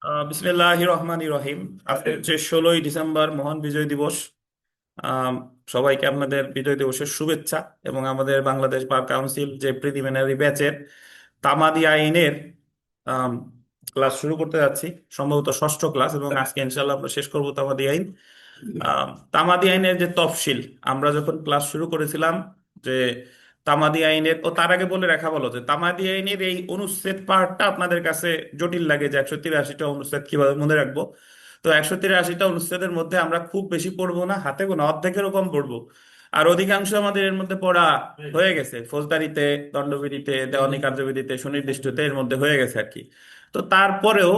বিসমিল্লাহির রহমানির রহিম। আজকে হচ্ছে 16ই ডিসেম্বর, মহান বিজয় দিবস। আম, সবাইকে আপনাদের বিজয় দিবসের শুভেচ্ছা। এবং আমাদের বাংলাদেশ বার কাউন্সিল যে প্রিলিমিনারি ব্যাচের তামাদি আইনের আম, ক্লাস শুরু করতে যাচ্ছি, সম্ভবত ষষ্ঠ ক্লাস, এবং আজকে ইনশাল্লাহ আমরা শেষ করবো তামাদি আইন। তামাদি আইনের যে তফসিল, আমরা যখন ক্লাস শুরু করেছিলাম, যে তামাদি আইনের, ও তার আগে বলে রাখা ভালো যে তামাদি আইনের এই অনুচ্ছেদ পার্টটা আপনাদের কাছে জটিল লাগে, যে 183টা অনুচ্ছেদ কিভাবে মনে রাখবো। তো 183টা অনুচ্ছেদের মধ্যে আমরা খুব বেশি পড়বো না, হাতে গোনা অর্ধেকেরও কম পড়বো। আর অধিকাংশ আমাদের এর মধ্যে পড়া হয়ে গেছে, ফৌজদারিতে, দণ্ডবিধিতে, দেওয়ানি কার্যবিধিতে, সুনির্দিষ্টতে এর মধ্যে হয়ে গেছে আর কি। তো তারপরেও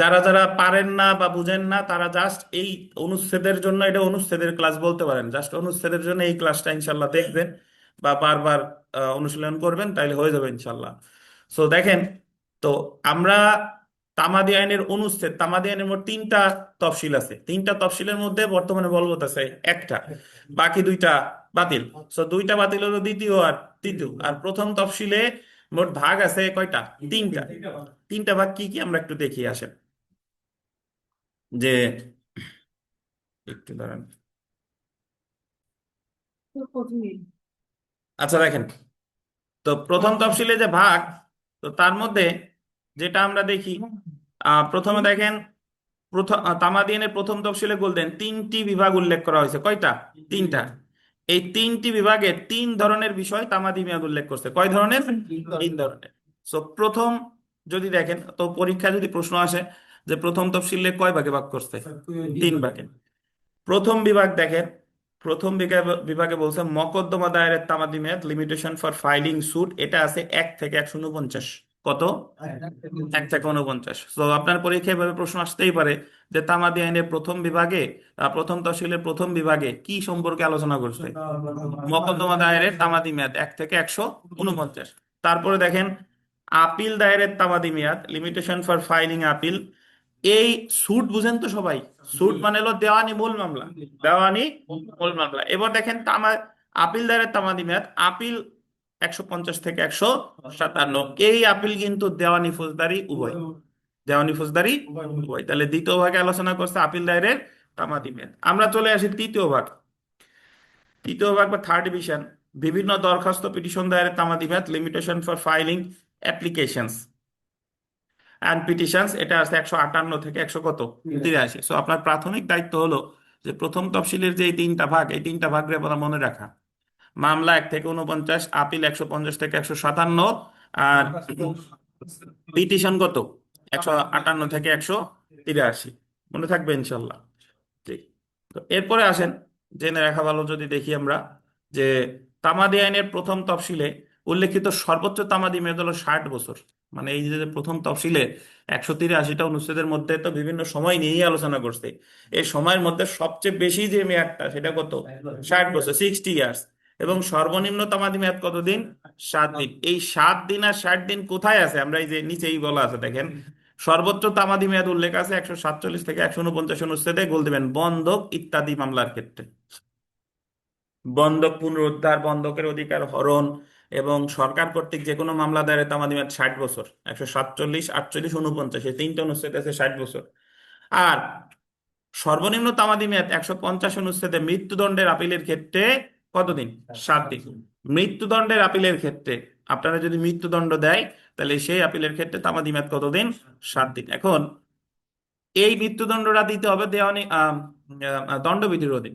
যারা যারা পারেন না বা বুঝেন না, তারা জাস্ট এই অনুচ্ছেদের জন্য, এটা অনুচ্ছেদের ক্লাস বলতে পারেন, জাস্ট অনুচ্ছেদের জন্য এই ক্লাসটা ইনশাল্লাহ দেখবেন বা বারবার অনুশীলন করবেন, তাইলে হয়ে যাবে ইনশাল্লাহ। সো দেখেন, তো আমরা তামাদি আইনের অনুচ্ছেদ, তামাদি আইনের মোট 3টা তফসিল আছে। 3টা তফসিলের মধ্যে বর্তমানে বলবৎ আছে একটা, বাকি 2টা বাতিল। সো 2টা বাতিল হলো দ্বিতীয় আর তৃতীয়। আর প্রথম তফসিলে মোট ভাগ আছে কয়টা? 3টা। 3টা ভাগ কি কি আমরা একটু দেখি আসেন। যে একটু দাঁড়ান। আচ্ছা দেখেন, তো প্রথম তফসিলে যে ভাগ, তো তার মধ্যে যেটা আমরা দেখি, প্রথমে দেখেন, প্রথম তামাদিনের প্রথম তফসিলে বলতেন 3টি বিভাগ উল্লেখ করা হয়েছে। কয়টা? 3টা। এই 3টি বিভাগে 3 ধরনের বিষয় তামাদি মিয়াদ উল্লেখ করছে। কয় ধরনের? 3 ধরনের। সো প্রথম, যদি দেখেন, তো পরীক্ষা যদি প্রশ্ন আসে যে প্রথম তফসিলে কয় ভাগে ভাগ করছে, 3 ভাগে। প্রথম বিভাগ দেখেন, প্রথম বিভাগে বলছে মকদ্দমা দায়েরের তামাদি মেয়াদ, লিমিটেশন ফর ফাইলিং সুট, এটা আছে 1 থেকে 149। কত? 1 থেকে 49। তো আপনার পরীক্ষায় এভাবে প্রশ্ন আসতেই পারে যে তামাদি আইনের প্রথম বিভাগে, প্রথম তহসিলের প্রথম বিভাগে কি সম্পর্কে আলোচনা করছে? মকদ্দমা দায়েরের তামাদি মেয়াদ 1 থেকে 149। তারপরে দেখেন আপিল দায়েরের তামাদি মেয়াদ, লিমিটেশন ফর ফাইলিং আপিল। এই সুট বুঝেন তো সবাই? সুট মানে হলো দেওয়ানি মূল মামলা, দেওয়ানি মূল মামলা। এবার দেখেন আপিল দায়েরের তামাদি মেয়াদ, আপিল 150 থেকে 157। এই আপিল কিন্তু দেওয়ানি ফৌজদারি উভয়, দেওয়ানি ফৌজদারি উভয়। তাহলে দ্বিতীয় ভাগে আলোচনা করছে আপিল দায়েরের তামাদি মেয়াদ। আমরা চলে আসি তৃতীয় ভাগ। তৃতীয় ভাগ বা থার্ড ডিভিশন, বিভিন্ন দরখাস্ত পিটিশন দায়েরের তামাদি মেয়াদ, limitation for filing applications and petitions, এটা আছে 158 থেকে 100 কত, 83। সো আপনার প্রাথমিক দায়িত্ব হলো যে প্রথম তফসিলের যে এই 3টা ভাগ, এই 3টা ভাগের কথা মনে রাখা। মামলা 1 থেকে 49, আপিল 150 থেকে 157, আর পিটিশন কত, 158 থেকে 183। মনে থাকবে ইনশাল্লাহ। জি। তো এরপরে আসেন, জেনে রাখা ভালো যদি দেখি আমরা, যে তামাদি আইনের প্রথম তফসিলে উল্লেখিত সর্বোচ্চ তামাদি মেয়াদ হলো 60 বছর। মানে এই যে প্রথম তফসিলে 183টা অনুচ্ছেদের মধ্যে তো বিভিন্ন সময় নিয়েই আলোচনা করছে, এই সময়ের মধ্যে সবচেয়ে বেশি যে মেয়াদটা, সেটা কত? 60 বছর, 60 ইয়ার্স। এবং সর্বনিম্ন তামাদি মেয়াদ কতদিন? 7 দিন। এই 7 দিন আর 60 দিন কোথায় আছে? আমরা এই যে নিচেই বলা আছে দেখেন, সর্বোচ্চ তামাদি মেয়াদ উল্লেখ আছে 147 থেকে 149 অনুচ্ছেদে, গোল দিবেন বন্ধক ইত্যাদি মামলার ক্ষেত্রে। বন্ধক পুনরুদ্ধার, বন্ধকের অধিকার হরণ এবং সরকার কর্তৃক যে কোনো মামলা দায়েরের তামাদি মেয়াদ 60 বছর। 147, 48, 49, এই 3টে অনুচ্ছেদ আছে 60 বছর। আর সর্বনিম্ন তামাদি মেয়াদ 150 অনুচ্ছেদে মৃত্যুদণ্ডের আপিলের ক্ষেত্রে কতদিন? 7 দিন। মৃত্যুদণ্ডের আপিলের ক্ষেত্রে, আপনারা যদি মৃত্যুদণ্ড দেয়, তাহলে সেই আপিলের ক্ষেত্রে তামাদি মেয়াদ কতদিন? 7 দিন। এখন এই মৃত্যুদণ্ডটা দিতে হবে দেওয়ানি দণ্ডবিধির অধীন।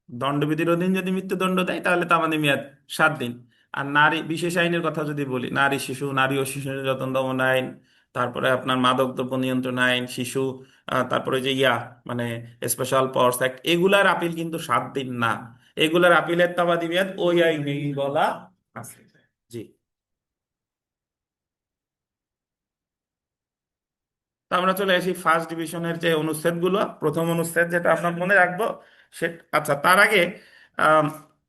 দণ্ডবিধির অধীন যদি মৃত্যুদণ্ড দেয়, তাহলে তামাদি মেয়াদ 7 দিন। আর নারী বিশেষ আইনের কথা যদি বলি, নারী শিশু, নারী ও শিশু নির্যাতন দমন আইন, তারপরে আপনার মাদক দ্রব্য নিয়ন্ত্রণ আইন, শিশু, তারপরে যে মানে স্পেশাল পাওয়ার্স অ্যাক্ট, এগুলার আপিল কিন্তু 7 দিন না। এগুলার আপিলের তামাদি মেয়াদ ওই আইনেই বলা আছে। জি। তো আমরা চলে আসি ফার্স্ট ডিভিশনের যে অনুচ্ছেদগুলো। প্রথম অনুচ্ছেদ যেটা আপনার মনে রাখবো, সে, আচ্ছা তার আগে আম,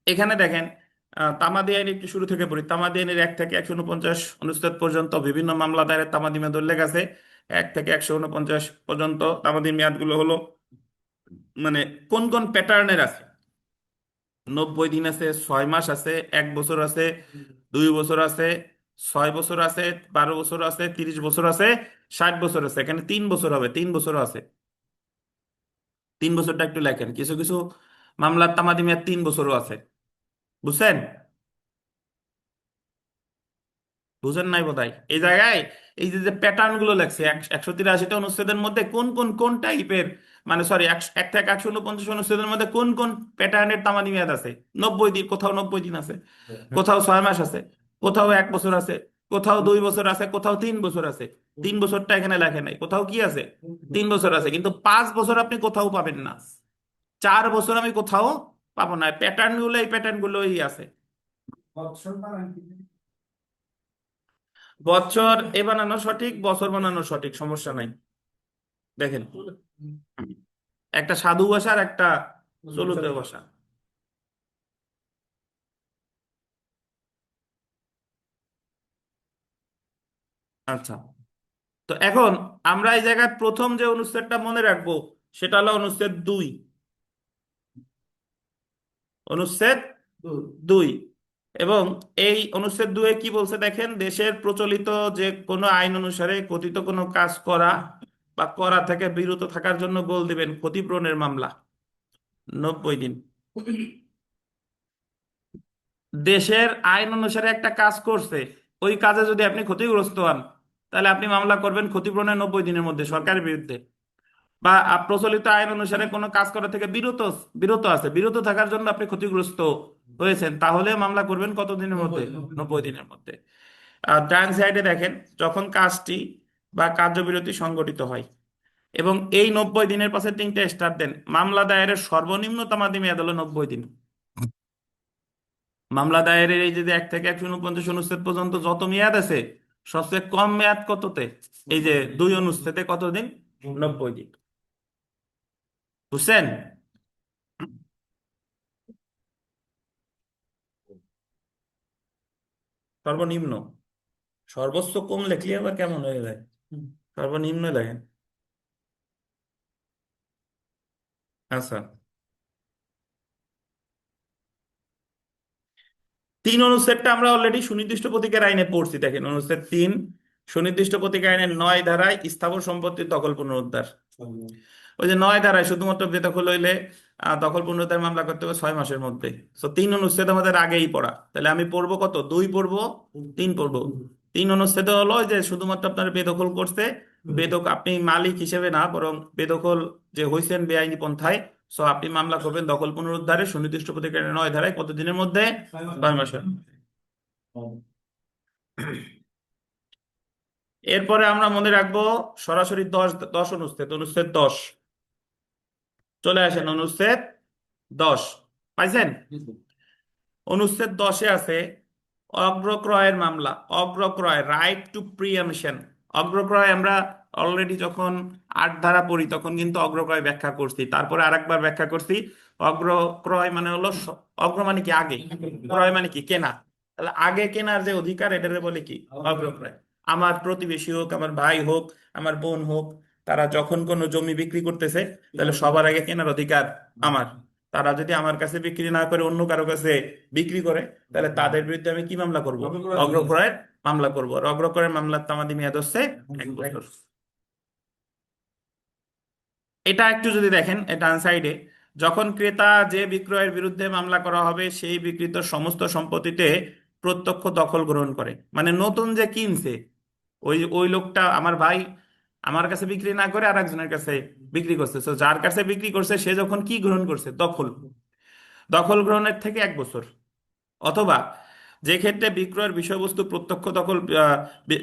এখানে দেখেন, তামাদি আইন একটু শুরু থেকে পড়ি। তামাদি আইনের 1 থেকে 149 অনুচ্ছেদ পর্যন্ত বিভিন্ন মামলা দায়েরের তামাদি মেয়াদ উল্লেখ আছে। 1 থেকে 149 পর্যন্ত তামাদি মেয়াদগুলো হলো, মানে কোন কোন প্যাটার্নের আছে: 90 দিন আছে, 6 মাস আছে, 1 বছর আছে, 2 বছর আছে, 6 বছর আছে, 12 বছর আছে, 30 বছর আছে, 60 বছর আছে। এখানে 3 বছর হবে, 3 বছরও আছে। 3 বছরটা একটু লেখেন, কিছু কিছু মামলার তামাদি মেয়াদ 3 বছরও আছে। বুঝছেন? বুঝেন নাই বোধহয় এই জায়গায়। এই যে যে প্যাটার্ন গুলো লেখছে 183টা অনুচ্ছেদের মধ্যে কোন টাইপের, মানে সরি, 1 থেকে 149 অনুচ্ছেদের মধ্যে কোন প্যাটার্নের তামাদি মেয়াদ আছে। 90 দিন, কোথাও 90 দিন আছে, কোথাও 6 মাস আছে, কোথাও 1 বছর আছে, কোথাও 2 বছর আছে, কোথাও 3 বছর আছে। 3 বছরটা এখানে লেখে নাই, কোথাও কি আছে, 3 বছর আছে, কিন্তু 5 বছর আপনি কোথাও পাবেন না। 4 বছর আমি কোথাও পাবো না। প্যাটার্ন গুলো, এই প্যাটার্ন গুলোই আছে। বছর এ বানানো সঠিক, বছর বানানো সঠিক, সমস্যা নাই। দেখেন, একটা সাধু ভাষা আর একটা চলিত ভাষা। আচ্ছা, তো এখন আমরা এই জায়গায় প্রথম যে অনুচ্ছেদটা মনে রাখবো সেটা হলো অনুচ্ছেদ 2। অনুচ্ছেদ 2। এবং এই অনুচ্ছেদ 2-এ কি বলছে দেখেন, দেশের প্রচলিত যে কোনো আইন অনুসারে কথিত কোনো কাজ করা বা করা থেকে বিরত থাকার জন্য গোল দিবেন ক্ষতিপূরণের মামলা 90 দিন। দেশের আইন অনুসারে একটা কাজ করছে, ওই কাজে যদি আপনি ক্ষতিগ্রস্ত হন, তাহলে আপনি মামলা করবেন ক্ষতিপূরণের 90 দিনের মধ্যে সরকারের বিরুদ্ধে। বা প্রচলিত আইন অনুসারে কোনো কাজ করা থেকে বিরত বিরত আছে, বিরত থাকার জন্য আপনি ক্ষতিগ্রস্ত হয়েছেন, তাহলে মামলা করবেন কত দিনের মধ্যে? 90 দিনের মধ্যে। আর ডান সাইডে দেখেন, যখন কাজটি বা কার্যবিরতি সংঘটিত হয় এবং এই 90 দিনের পাশে 3টে স্টার দেন, মামলা দায়েরের সর্বনিম্ন তামাদি মেয়াদ হলো 90 দিন। মামলা দায়েরের এই যে 1 থেকে 149 অনুচ্ছেদ পর্যন্ত যত মেয়াদ আছে, সবচেয়ে কম মেয়াদ কততে? এই যে 2 অনুচ্ছেদে কতদিন? 90 দিন। বুঝছেন? সর্বনিম্ন। সর্বোচ্চ কম লেখলে আবার কেমন হয়ে যায়? সর্বনিম্ন লেখেন। আচ্ছা, 3 অনুচ্ছেদটা আমরা অলরেডি সুনির্দিষ্ট প্রতীকের আইনে পড়ছি। দেখেন, অনুচ্ছেদ 3, সুনির্দিষ্ট প্রতীকের আইনের 9 ধারায় স্থাবর সম্পত্তির দখল পুনরুদ্ধার। ওই যে 9 ধারায় শুধুমাত্র বেদখল হইলে দখল পুনরুদ্ধার মামলা করতে হবে 6 মাসের মধ্যে। তো 3 অনুচ্ছেদ আমাদের আগেই পড়া, তাহলে আমি পড়বো কত? 2 পড়বো, 3 পড়বো। 3 অনুচ্ছেদে হলো যে শুধুমাত্র আপনার বেদখল করছে, আপনি মালিক হিসেবে না, বরং বেদখল যে হয়েছেন বেআইনি পন্থায়, সো আপনি মামলা করবেন দখল পুনরুদ্ধারে সুনির্দিষ্ট প্রতীকের 9 ধারায় কত দিনের মধ্যে? 6 মাসের। এরপরে আমরা মনে রাখবো সরাসরি 10 অনুচ্ছেদ, অনুচ্ছেদ 10। চলে আসেন অনুচ্ছেদ 10, পাইছেন? অনুচ্ছেদ 10-এ আছে অগ্রক্রয়ের মামলা। অগ্রক্রয়, রাইট টু প্রিএমশন। অগ্রক্রয় আমরা অলরেডি যখন 8 ধারা পড়ি তখন কিন্তু অগ্রক্রয় ব্যাখ্যা করছি, তারপরে আরেকবার ব্যাখ্যা করছি। অগ্রক্রয় মানে হলো অগ্র মানে কি আগে, ক্রয় মানে কি কেনা। তাহলে আগে কেনার যে অধিকার, এটাকে বলে কি? অগ্রক্রয়। আমার প্রতিবেশী হোক, আমার ভাই হোক, আমার বোন হোক, তারা যখন কোনো জমি বিক্রি করতেছে, তাহলে সবার আগে কেনার অধিকার আমার। তারা যদি আমার কাছে বিক্রি না করে অন্য কারো কাছে বিক্রি করে, তাহলে তাদের বিরুদ্ধে আমি কি মামলা করব? অগ্রক্রয়ের মামলা করব। আর অগ্রক্রয়ের মামলার তামাদি মেয়াদ হচ্ছে 1 বছর। এটা একটু যদি দেখেন ডান সাইডে, যখন ক্রেতা যে বিক্রয়ের বিরুদ্ধে মামলা করা হবে সেই বিক্রিত সমস্ত সম্পত্তিতে প্রত্যক্ষ দখল গ্রহণ করে, মানে নতুন যে কিনছে ওই ওই লোকটা, আমার ভাই, আমার কাছে বিক্রি না করে আর একজনের কাছে বিক্রি করছে, তো যার কাছে বিক্রি করছে সে যখন কি গ্রহণ করছে? দখল। দখল গ্রহণের থেকে 1 বছর। অথবা যে ক্ষেত্রে বিক্রয়ের বিষয়বস্তু প্রত্যক্ষ দখল,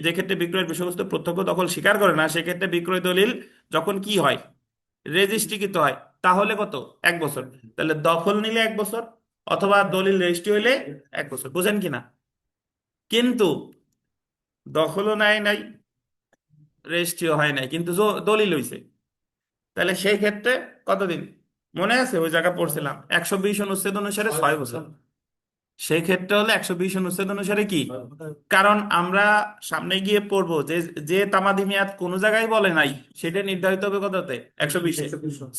যে ক্ষেত্রে বিক্রয়ের বিষয়বস্তু প্রত্যক্ষ দখল স্বীকার করে না, সেক্ষেত্রে বিক্রয় দলিল যখন কি হয়? রেজিস্ট্রিকৃত হয়, তাহলে কত? 1 বছর। তাহলে দখল নিলে 1 বছর, অথবা দলিল রেজিস্ট্রি হইলে 1 বছর। বুঝেন কিনা? কিন্তু দখলও নাই নাই, রেজিস্ট্রিও হয় নাই, কিন্তু দলিল হইছে, তাহলে সেই ক্ষেত্রে কতদিন? মনে আছে ওই জায়গা পড়ছিলাম, 120 অনুচ্ছেদ অনুসারে 6 বছর। সেই ক্ষেত্রে হলে 120 অনুচ্ছেদ অনুসারে কি? কারণ আমরা সামনে গিয়ে পড়বো যে যে তামাদি মেয়াদ কোনো জায়গায় বলে নাই, সেটা নির্ধারিত হবে কততে? 120-এ।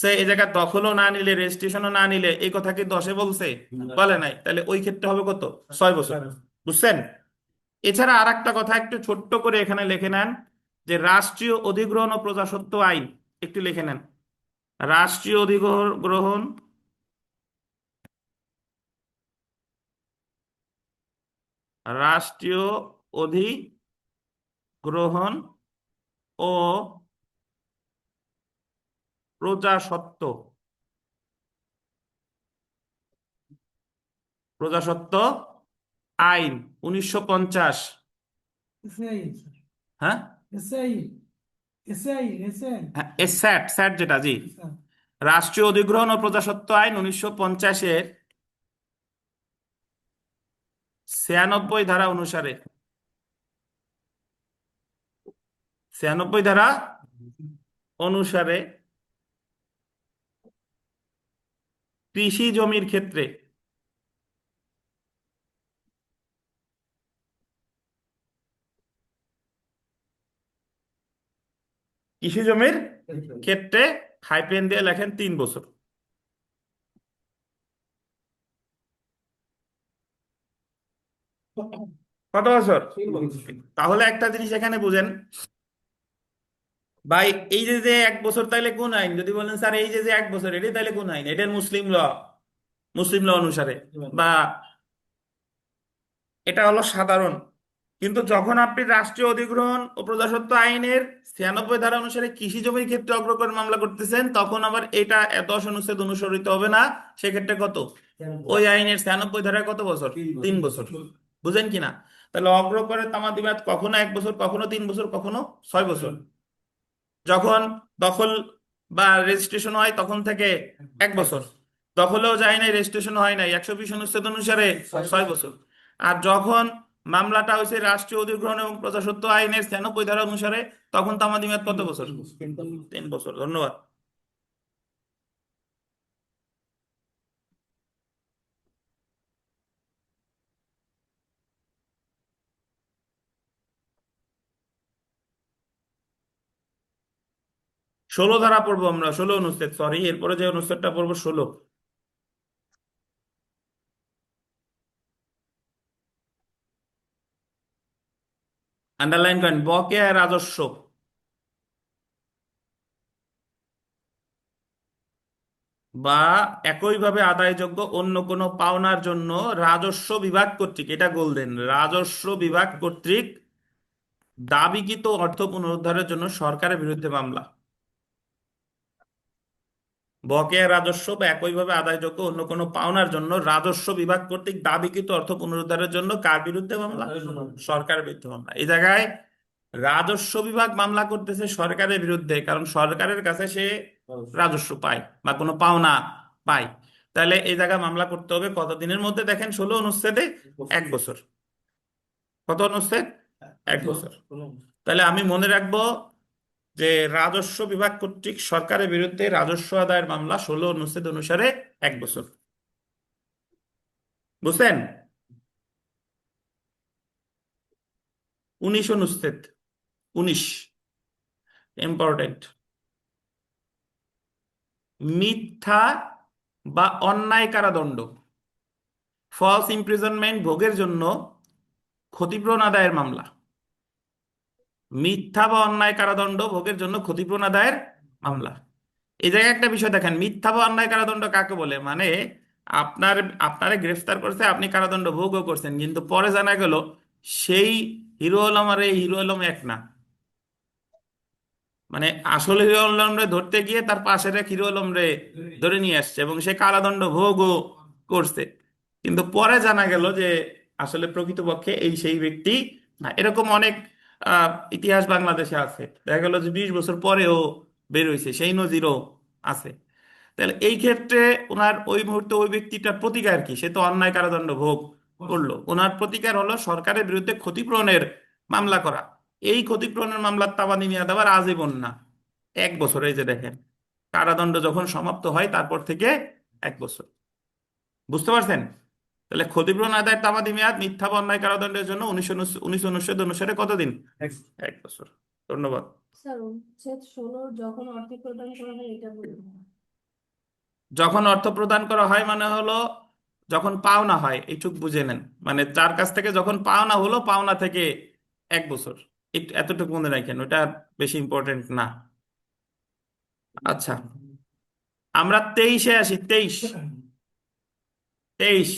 সে এই জায়গায় দখলও না নিলে, রেজিস্ট্রেশনও না নিলে, এই কথা কি 10-এ বলছে? বলে নাই, তাহলে ওই ক্ষেত্রে হবে কত? 6 বছর। বুঝছেন? এছাড়া আর একটা কথা একটু ছোট্ট করে এখানে লিখে নেন, যে রাষ্ট্রীয় অধিগ্রহণ ও প্রজাস্বত্ব আইন একটু লিখে নেন। রাষ্ট্রীয় অধিগ্রহণ রাষ্ট্রীয় অধিগ্রহণ ও প্রজাস্বত্ব প্রজাস্বত্ব আইন 1950। এসআই স্যার, হ্যাঁ, এসআই, এসআই, এসআই হ্যাঁ, স্যাট স্যাট যেটা, জি। স্যার। রাষ্ট্রীয় অধিগ্রহণ ও প্রজাস্বত্ব আইন 1950-এর 96 ধারা অনুসারে, 96 ধারা অনুসারে কৃষি জমির ক্ষেত্রে কৃষি জমির ক্ষেত্রে হাইপেন দিয়ে লেখেন 3 বছর। কত বছর? তাহলে একটা জিনিস এখানে বুঝেন ভাই, এই যে যে 1 বছর তাইলে কোন আইন? যদি বলেন স্যার এই যে যে 1 বছর, এটাই তাইলে কোন আইন? এটার মুসলিম ল অনুসারে, বা এটা হলো সাধারণ। কিন্তু যখন আপনি রাষ্ট্রীয় অধিগ্রহণ ও প্রজাস্বত্ব আইনের 96 ধারা অনুসারে কৃষি জমির ক্ষেত্রে অগ্রকর মামলা করতেছেন, তখন আবার এটা 10 অনুচ্ছেদ অনুসরিত হবে না। সেক্ষেত্রে কত? ওই আইনের 96 ধারায় কত বছর? 3 বছর। বুঝেন কিনা? তাহলে অগ্রকরের তামাদি মেয়াদ কখনো 1 বছর, কখনো 3 বছর, কখনো 6 বছর। যখন দখল বা রেজিস্ট্রেশন হয় তখন থেকে 1 বছর, দখলেও যায় নাই, রেজিস্ট্রেশন হয় নাই, 120 অনুচ্ছেদ অনুসারে 6 বছর। আর যখন মামলাটা হয়েছে রাষ্ট্রীয় অধিগ্রহণ এবং প্রজাস্বত্ব আইনের 96 ধারা অনুসারে, তখন তামাদি মেয়াদ কত বছর? 3 বছর। ধন্যবাদ। 16 ধারা পড়বো আমরা, 16 অনুচ্ছেদ, সরি, এরপরে যে অনুচ্ছেদটা পড়বো 16। আন্ডারলাইন করেন, বকেয়া রাজস্ব বা একইভাবে আদায়যোগ্য অন্য কোনো পাওনার জন্য রাজস্ব বিভাগ কর্তৃক, এটা গোল্ডেন, রাজস্ব বিভাগ কর্তৃক দাবিকৃত অর্থ পুনরুদ্ধারের জন্য সরকারের বিরুদ্ধে মামলা। বকেয়া রাজস্ব বা একইভাবে আদায়যোগ্য অন্য কোনো পাওনার জন্য রাজস্ব বিভাগ কর্তৃক দাবিকৃত অর্থ পুনরুদ্ধারের জন্য কার বিরুদ্ধে মামলা? সরকারের বিরুদ্ধে মামলা। এই জায়গায় রাজস্ব বিভাগ মামলা করতেছে সরকারের বিরুদ্ধে, কারণ সরকারের কাছে সে রাজস্ব পায় বা কোনো পাওনা পায়। তাহলে এই জায়গায় মামলা করতে হবে কত দিনের মধ্যে? দেখেন 16 অনুচ্ছেদে 1 বছর। কত অনুচ্ছেদ? 1 বছর। তাহলে আমি মনে রাখবো যে রাজস্ব বিভাগ কর্তৃক সরকারের বিরুদ্ধে রাজস্ব আদায়ের মামলা 16 অনুচ্ছেদ অনুসারে 1 বছর। বুঝছেন? 19 অনুচ্ছেদ, 19, ইম্পর্টেন্ট। মিথ্যা বা অন্যায় কারাদণ্ড, ফলস ইমপ্রিজনমেন্ট ভোগের জন্য ক্ষতিপূরণ আদায়ের মামলা। মিথ্যা বা অন্যায় কারাদণ্ড ভোগের জন্য ক্ষতিপূরণ আদায়ের মামলা। এই জায়গায় একটা বিষয় দেখেন, মিথ্যা বা অন্যায় কারাদণ্ড কাকে বলে? মানে আপনার আপনারে গ্রেফতার করছে, আপনি কারাদণ্ড ভোগও করছেন, কিন্তু পরে জানা গেল সেই হিরো আলম আর এই হিরো আলম এক না। মানে আসল হিরো আলম রে ধরতে গিয়ে তার পাশের এক হিরো আলম রে ধরে নিয়ে আসছে এবং সে কারাদণ্ড ভোগও করছে, কিন্তু পরে জানা গেল যে আসলে প্রকৃতপক্ষে এই সেই ব্যক্তি না। এরকম অনেক ইতিহাস বাংলাদেশে আছে, দেখা গেল যে 20 বছর পরেও বের হয়েছে, সেই নজিরও আছে। তাহলে এই ক্ষেত্রে ওনার ওই মুহূর্তে ওই ব্যক্তিটার প্রতিকার কি? সে তো অন্যায় কারাদণ্ড ভোগ করলো, ওনার প্রতিকার হলো সরকারের বিরুদ্ধে ক্ষতিপূরণের মামলা করা। এই ক্ষতিপূরণের মামলার তাবাদি মেয়াদ আবার আজীবন না, 1 বছর। এই যে দেখেন, কারাদণ্ড যখন সমাপ্ত হয় তারপর থেকে 1 বছর। বুঝতে পারছেন? তাহলে ক্ষতিপূরণ আদায়ের তাবাদি মেয়াদ মিথ্যা বা অন্যায় কারাদণ্ডের জন্য 19 অনুচ্ছেদ অনুসারে কতদিন? 1 বছর। ধন্যবাদ। স্যার, অনুচ্ছেদ 16 যখন অর্থ প্রদান করা হয় এটা বলুন। যখন অর্থ প্রদান করা হয় মানে হলো যখন পাওনা হয় এইটুক বুঝে নেন, মানে যার কাছ থেকে যখন পাওনা হলো পাওনা থেকে 1 বছর, এতটুকু মনে রাখেন, ওটা বেশি ইম্পর্টেন্ট না। আচ্ছা, আমরা 23-এ আসি। 23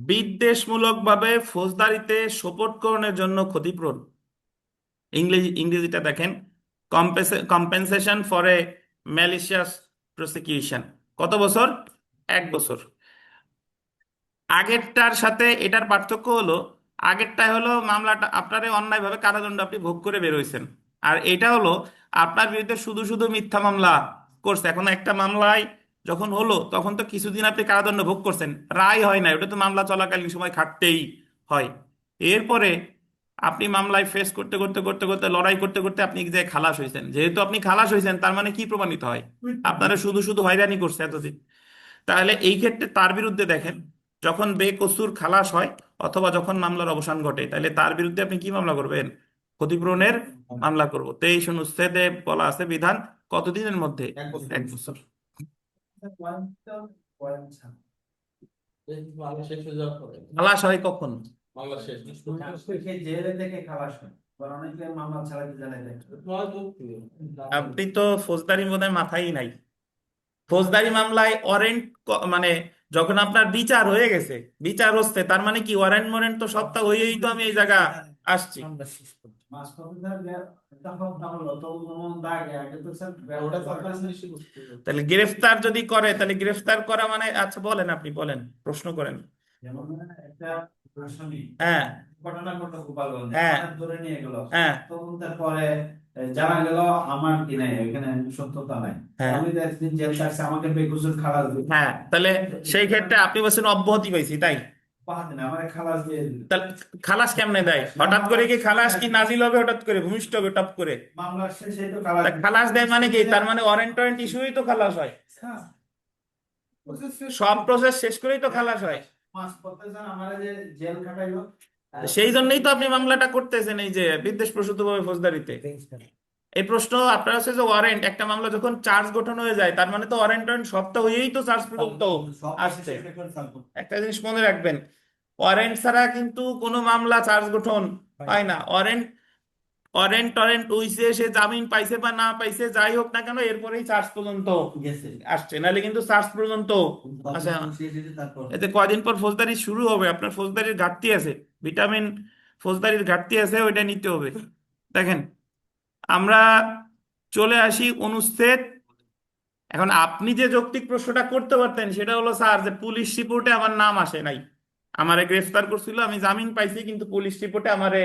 বিদ্বেষমূলকভাবে ফৌজদারিতে সোপর্দকরণের জন্য ক্ষতিপূরণ। ইংরেজিটা দেখেন, compensation for a malicious prosecution. কত বছর? 1 বছর। আগেরটার সাথে এটার পার্থক্য হলো, আগেরটা হলো মামলাটা আপনারে অন্যায়ভাবে কারাদণ্ড আপনি ভোগ করে বের হইছেন, আর এটা হলো আপনার বিরুদ্ধে শুধু শুধু মিথ্যা মামলা করছে। এখন একটা মামলায় যখন হলো তখন তো কিছুদিন আপনি কারাদণ্ড ভোগ করছেন, রায় হয় না, ওটা তো মামলা চলাকালীন সময় খাটতেই হয়। এরপরে আপনি মামলায় ফেস করতে করতে করতে করতে লড়াই করতে করতে আপনি যে খালাস হয়েছেন, যেহেতু আপনি খালাস হয়েছেন তার মানে কি প্রমাণিত হয়? আপনারা শুধু শুধু হয়রানি করছে এতদিন। তাহলে এই ক্ষেত্রে তার বিরুদ্ধে দেখেন, যখন বেকসুর খালাস হয় অথবা যখন মামলার অবসান ঘটে, তাহলে তার বিরুদ্ধে আপনি কি মামলা করবেন? ক্ষতিপূরণের মামলা করব। 23 অনুচ্ছেদে বলা আছে বিধান কতদিনের মধ্যে? 1 বছর। মামলা শেষ হয়ে যাওয়ার পরে খালাস হয় কখন? মামলা শেষ জেলে থেকে খালাস হয়, আবার অনেকে মামলা ছাড়াই জানাই দেয়। নয় মুক্তি আপনি তো ফৌজদারি বোধহয় মাথায় নাই। ফৌজদারি মামলায় ওয়ারেন্ট, মানে যখন আপনার বিচার হয়ে গেছে, বিচার হচ্ছে, তার মানে কি ওয়ারেন্ট মোরেন্ট তো সপ্তাহ হয়েই তো আমি এই জায়গা আসছি। মাঝপথে একটা হত্যা হলো তো যেমন দাগে আগে তো স্যার ওটা ব্যাপারটা সরকার বেশি করতে হবে। তাহলে গ্রেফতার যদি করে, তাহলে গ্রেফতার করা মানে, আচ্ছা বলেন, আপনি বলেন, প্রশ্ন করেন। যেমন একটা আসামি হ্যাঁ, ঘটনা ঘটলো গোপালগঞ্জে, হ্যাঁ, থানায় ধরে নিয়ে গেল, হ্যাঁ, তদন্তের পরে জানা গেল আমার কি নাই, এখানে সত্যতা নাই, হ্যাঁ, আমি তো একদিন জেল থাকছি, আমাকে বেকসুর খালাস দিল, হ্যাঁ, তাহলে সেই ক্ষেত্রে আপনি বলছেন অব্যাহতি পাইছি, তাই? পাহাড় না আমার খালাস দিয়ে দিল। তাহলে খালাস কেমনে দেয়? হঠাৎ করে কি খালাস কি নাজিল হবে? হঠাৎ করে ভূমিষ্ঠ হবে টপ করে? মামলা শেষে তো খালাস তা খালাস দেয় মানে কি? তার মানে ওয়ারেন্ট টোয়ারেন্ট ইস্যুই তো খালাস হয়, হ্যাঁ। সব প্রসেস শেষ করেই তো খালাস হয়। মাঝপথে স্যার আমার যে জেল খাটাইলো, সেই জন্যই তো আপনি মামলাটা করতেছেন, এই যে বিদ্বেষ প্রসূত ভাবে ফৌজদারিতে। এই প্রশ্ন আপনার হচ্ছে যে ওয়ারেন্ট, একটা মামলা যখন চার্জ গঠন হয়ে যায় তার মানে তো ওয়ারেন্ট টোয়ারেন্ট সপ্তাহ হয়েই তো চার্জ পর্যন্ত আসছে। একটা জিনিস মনে রাখবেন, ওয়ারেন্ট ছাড়া কিন্তু কোনো মামলা চার্জ গঠন হয় না। ওয়ারেন্ট ওয়ারেন্ট টরেন্ট হইছে, সে জামিন পাইছে বা না পাইছে, যাই হোক না কেন, এরপরেই চার্জ পর্যন্ত গেছে আসছে, নাহলে কিন্তু চার্জ পর্যন্ত আসে না। তারপর এতে কয়দিন পর ফৌজদারি শুরু হবে, আপনার ফৌজদারির ঘাটতি আছে, ভিটামিন ফৌজদারির ঘাটতি আছে, ওইটা নিতে হবে। দেখেন, আমরা চলে আসি অনুচ্ছেদ। এখন আপনি যে যৌক্তিক প্রশ্নটা করতে পারতেন সেটা হলো, স্যার যে পুলিশ রিপোর্টে আমার নাম আসে নাই, আমারে গ্রেফতার করছিল, আমি জামিন পাইছি, কিন্তু পুলিশ রিপোর্টে আমারে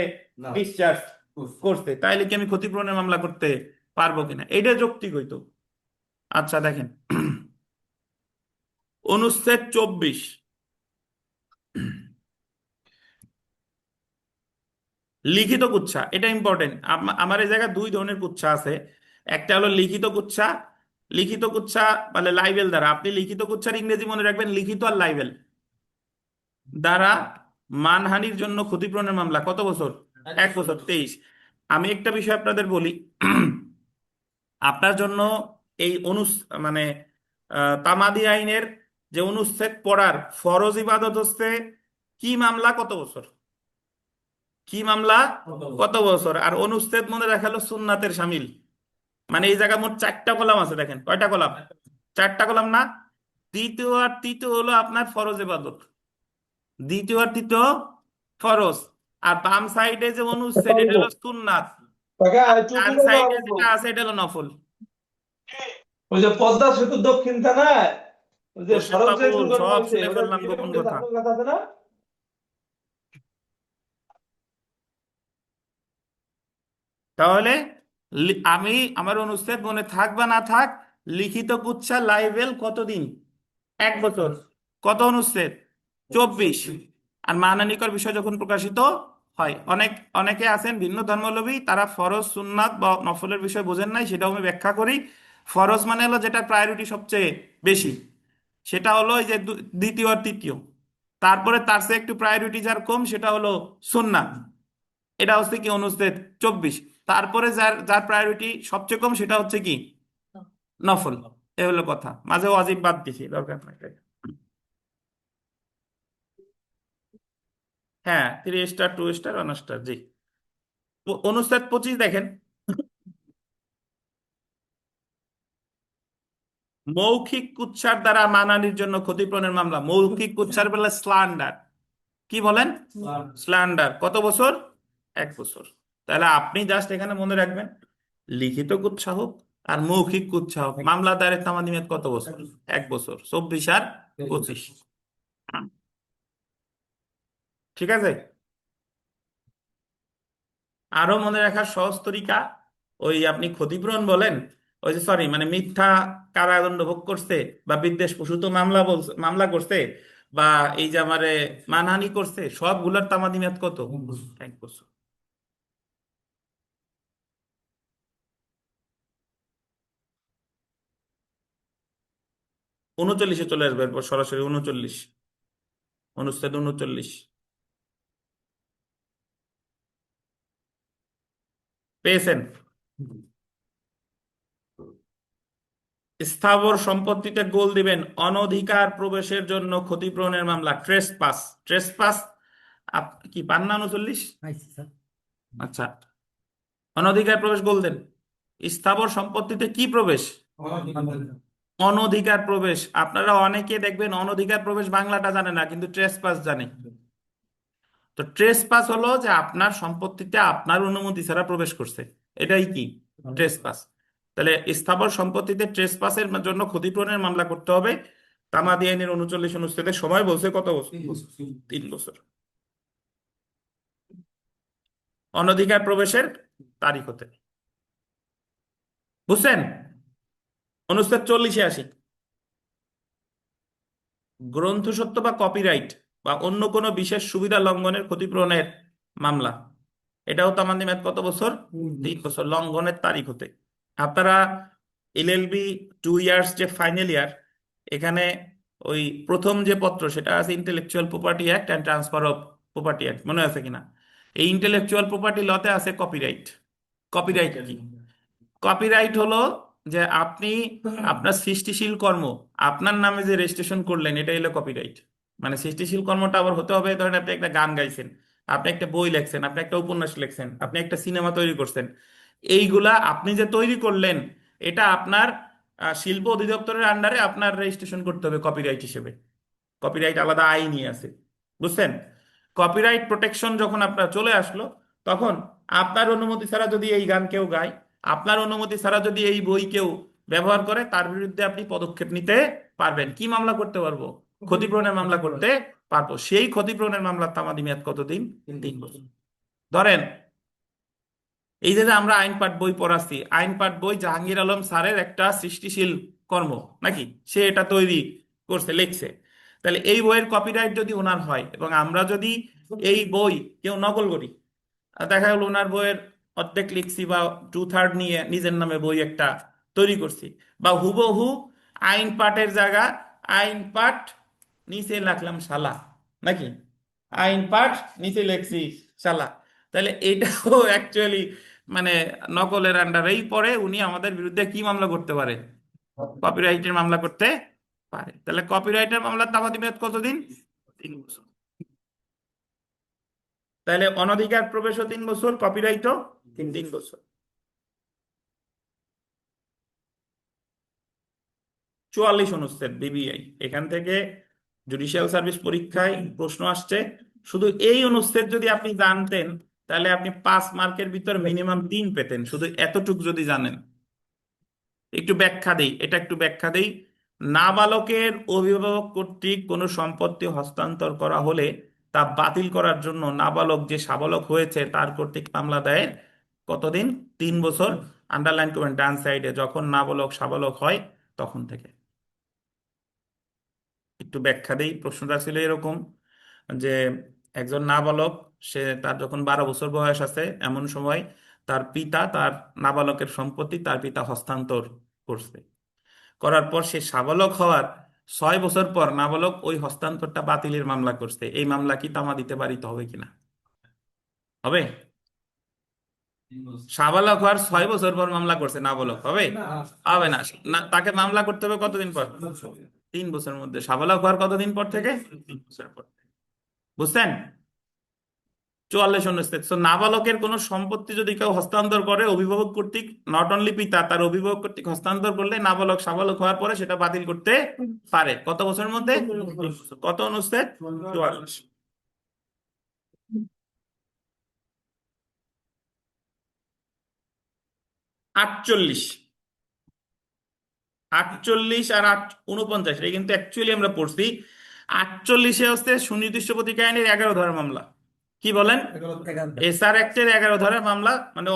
ডিসচার্জ করতে, তাইলে কি আমি ক্ষতিপূরণের মামলা করতে পারবো কিনা? এটা যৌক্তিক হইতো। আচ্ছা দেখেন, অনুচ্ছেদ 24, লিখিত কুৎসা। এটা ইম্পর্টেন্ট। আমার এই জায়গায় দুই ধরনের কুৎসা আছে। একটা হলো লিখিত কুৎসা। লিখিত কুৎসা মানে লাইবেল দ্বারা, আপনি লিখিত কুৎসার ইংরেজি মনে রাখবেন, লিখিত আর লাইবেল দ্বারা মানহানির জন্য ক্ষতিপূরণের মামলা। কত বছর? 1 বছর। 23। আমি একটা বিষয় আপনাদের বলি, আপনার জন্য এই মানে তামাদি আইনের যে অনুচ্ছেদ পড়ার ফরজ ইবাদত হচ্ছে কি মামলা কত বছর, কি মামলা কত বছর, আর অনুচ্ছেদ মনে রাখালো সুন্নাতের শামিল। মানে এই জায়গায় মোট 4টা কলাম আছে, দেখেন কয়টা কলাম? 4টা কলাম না? দ্বিতীয় আর তৃতীয় হলো আপনার ফরজ ইবাদত, দ্বিতীয় আর তৃতীয় ফরজ, আর বাম সাইডে যে অনুচ্ছেদ এটা হলো সুন্নাত, আর ডান সাইডে যেটা আছে এটা হলো নফল। ওই যে পদ্মা সেতু দক্ষিণ থানায় ওই যে হোসেন সড়ক যে বাবুল, দুর্ঘটনা সব হয়েছে শুনে ওটা ফেললাম কি গোপন এরকম যে কথা। আপনার কথা আছে না? তাহলে আমি আমার অনুচ্ছেদ মনে থাক বা না থাক, লিখিত কুৎসা লাইবেল কতদিন? 1 বছর। কত অনুচ্ছেদ? 24। আর মানানিকর বিষয় যখন প্রকাশিত হয়, অনেকে আছেন ভিন্ন ধর্মাবলম্বী, তারা ফরজ সুন্নাত বা নফলের বিষয় বোঝেন নাই, সেটাও আমি ব্যাখ্যা করি। ফরজ মানে হলো যেটা প্রায়োরিটি সবচেয়ে বেশি, সেটা হলো এই যে দ্বিতীয় আর তৃতীয়। তারপরে তার চেয়ে একটু প্রায়োরিটি যার কম সেটা হলো সুন্নাত, এটা হচ্ছে কি অনুচ্ছেদ 24। তারপরে যার যার প্রায়োরিটি সবচেয়ে কম সেটা হচ্ছে কি? নফল। এ হলো কথা, মাঝে ওয়াজিব বাদ দিছি, দরকার নাই। হ্যাঁ, 3 স্টার, 2 স্টার, 1 স্টার, জি। অনুচ্ছেদ 25 দেখেন, মৌখিক কুৎসার দ্বারা মানহানির জন্য ক্ষতিপূরণের মামলা। মৌখিক কুৎসার বলে স্ল্যান্ডার, কি বলেন? স্ল্যান্ডার। কত বছর? 1 বছর। তাহলে আপনি জাস্ট এখানে মনে রাখবেন, লিখিত কুৎসা হোক আর মৌখিক কুৎসা হোক, মামলা দায়েরের তামাদি মেয়াদ কত বছর? 1 বছর। 24 আর 25। ঠিক আছে। আরো মনে রাখার সহজ তরিকা, ওই আপনি ক্ষতিপূরণ বলেন, ওই যে সরি মানে মিথ্যা কারাদণ্ড ভোগ করছে, বা বিদ্বেষ প্রসূত মামলা করছে, বা এই যে আমারে মানহানি করছে, সবগুলোর তামাদি মেয়াদ কত? 1 বছর। উনচল্লিশে চলে আসবে, এরপর সরাসরি 39, অনুচ্ছেদ 39 পেয়েছেন? স্থাবর সম্পত্তিতে গোল দিবেন, অনধিকার প্রবেশের জন্য ক্ষতিপূরণের মামলা, ট্রেসপাস। ট্রেসপাস কি পান না 39? পাইছি স্যার। আচ্ছা, অনধিকার প্রবেশ গোল দেন। স্থাবর সম্পত্তিতে কি প্রবেশ? অনধিকার প্রবেশ। আপনারা অনেকে দেখবেন অনধিকার প্রবেশ বাংলাটা জানে না, কিন্তু ট্রেসপাস জানে। তো ট্রেসপাস হলো যে আপনার সম্পত্তিতে আপনার অনুমতি ছাড়া প্রবেশ করছে, এটাই কি? ট্রেসপাস। তাহলে স্থাবর সম্পত্তিতে ট্রেসপাসের জন্য ক্ষতিপূরণের মামলা করতে হবে। তামাদি আইনের 39 অনুচ্ছেদে সময় বলছে কত বছর? 3 বছর। অনধিকার প্রবেশের তারিখ হতে, বুঝছেন? অনুচ্ছেদ 40-এ আসি। গ্রন্থসত্ব বা কপিরাইট বা অন্য কোনো বিশেষ সুবিধা লঙ্ঘনের ক্ষতিপূরণের মামলা, এটাও তামাদি মেয়াদ কত বছর? 3 বছর, লঙ্ঘনের তারিখ হতে। আপনারা এলএলবি 2 ইয়ার্স যে ফাইনাল ইয়ার, এখানে ওই প্রথম যে পত্র সেটা আছে intellectual property act and transfer of property act, মনে আছে কিনা? এই ইন্টেলেকচুয়াল প্রপার্টি লতে আছে কপিরাইট। কপিরাইট কি? কপিরাইট হলো যে আপনি আপনার সৃষ্টিশীল কর্ম আপনার নামে যে রেজিস্ট্রেশন করলেন, এটা হলো কপিরাইট। মানে সৃষ্টিশীল কর্মটা আবার হতে হবে, ধরেন আপনি একটা গান গাইছেন, আপনি একটা বই লেখছেন, আপনি একটা উপন্যাস লিখছেন, আপনি একটা সিনেমা তৈরি করছেন, এইগুলা আপনি যে তৈরি করলেন, এটা আপনার শিল্প অধিদপ্তরের আন্ডারে আপনার রেজিস্ট্রেশন করতে হবে কপিরাইট হিসেবে। কপিরাইট আলাদা আইনই আছে, বুঝছেন? কপিরাইট প্রোটেকশন যখন আপনার চলে আসলো, তখন আপনার অনুমতি ছাড়া যদি এই গান কেউ গায়, আপনার অনুমতি ছাড়া যদি এই বই কেউ ব্যবহার করে, তার বিরুদ্ধে আপনি পদক্ষেপ নিতে পারবেন। কি মামলা করতে পারবো? ক্ষতিপূরণের মামলা করতে পারবো। সেই ক্ষতিপূরণের মামলার তামাদি মেয়াদ কতদিন? 3 বছর। ধরেন এই যে যে আমরা আইন পাঠ বই পড়াচ্ছি, আইন পাঠ বই জাহাঙ্গীর আলম স্যারের একটা সৃষ্টিশীল কর্ম নাকি, সে এটা তৈরি করছে, লিখছে। তাহলে এই বইয়ের কপিরাইট যদি ওনার হয়, এবং আমরা যদি এই বই কেউ নকল করি, দেখা গেল ওনার বইয়ের অর্ধেক লিখছি বা 2/3 নিয়ে নিজের নামে বই একটা তৈরি করছি, বা হুবহু আইন পাঠের জায়গা আইন পাঠ নিচে রাখলাম শালা, নাকি আইন পাঠ নিচে লিখছি শালা, তাহলে এটাও অ্যাকচুয়ালি মানে নকলের আন্ডারেই পড়ে। উনি আমাদের বিরুদ্ধে কি মামলা করতে পারে? কপিরাইটের মামলা করতে পারে। তাহলে কপিরাইটের মামলার তামাদি মেয়াদ কতদিন? 3 বছর। তাহলে অনধিকার প্রবেশও 3 বছর, কপিরাইটও 3 বছর। 44 অনুচ্ছেদ বিবিআই, এখান থেকে জুডিশিয়াল সার্ভিস পরীক্ষায় প্রশ্ন আসছে। শুধু এই অনুচ্ছেদ যদি আপনি জানতেন, তাহলে আপনি 5 মার্কের ভিতর মিনিমাম 3 পেতেন, শুধু এতটুক যদি জানেন। একটু ব্যাখ্যা দেই, এটা একটু ব্যাখ্যা দেই। নাবালকের অভিভাবক কর্তৃক কোনো সম্পত্তি হস্তান্তর করা হলে তা বাতিল করার জন্য নাবালক যে সাবালক হয়েছে তার কর্তৃক মামলা দেয় কতদিন? 3 বছর। আন্ডারলাইন করবেন ডান সাইডে, যখন নাবালক সাবালক হয় তখন থেকে। একটু ব্যাখ্যা দেই। প্রশ্নটা ছিল এরকম যে একজন নাবালক, সে তার যখন 12 বছর বয়স আছে, এমন সময় তার পিতা তার নাবালকের সম্পত্তি তার পিতা হস্তান্তর করছে। করার পর সে সাবালক হওয়ার 6 বছর পর নাবালক ওই হস্তান্তরটা বাতিলের মামলা করছে। এই মামলা কি তামা দিতে পারিত হবে কিনা? হবে? সাবালক হওয়ার 6 বছর পর মামলা করছে, নাবালক হবে? হবে না। না, তাকে মামলা করতে হবে কতদিন পর? 3 বছরের মধ্যে। সাবালক হওয়ার কতদিন পর থেকে? 3 বছর পর। বুঝছেন? 44 অনুচ্ছেদ। So, নাবালকের কোন সম্পত্তি যদি কেউ হস্তান্তর করে অভিভাবক কর্তৃক, নট অনলি পিতা, তার অভিভাবক কর্তৃক হস্তান্তর করলে নাবালক সাবালক হওয়ার পরে সেটা বাতিল করতে পারে। কত বছরের মধ্যে? 3 বছর। কত অনুচ্ছেদ? 44। 48। 48 আর 49, এটা কিন্তু অ্যাকচুয়ালি আমরা পড়ছি। 48-এ হচ্ছে সুনির্দিষ্ট প্রতিকার আইনের 11 ধারা মামলা। কি বলেন? এসআর অ্যাক্টের 11 ধারা মামলা, মানে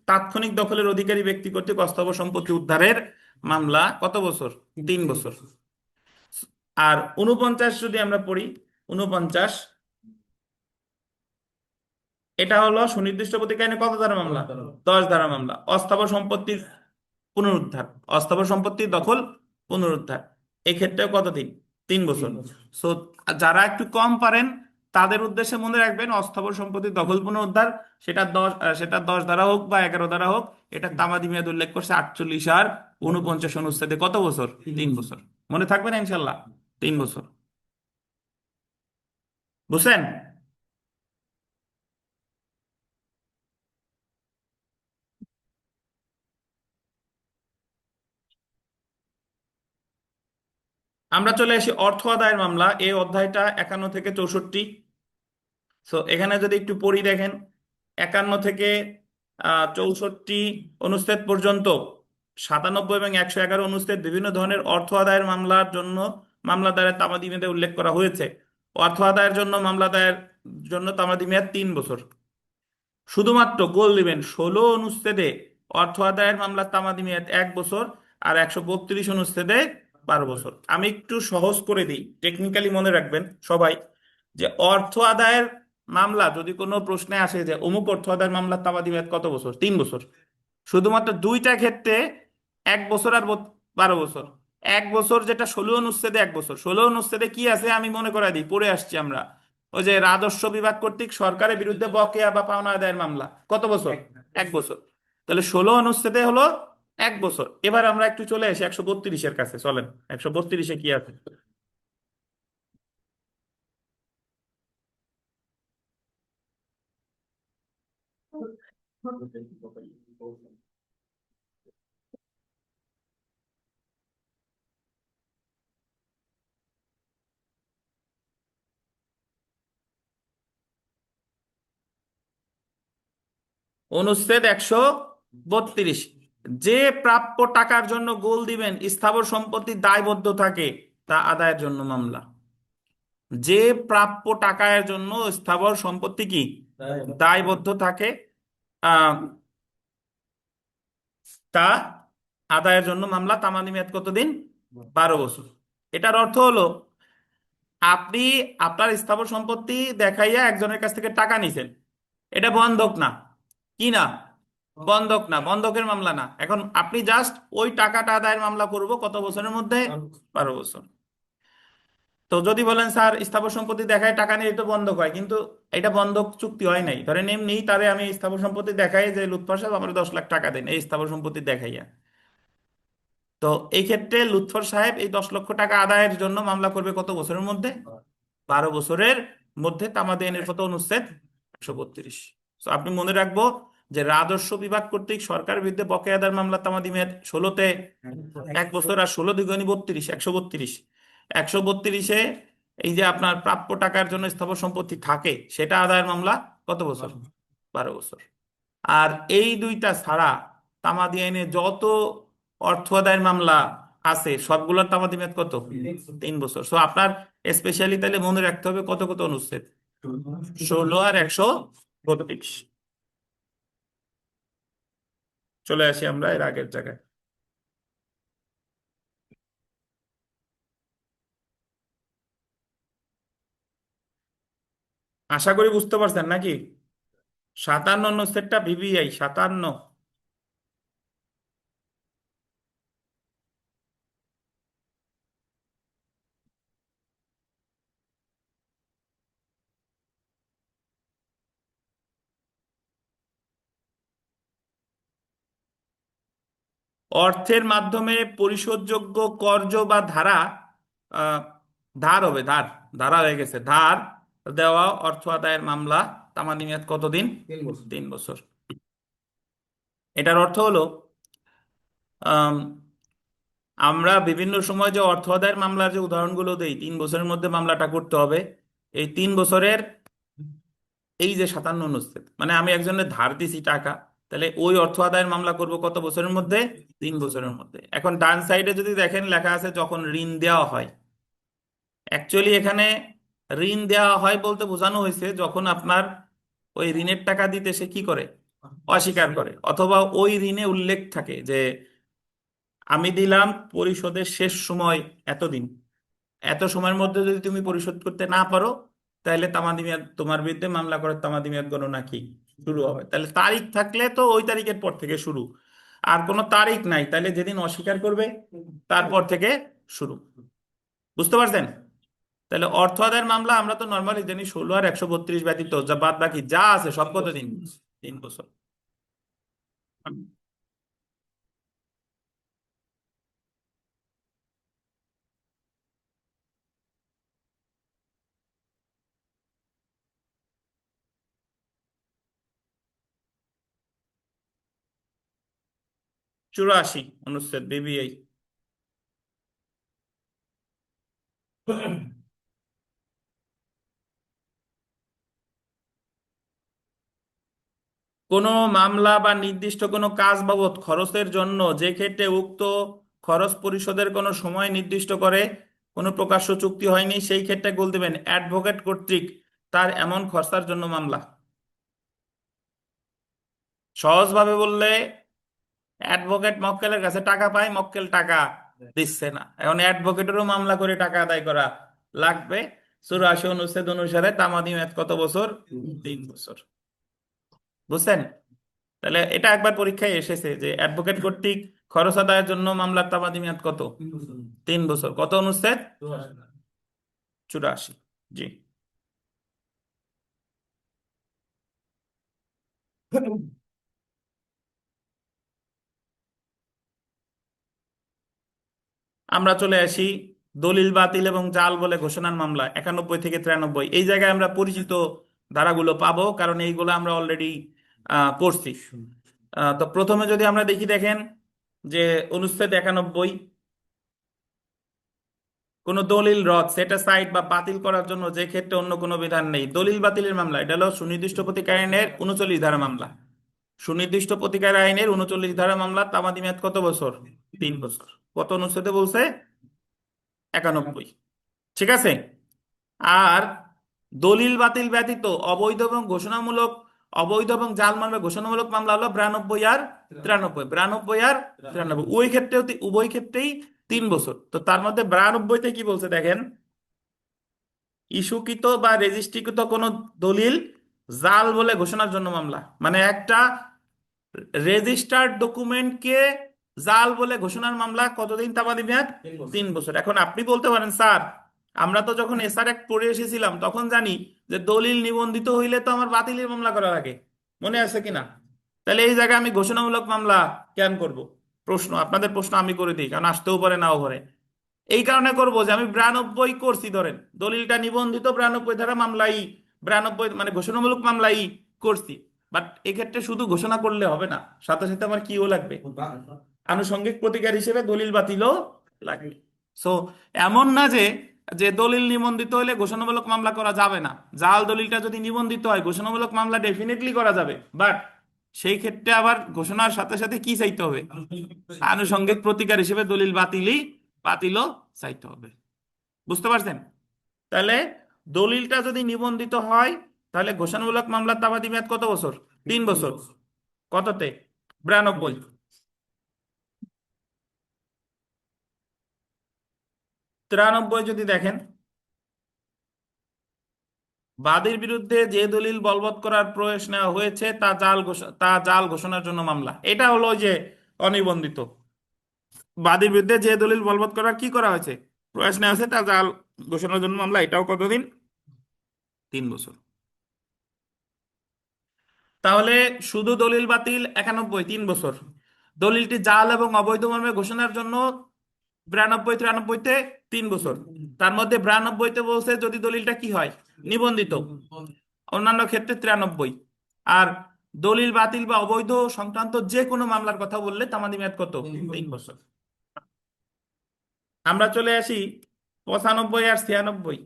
তাৎক্ষণিক দখলের অধিকারী ব্যক্তি কর্তৃক অস্থাবর সম্পত্তি উদ্ধারের মামলা। কত বছর? 3 বছর। আর 49 যদি আমরা পড়ি, 49 এটা হলো সুনির্দিষ্ট প্রতিকার আইনে কত ধারা মামলা? 10 ধারা মামলা। অস্থাবর সম্পত্তির পুনরুদ্ধার, অস্থাবর সম্পত্তির দখল পুনরুদ্ধার, এক্ষেত্রেও কতদিন? 3 বছর। সো যারা একটু কম পারেন তাদের উদ্দেশ্যে মনে রাখবেন, অস্থাবর সম্পত্তির দখল পুনরুদ্ধার, সেটা 10 ধারা হোক বা 11 ধারা হোক, এটা তামাদি মেয়াদ উল্লেখ করছে 48 আর 49 অনুচ্ছেদে। কত বছর? 3 বছর। মনে থাকবে না ইনশাল্লাহ? 3 বছর। বুঝছেন? আমরা চলে আসি অর্থ আদায়ের মামলা। এই অধ্যায়টা 51 থেকে 64। সো এখানে যদি একটু পড়ি দেখেন, 51 থেকে 64 অনুচ্ছেদ পর্যন্ত 97 এবং 111 অনুচ্ছেদ বিভিন্ন ধরনের অর্থ আদায়ের মামলার জন্য মামলা দায়েরের তামাদি মেয়াদে উল্লেখ করা হয়েছে। অর্থ আদায়ের জন্য মামলা দায়ের জন্য তামাদি মেয়াদ 3 বছর। শুধুমাত্র গোল দিবেন 16 অনুচ্ছেদে অর্থ আদায়ের মামলার তামাদি মেয়াদ 1 বছর, আর 132 অনুচ্ছেদে 12 বছর। আমি একটু সহজ করে দিই, টেকনিক্যালি মনে রাখবেন সবাই, যে অর্থ আদায়ের মামলা যদি কোনো প্রশ্নে আসে যে অমুক অর্থ আদায়ের মামলার তামাদি মেয়াদ কত বছর? 3 বছর। শুধুমাত্র দুইটা ক্ষেত্রে 1 বছর আর 12 বছর। 1 বছর যেটা 16 অনুচ্ছেদে 1 বছর। 16 অনুচ্ছেদে কি আছে আমি মনে করাই দিই, পড়ে আসছি আমরা। ওই যে রাজস্ব বিভাগ কর্তৃক সরকারের বিরুদ্ধে বকেয়া বা পাওনা আদায়ের মামলা, কত বছর? 1 বছর। তাহলে 16 অনুচ্ছেদে হলো 1 বছর। এবার আমরা একটু চলে আসি 132-এর কাছে, চলেন। 132-এ কি আছে? অনুচ্ছেদ 132, যে প্রাপ্য টাকার জন্য গোল দিবেন স্থাবর সম্পত্তি দায়বদ্ধ থাকে তা আদায়ের জন্য মামলা। যে প্রাপ্য টাকার জন্য স্থাবর সম্পত্তি কি দায়বদ্ধ থাকে, আহ তা আদায়ের জন্য মামলা। তামাদি মেয়াদ কতদিন? 12 বছর। এটার অর্থ হলো, আপনি আপনার স্থাবর সম্পত্তি দেখাইয়া একজনের কাছ থেকে টাকা নিছেন, এটা বন্ধক না। কি না? বন্ধক না, বন্ধকের মামলা না। এখন আপনি জাস্ট ওই টাকাটা আদায়ের মামলা করব কত বছরের মধ্যে? 12 বছর। তো যদি বলেন স্যার স্থাবর সম্পত্তি দেখায় টাকা নিয়ে তো বন্ধক হয়, কিন্তু এটা বন্ধক চুক্তি হয় নাই। ধরেন এমনি তারে আমি স্থাবর সম্পত্তি দেখাই যে লুৎফর সাহেব আমার 10 লাখ টাকা দেন, এই স্থাবর সম্পত্তি দেখাইয়া। তো এই ক্ষেত্রে লুৎফর সাহেব এই 10 লক্ষ টাকা আদায়ের জন্য মামলা করবে কত বছরের মধ্যে? 12 বছরের মধ্যে। তামাদি আইনের কত অনুচ্ছেদ? 132। তো আপনি মনে রাখবো যে রাজস্ব বিভাগ কর্তৃক সরকারের বিরুদ্ধে বকেয়া আদায়ের মামলা তামাদি মেয়াদ 16-তে 1 বছর, আর 16 × 32 132। 132-এ এই যে আপনার প্রাপ্য টাকার জন্য স্থাবর সম্পত্তি থাকে সেটা আদায়ের মামলা কত বছর? 12 বছর। আর এই দুইটা ছাড়া তামাদি আইনে যত অর্থ আদায়ের মামলা আছে সবগুলোর তামাদি মেয়াদ কত? 3 বছর। সো আপনার স্পেশালি তাহলে মনে রাখতে হবে কত কত অনুচ্ছেদ? 16 আর 132। চলে আসি আমরা এর আগের জায়গায়। আশা করি বুঝতে পারছেন নাকি? 57 অনুচ্ছেদটা ভিভিআই 57। অর্থের মাধ্যমে পরিশোধযোগ্য কর্য বা ধারা, আহ, ধার হবে, ধার, ধারা হয়ে গেছে, ধার দেওয়া অর্থ আদায়ের মামলা তামাদি মেয়াদ কতদিন? 3 বছর। 3 বছর। এটার অর্থ হলো আম, আমরা বিভিন্ন সময় যে অর্থ আদায়ের মামলার যে উদাহরণগুলো দেই, 3 বছরের মধ্যে মামলাটা করতে হবে। এই 3 বছরের এই যে 57 অনুচ্ছেদ, মানে আমি একজনের ধার দিছি টাকা, তাহলে ওই অর্থ আদায়ের মামলা করব কত বছরের মধ্যে? 3 বছরের মধ্যে। এখন ডান সাইডে যদি দেখেন লেখা আছে যখন ঋণ দেওয়া হয়। অ্যাকচুয়ালি এখানে ঋণ দেওয়া হয় বলতে বোঝানো হয়েছে যখন আপনার ওই ঋণের টাকা দিতে সে কি করে? অস্বীকার করে, অথবা ওই ঋণে উল্লেখ থাকে যে আমি দিলাম পরিশোধের শেষ সময় এতদিন, এত সময়ের মধ্যে যদি তুমি পরিশোধ করতে না পারো তাহলে তামাদি মেয়াদ, তোমার বিরুদ্ধে মামলা করার তামাদি মেয়াদ গণনা কি শুরু হবে। তাহলে তারিখ থাকলে তো ওই তারিখের পর থেকে শুরু, আর কোনো তারিখ নাই তাহলে যেদিন অস্বীকার করবে তারপর থেকে শুরু। বুঝতে পারছেন? তাহলে অর্থ আদায়ের মামলা আমরা তো নর্মালি জানি 16 আর 132 ব্যতীত যা বাদ বাকি যা আছে সব কত দিন? 3 বছর। 84 অনুচ্ছেদ বিবিআই। কোনো মামলা বা নির্দিষ্ট কোনো কাজ বাবদ খরচের জন্য যে ক্ষেত্রে উক্ত খরচ পরিশোধের কোনো সময় নির্দিষ্ট করে কোনো প্রকাশ্য চুক্তি হয়নি, সেই ক্ষেত্রে গোল দেবেন অ্যাডভোকেট কর্তৃক তার এমন খরচার জন্য মামলা। সহজভাবে বললে, অ্যাডভোকেট মক্কেলের কাছে টাকা পায়, মক্কেল টাকা দিচ্ছে না, এখন অ্যাডভোকেটেরও মামলা করে টাকা আদায় করা লাগবে। 84 অনুচ্ছেদ অনুসারে তামাদি মেয়াদ কত বছর? 3 বছর। বুঝছেন? তাহলে এটা একবার পরীক্ষায় এসেছে যে অ্যাডভোকেট কর্তৃক খরচ আদায়ের জন্য মামলার তামাদি মেয়াদ কত? 3 বছর। কত অনুচ্ছেদ? 84। জি। আমরা চলে আসি দলিল বাতিল এবং জাল বলে ঘোষণার মামলা 91 থেকে 93। এই জায়গায় আমরা পরিচিত ধারাগুলো পাবো কারণ এইগুলো আমরা অলরেডি পড়ছি। তো প্রথমে যদি আমরা দেখি, দেখেন যে অনুচ্ছেদ 91, কোন দলিল রদ, সেটা সাইড বা বাতিল করার জন্য যে ক্ষেত্রে অন্য কোনো বিধান নেই। দলিল বাতিলের মামলা, এটা হলো সুনির্দিষ্ট প্রতিকার আইনের 39 ধারা মামলা। সুনির্দিষ্ট প্রতিকার আইনের 39 ধারা মামলা তামাদি মেয়াদ কত বছর? 3 বছর। কত অনুচ্ছেদে বলছে? 91। ঠিক আছে। আর দলিল বাতিল ব্যতীত অবৈধ এবং ঘোষণামূলক, অবৈধ এবং জাল মামলা ঘোষণামূলক মামলা হলো 92 আর 93। 92 আর 93 ওই ক্ষেত্রেও উভয় ক্ষেত্রেই 3 বছর। তো তার মধ্যে 92-তে কি বলছে দেখেন, ইস্যুকৃত বা রেজিস্ট্রিকৃত কোন দলিল জাল বলে ঘোষণার জন্য মামলা, মানে একটা রেজিস্টার্ড ডকুমেন্টকে জাল বলে ঘোষণার মামলা কতদিন তামাদি মেয়াদ? 3 বছর। 3 বছর। এখন আপনি বলতে পারেন স্যার আমরা তো যখন এসআর অ্যাক্ট পড়ে এসেছিলাম তখন জানি যে দলিল নিবন্ধিত হইলে তো আমার বাতিলের মামলা করা লাগে, মনে আছে কিনা? তাহলে এই জায়গায় আমি ঘোষণামূলক মামলা কেন করব? প্রশ্ন, আপনাদের প্রশ্ন আমি করে দিই, কারণ আসতেও পারে নাও পারে। এই কারণে করব যে আমি 92 করছি, ধরেন দলিলটা নিবন্ধিত 92 ধারা মামলাই, 92 মানে ঘোষণামূলক মামলাই করছি। বাট এক্ষেত্রে শুধু ঘোষণা করলে হবে না, সাথে সাথে আমার কিও লাগবে, আনুষঙ্গিক প্রতিকার হিসেবে দলিল বাতিলও লাগবে। সো এমন না যে যে দলিল নিবন্ধিত হলে ঘোষণামূলক মামলা করা যাবে না। জাল দলিলটা যদি নিবন্ধিত হয় ঘোষণামূলক মামলা ডেফিনেটলি করা যাবে, বাট সেই ক্ষেত্রে আবার ঘোষণার সাথে সাথে কি চাইতে হবে? আনুষঙ্গিক প্রতিকার হিসেবে দলিল বাতিলও চাইতে হবে। বুঝতে পারছেন? তাহলে দলিলটা যদি নিবন্ধিত হয় তাহলে ঘোষণামূলক মামলার তামাদি মেয়াদ কত বছর? 3 বছর। কততে? 92। 93 যদি দেখেন, বাদীর বিরুদ্ধে যে দলিল বলবৎ করার প্রয়াস নেওয়া হয়েছে তা জাল ঘোষণার জন্য মামলা। এটা হলো ওই যে অনিবন্ধিত। বাদীর বিরুদ্ধে যে দলিল বলবৎ করার কি করা হয়েছে, প্রয়াস নেওয়া হয়েছে, তা জাল ঘোষণার জন্য মামলা। এটাও কতদিন? 3 বছর। তাহলে শুধু দলিল বাতিল 91, 3 বছর। দলিলটি জাল এবং অবৈধ মর্মে ঘোষণার জন্য 92-93-তে 3 বছর। তার মধ্যে 92-তে বলছে যদি দলিলটা কি হয়, নিবন্ধিত, অন্যান্য ক্ষেত্রে 93। আর দলিল বাতিল বা অবৈধ সংক্রান্ত যে কোনো মামলার কথা বললে তামাদি মেয়াদ কত, 3 বছর। আমরা চলে আসি 95 আর 96।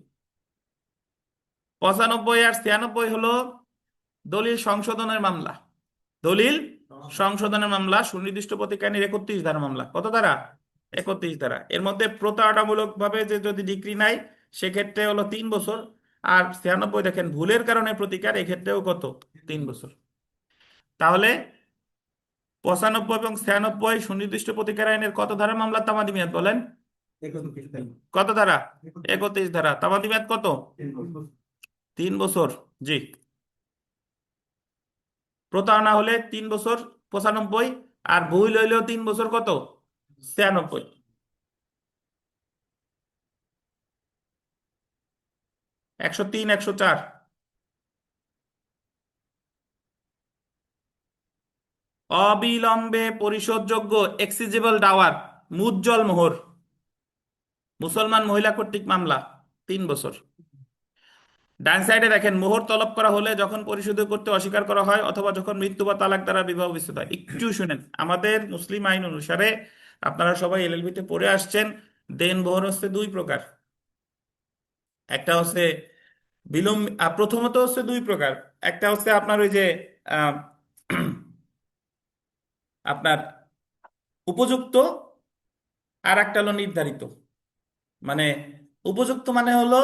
95 আর 96 হলো দলিল সংশোধনের মামলা। দলিল সংশোধনের মামলা, সুনির্দিষ্ট প্রতিকারীর 31 ধারা মামলা। কত ধারা? 31 ধারা। এর মধ্যে প্রতারণামূলক ভাবে যে যদি ডিগ্রি নাই সেক্ষেত্রে হলো 3 বছর। আর 96 দেখেন ভুলের কারণে প্রতিকার, এক্ষেত্রেও কত, 3 বছর। তাহলে 95 এবং 96 সুনির্দিষ্ট প্রতিকার আইনের কত ধারা মামলা তামাদি মেয়াদ বলেন? কত ধারা? 31 ধারা। তামাদি মেয়াদ কত? 3 বছর। জি। প্রতারণা হলে 3 বছর 95, আর ভুল হইলেও 3 বছর কত, 96। 103, 104। অবিলম্বে পরিশোধযোগ্য এক্সিজিবল ডাওয়ার, মুজ্জল মোহর, মুসলমান মহিলা কর্তৃক মামলা, 3 বছর। ডান সাইডে দেখেন মোহর তলব করা হলে যখন পরিশোধ করতে অস্বীকার করা হয় অথবা যখন মৃত্যু বা তালাক দ্বারা বিবাহ বিচ্ছেদ হয়। একটু শুনেন, আমাদের মুসলিম আইন অনুসারে আপনারা সবাই এলএলবি তে পড়ে আসছেন, দেন মোহর হচ্ছে 2 প্রকার। একটা হচ্ছে প্রথমত হচ্ছে 2 প্রকার। একটা হচ্ছে আপনার ওই যে আহ, আপনার উপযুক্ত, আর একটা হলো নির্ধারিত। মানে উপযুক্ত মানে হলো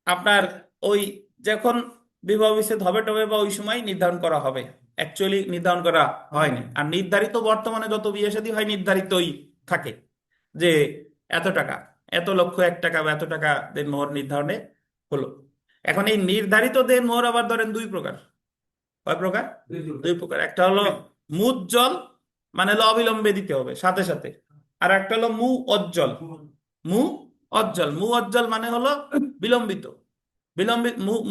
আপনার ওই যখন বিবাহ বিচ্ছেদ হবে টবে বা ওই সময় নির্ধারণ করা হবে, অ্যাকচুয়ালি নির্ধারণ করা হয়নি। আর নির্ধারিত বর্তমানে যত বিয়ে শাদী হয় নির্ধারিতই থাকে, যে এত টাকা, এত লক্ষ 1 টাকা বা এত টাকা দেন মোহর নির্ধারণে হলো। এখন এই নির্ধারিত দেন মোহর আবার ধরেন 2 প্রকার। কয় প্রকার? 2 প্রকার। একটা হলো মুজ্জল, মানে হলো অবিলম্বে দিতে হবে, সাথে সাথে। আর একটা হলো মু অজ্জল। মু অজ্জল, মু অজ্জল মানে হলো বিলম্বিত।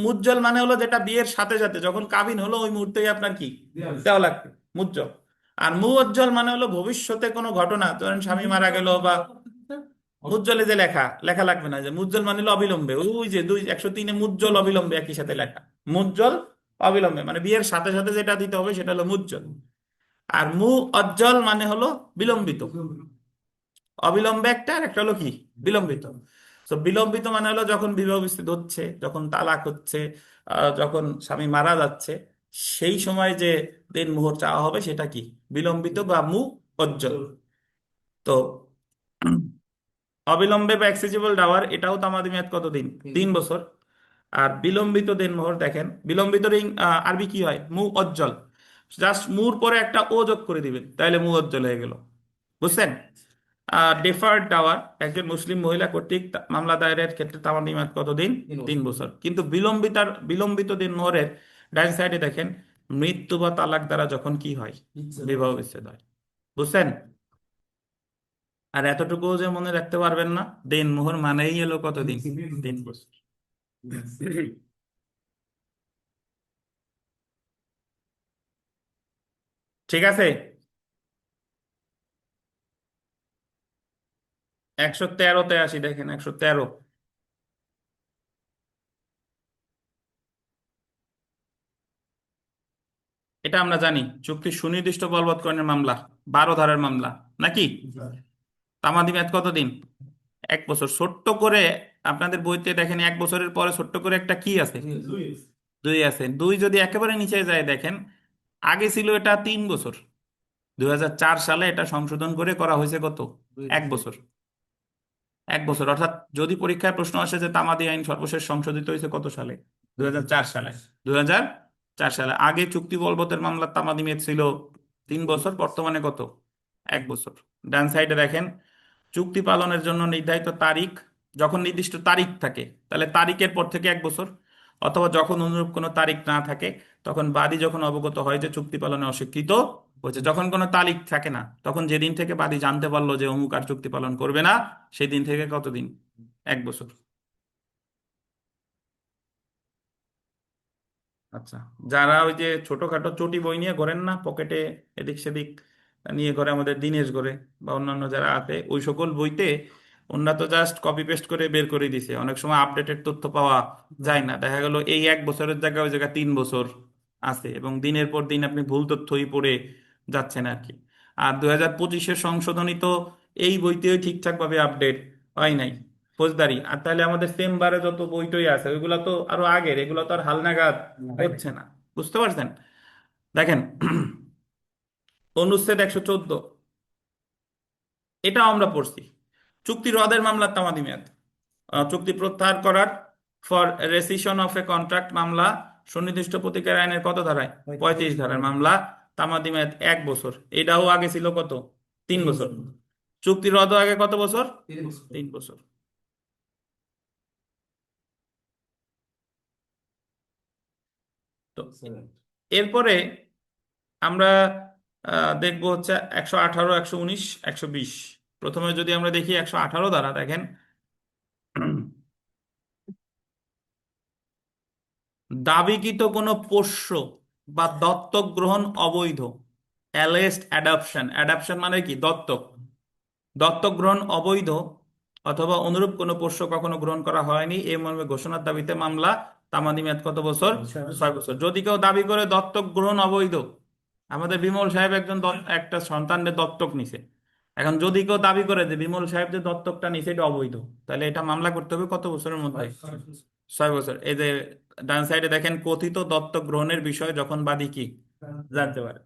মুজ্জল মানে হলো যেটা বিয়ের সাথে সাথে, যখন কাবিন হলো ওই মুহূর্তেই আপনার কি দেওয়া লাগবে, মুজ্জল। আর মুজ্জল মানে হলো ভবিষ্যতে কোনো ঘটনা, ধরেন স্বামী মারা গেল বা, মুজ্জলে যে লেখা লেখা লাগবে না, যে মুজ্জল মানে হলো অবিলম্বে, ওই যে 103-এ মুজ্জল অবিলম্বে একই সাথে লেখা। মুজ্জল অবিলম্বে মানে বিয়ের সাথে সাথে যেটা দিতে হবে সেটা হলো মুজ্জল। আর মু অজ্জল মানে হলো বিলম্বিত। অবিলম্বে একটা, আর একটা হলো কি বিলম্বিত। তো বিলম্বিত মানে হলো যখন বিবাহ বিচ্ছেদ হচ্ছে, যখন তালাক হচ্ছে, যখন স্বামী মারা যাচ্ছে, সেই সময় যে দিন মুহূর্ত চাওয়া হবে সেটা কি বিলম্বিত বা মু অজ্জল। তো অবিলম্বে বা এক্সিজিবল ডাওয়ার, এটাও তামাদি মেয়াদ কতদিন? 3 বছর। আর বিলম্বিত দেনমোহর দেখেন, বিলম্বিত আরবি কি হয়? মু অজ্জল। জাস্ট মুর পরে একটা ও যোগ করে দিবেন, তাহলে মু অজ্জল হয়ে গেল। বুঝছেন? ডেফার্ড টাওয়ার, একজন মুসলিম মহিলা কর্তৃক মামলা দায়েরের ক্ষেত্রে তামাদি মেয়াদ কতদিন? 3 বছর। কিন্তু বিলম্বিত দেনমোহরের ডান সাইডে দেখেন মৃত্যু বা তালাক দ্বারা যখন কি হয়, বিবাহ বিচ্ছেদ হয়। বুঝছেন? আর এতটুকু যে মনে রাখতে পারবেন না, দেনমোহর মানেই এলো কতদিন? 3 বছর। ঠিক আছে। 113-তে আসি, দেখেন 113। এটা আমরা জানি চুক্তি সুনির্দিষ্ট বলবৎকরণের মামলা, 12 ধারার মামলা নাকি? তামাদি মেয়াদ কতদিন? 1 বছর। ছোট্ট করে আপনাদের বইতে দেখেন 1 বছরের পরে ছোট্ট করে একটা কি আছে? 2 আছে। 2 যদি একেবারে নিচে যায় দেখেন, আগে ছিল এটা 3 বছর, 2004 সালে এটা সংশোধন করে করা হয়েছে কত? 1 বছর। 1 বছর অর্থাৎ যদি পরীক্ষায় প্রশ্ন আসে যে তামাদি আইন সর্বশেষ সংশোধিত হয়েছে কত সালে? 2004 সালে। 2004 সালে। আগে চুক্তি বলবতের মামলার তামাদি মেয়াদ ছিল 3 বছর, বর্তমানে কত? 1 বছর। ডান সাইডে দেখেন চুক্তি পালনের জন্য নির্ধারিত তারিখ, যখন নির্দিষ্ট তারিখ থাকে তাহলে তারিখের পর থেকে 1 বছর, অথবা যখন অনুরূপ কোনো তারিখ না থাকে তখন বাদী যখন অবগত হয় যে চুক্তি পালনে অস্বীকৃত হয়েছে। যখন কোনো তারিখ থাকে না তখন যেদিন থেকে বাদী জানতে পারলো যে অমুক আর চুক্তি পালন করবে না, সেই দিন থেকে কতদিন? 1 বছর। আচ্ছা, যারা ওই যে ছোটখাটো চটি বই নিয়ে ঘোরেন না পকেটে, এদিক সেদিক নিয়ে করে আমাদের দিনেশ করে বা অন্যান্য যারা আছে ওই সকল বইতে ওনারা তো জাস্ট কপি পেস্ট করে বের করে দিছে, অনেক সময় আপডেটেড তথ্য পাওয়া যায় না, দেখা গেল এই 1 বছরের জায়গায় ওই জায়গায় 3 বছর আছে এবং দিনের পর দিন আপনি ভুল তথ্যই পড়ে যাচ্ছেন আর কি। আর 2025-এর সংশোধনী তো এই বইতেও ঠিকঠাক ভাবে আপডেট হয় নাই ফৌজদারি, আর তাহলে আমাদের চেম্বারে যত বই টই আছে ওইগুলা তো আরো আগের, এগুলো তো আর হালনাগাদ হচ্ছে না, বুঝতে পারছেন? দেখেন অনুচ্ছেদ 114, এটাও আমরা পড়ছি, চুক্তি রদের মামলার তামাদি মেয়াদ। চুক্তি প্রত্যাহার করার for rescission of A contract মামলা সুনির্দিষ্ট প্রতিকার আইনের কত ধারায়? 35 ধারার মামলা, তামাদি মেয়াদ 1 বছর। এটাও আগে ছিল কত? 3 বছর। চুক্তি রদ আগে কত বছর? 3 বছর। তো এরপরে আমরা দেখবো হচ্ছে 118, 119, 120। প্রথমে যদি আমরা দেখি 118 ধারা, দেখেন দাবিকৃত কোনো পোষ্য বা দত্তক গ্রহণ অবৈধ, অ্যালেজড অ্যাডাপশন, অ্যাডাপশন মানে কি? দত্তক। দত্তক গ্রহণ অবৈধ অথবা অনুরূপ কোনো পোষ্য কখনো গ্রহণ করা হয়নি এই মর্মে ঘোষণার দাবিতে মামলা, তামাদি মেয়াদ কত বছর? 6 বছর। যদি কেউ দাবি করে দত্তক গ্রহণ অবৈধ, আমাদের বিমল সাহেব একজন একটা সন্তানের দত্তক নিছে, এখন যদি কেউ দাবি করে যে বিমল সাহেব যে দত্তকটা নিছে এটা অবৈধ, তাহলে এটা মামলা করতে হবে কত বছরের মধ্যে? 6 বছর। এই যে ডান সাইডে দেখেন কথিত দত্তক গ্রহণের বিষয়ে যখন বাদী কি জানতে পারে।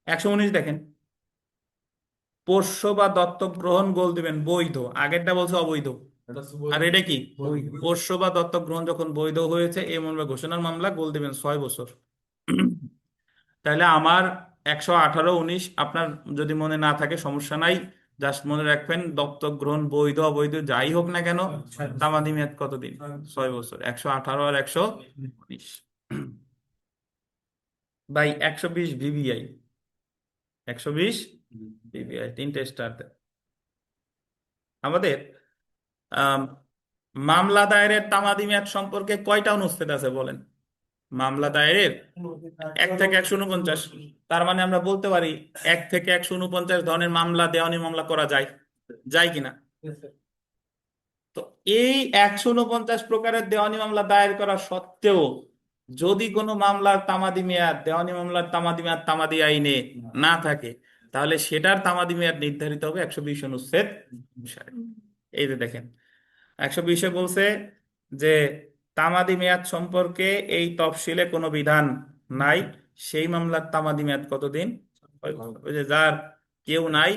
119 দেখেন, পোষ্য বা দত্তক গ্রহণ গোল দিবেন বৈধ, আগেরটা বলছে অবৈধ, আর এটা কি? পোষ্য বা দত্তক গ্রহণ যখন বৈধ হয়েছে এই মর্মে ঘোষণার মামলা, গোল দিবেন 6 বছর। তাহলে আমার 118, 19 আপনার যদি মনে না থাকে সমস্যা নাই, জাস্ট মনে রাখবেন দত্তক গ্রহণ বৈধ অবৈধ যাই হোক না কেন তামাদি মেয়াদ কতদিন? 6 বছর। 118 আর 119 বাই 120 ভিভিআই, 120 ভিভিআই, 3টে স্টার দেন। আমাদের আম, মামলা দায়েরের তামাদি মেয়াদ সম্পর্কে কয়টা অনুচ্ছেদ আছে বলেন? মামলা দায়েরের 1 থেকে 149। তার মানে আমরা বলতে পারি 1 থেকে 149 ধরনের মামলা, দেওয়ানি মামলা করা যায়, যায় কিনা? তো এই 149 প্রকারের দেওয়ানি মামলা দায়ের করা সত্ত্বেও যদি কোনো মামলার তামাদি মেয়াদ, দেওয়ানি মামলার তামাদি মেয়াদ তামাদি আইনে না থাকে, তাহলে সেটার তামাদি মেয়াদ নির্ধারিত হবে 120 অনুচ্ছেদ অনুসারে। এই যে দেখেন 120-এ বলছে যে তামাদি মেয়াদ সম্পর্কে এই তফসিলে কোনো বিধান নাই, সেই মামলার তামাদি মেয়াদ কতদিন? ওই যে যার কেউ নাই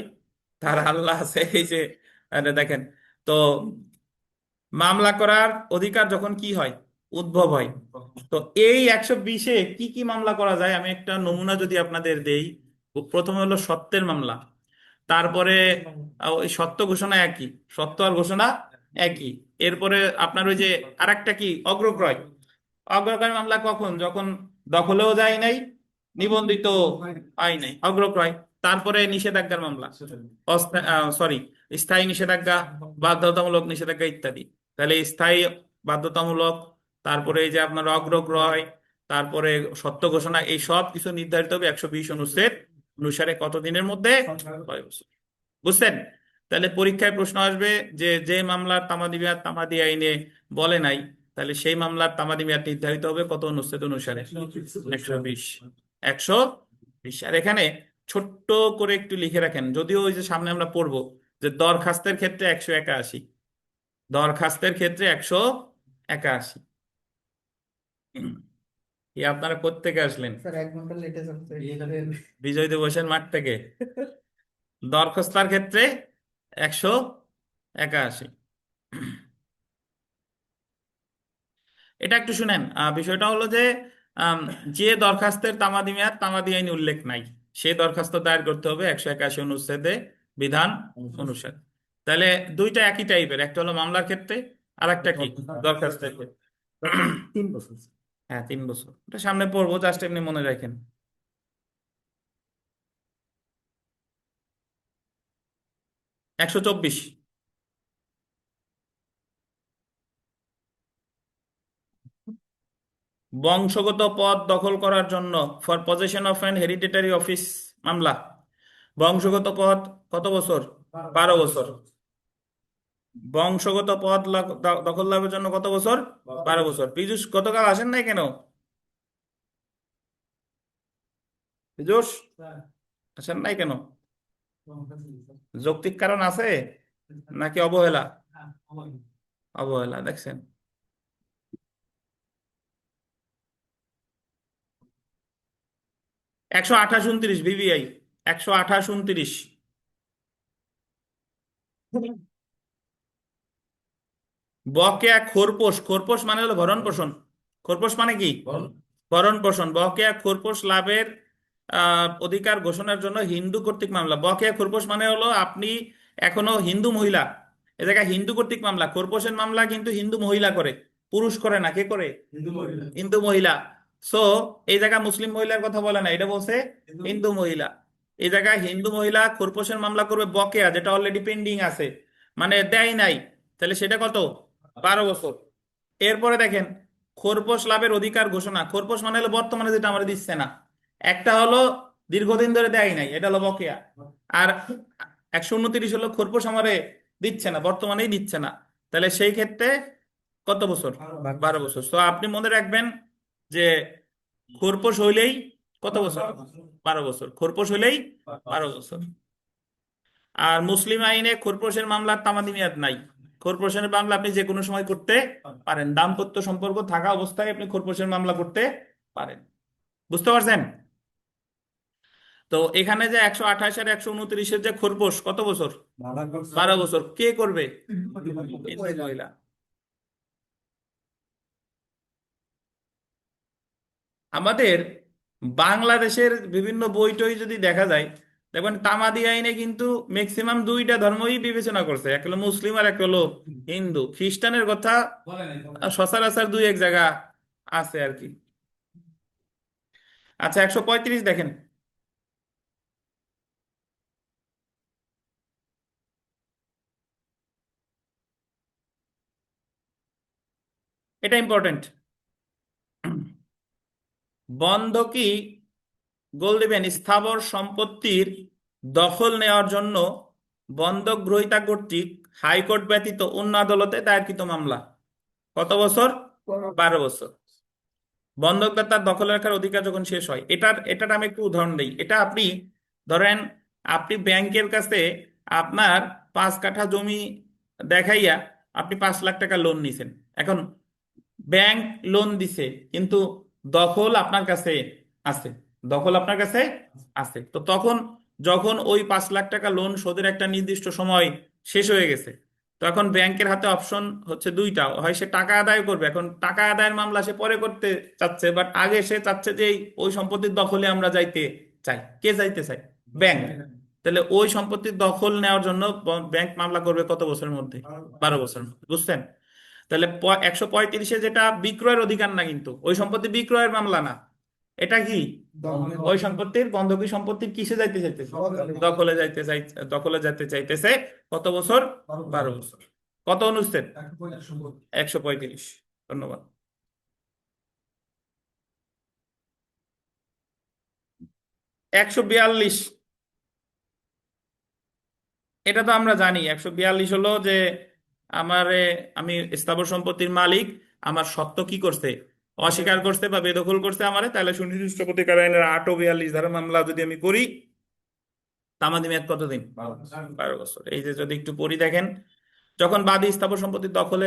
তার আল্লাহ আছে, এই যে দেখেন তো মামলা করার অধিকার যখন কি হয়? উদ্ভব হয়। তো এই 120-এ কি কি মামলা করা যায় আমি একটা নমুনা যদি আপনাদের দেই। প্রথমে হলো সত্যের মামলা, তারপরে ওই সত্য ঘোষণা একই, সত্য আর ঘোষণা একই। এরপরে আপনার ওই যে আরেকটা কি? অগ্রক্রয়। অগ্রক্রয় মামলা কখন? যখন দখলেও যায় নাই, নিবন্ধিত হয় নাই, অগ্রক্রয়। তারপরে নিষেধাজ্ঞার মামলা, সরি, স্থায়ী নিষেধাজ্ঞা, বাধ্যতামূলক নিষেধাজ্ঞা ইত্যাদি। তাহলে স্থায়ী, বাধ্যতামূলক, তারপরে এই যে আপনার অগ্রক্রয়, তারপরে সত্য ঘোষণা, এই সব কিছু নির্ধারিত হবে 120 অনুচ্ছেদ অনুসারে কতদিনের মধ্যে? 6 বছর। বুঝছেন? তাহলে পরীক্ষায় প্রশ্ন আসবে যে যে মামলার তামাদি মেয়াদ তামাদি আইনে বলে নাই, তাহলে সেই মামলার তামাদি মেয়াদ নির্ধারিত হবে কত অনুচ্ছেদ অনুসারে? 120। 120। আর এখানে ছোট্ট করে একটু লিখে রাখেন, যদিও ওই যে সামনে আমরা পড়বো যে দরখাস্তের ক্ষেত্রে 181, দরখাস্তের ক্ষেত্রে 181। আপনারা কোত্থেকে আসলেন? স্যার 1 ঘন্টা লেটে যাচ্ছে। বিজয় দিবসের মাঠ থেকে। দরখাস্তার ক্ষেত্রে 181। এটা একটু শুনেন, বিষয়টা হলো যে আম, যে দরখাস্তের তামাদি মেয়াদ তামাদি আইনে উল্লেখ নাই, সে দরখাস্ত দায়ের করতে হবে 181 অনুচ্ছেদে বিধান অনুসারে। তাহলে দুইটা একই টাইপের, একটা হলো মামলার ক্ষেত্রে আর একটা কি? দরখাস্তের ক্ষেত্রে। 3 বছর। হ্যাঁ 3 বছর, এটা সামনে পড়বো, জাস্ট এমনি মনে রাখেন। 124, বংশগত পদ দখল করার জন্য, for possession of an hereditary office মামলা, বংশগত পদ কত বছর? 12 বছর। বংশগত পদ দখল লাভের জন্য কত বছর? 12 বছর। পীযূষ গতকাল আসেন নাই কেন? পীযূষ স্যার আসেন নাই কেন? লঙ্কা দিন, স্যার। যৌক্তিক কারণ আছে নাকি অবহেলা? হ্যাঁ, আমার অবহেলা, দেখছেন? একশো 28-29 বিবিআই, 128-29। বকেয়া খোরপোশ, খোরপোশ মানে হলো ভরণ পোষণ। খোরপোশ মানে কি? বল। ভরণ পোষণ। বকেয়া খোরপোশ লাভের অধিকার ঘোষণার জন্য হিন্দু কর্তৃক মামলা। বকেয়া খোরপোশ মানে হলো আপনি এখনো হিন্দু মহিলা, এ জায়গায় হিন্দু কর্তৃক মামলা। খোরপোশের মামলা কিন্তু হিন্দু মহিলা করে, পুরুষ করে না। কে করে? হিন্দু মহিলা হিন্দু মহিলা। সো এই জায়গায় মুসলিম মহিলার কথা বলে না, এটা বলছে হিন্দু মহিলা। এই জায়গায় হিন্দু মহিলা খোরপোশের মামলা করবে বকেয়া, যেটা অলরেডি পেন্ডিং আছে, মানে দেয় নাই। তাহলে সেটা কত? 12 বছর। এরপরে দেখেন খোরপোশ লাভের অধিকার ঘোষণা। খোরপোশ মানে হলো বর্তমানে যেটা আমরা দিচ্ছে না, একটা হলো দীর্ঘদিন ধরে দেয় নাই, এটা হলো বকেয়া। আর 129 হলো খোরপোশ আমারে দিচ্ছে না, বর্তমানেই দিচ্ছে না। তাহলে সেই ক্ষেত্রে কত বছর? 12 বছর। তো আপনি মনে রাখবেন যে খোরপোশ হইলেই কত বছর? 12 বছর। খোরপোশ হইলেই 12 বছর। আর মুসলিম আইনে খোরপোশের মামলার তামাদি মেয়াদ নাই। খোরপোশের মামলা আপনি যে কোনো সময় করতে পারেন, দাম্পত্য সম্পর্ক থাকা অবস্থায় আপনি খোরপোশের মামলা করতে পারেন। বুঝতে পারছেন? তো এখানে যে 128 আর 129-এর যে খোরপোশ কত বছর? 12 বছর। কে করবে? হিন্দু মহিলা। আমাদের বাংলাদেশের বিভিন্ন বই টই যদি দেখা যায়, দেখবেন তামাদি আইনে কিন্তু ম্যাক্সিমাম দুইটা ধর্মই বিবেচনা করছে, এক হলো মুসলিম আর এক হলো হিন্দু। খ্রিস্টানের কথা সচরাচর দুই এক জায়গা আছে আর কি। আচ্ছা, 135 দেখেন। এটা ইম্পর্টেন্ট। বন্ধকি গোল দিবেন স্থাবর সম্পত্তির দখল নেওয়ার জন্য বন্ধক গ্রহীতা কর্তৃক হাইকোর্ট ব্যতীত অন্য আদালতে দায়েরকৃত মামলা। কত বছর? 12 বছর। বন্ধকদাতার দখল রাখার অধিকার যখন শেষ হয়, এটার আমি একটু উদাহরণ দিই। এটা আপনি ধরেন, আপনি ব্যাংকের কাছে আপনার 5 কাঠা জমি দেখাইয়া আপনি 5 লাখ টাকা লোন নিছেন। এখন ব্যাংক লোন দিছে, কিন্তু দখল আপনার কাছে আছে। দখল আপনার কাছে আছে। তো তখন যখন ওই 5 লাখ টাকা লোন শোধের একটা নির্দিষ্ট সময় শেষ হয়ে গেছে, তখন ব্যাংকের হাতে অপশন হচ্ছে দুইটা, হয় সে টাকা আদায় করবে। এখন টাকা আদায়ের মামলা সে পরে করতে চাচ্ছে, বাট আগে সে চাচ্ছে যে ওই সম্পত্তির দখলে আমরা যাইতে চাই। কে যাইতে চাই? ব্যাংক। তাহলে ওই সম্পত্তির দখল নেওয়ার জন্য ব্যাংক মামলা করবে কত বছরের মধ্যে? 12 বছরের মধ্যে। বুঝছেন? তাহলে 135-এ যেটা বিক্রয়ের অধিকার না, কিন্তু ওই সম্পত্তি বিক্রয়ের মামলা না। এটা কি? ওই সম্পত্তির বন্ধকি সম্পত্তির কিসে যাইতে চাইতেছে? দখলে যাইতে চাই, দখলে যাইতে চাইতেছে। কত বছর? 12 বছর। কত অনুচ্ছেদ? 135। ধন্যবাদ। 142, এটা তো আমরা জানি। 142 হলো যে আমি স্থাবর সম্পত্তির মালিক, আমার সত্ত্ব কি করছে? অস্বীকার করছে বা বেদখল করছে আমারে, তাহলে সুনির্দিষ্ট প্রতিকার আইনের 8 ও 42 ধারা মামলা যদি আমি করি, তামাদি মেয়াদ কতদিন? 12 বছর। এই যে যদি একটু পড়ি দেখেন, যখন বাদী স্থাবর সম্পত্তির দখলে,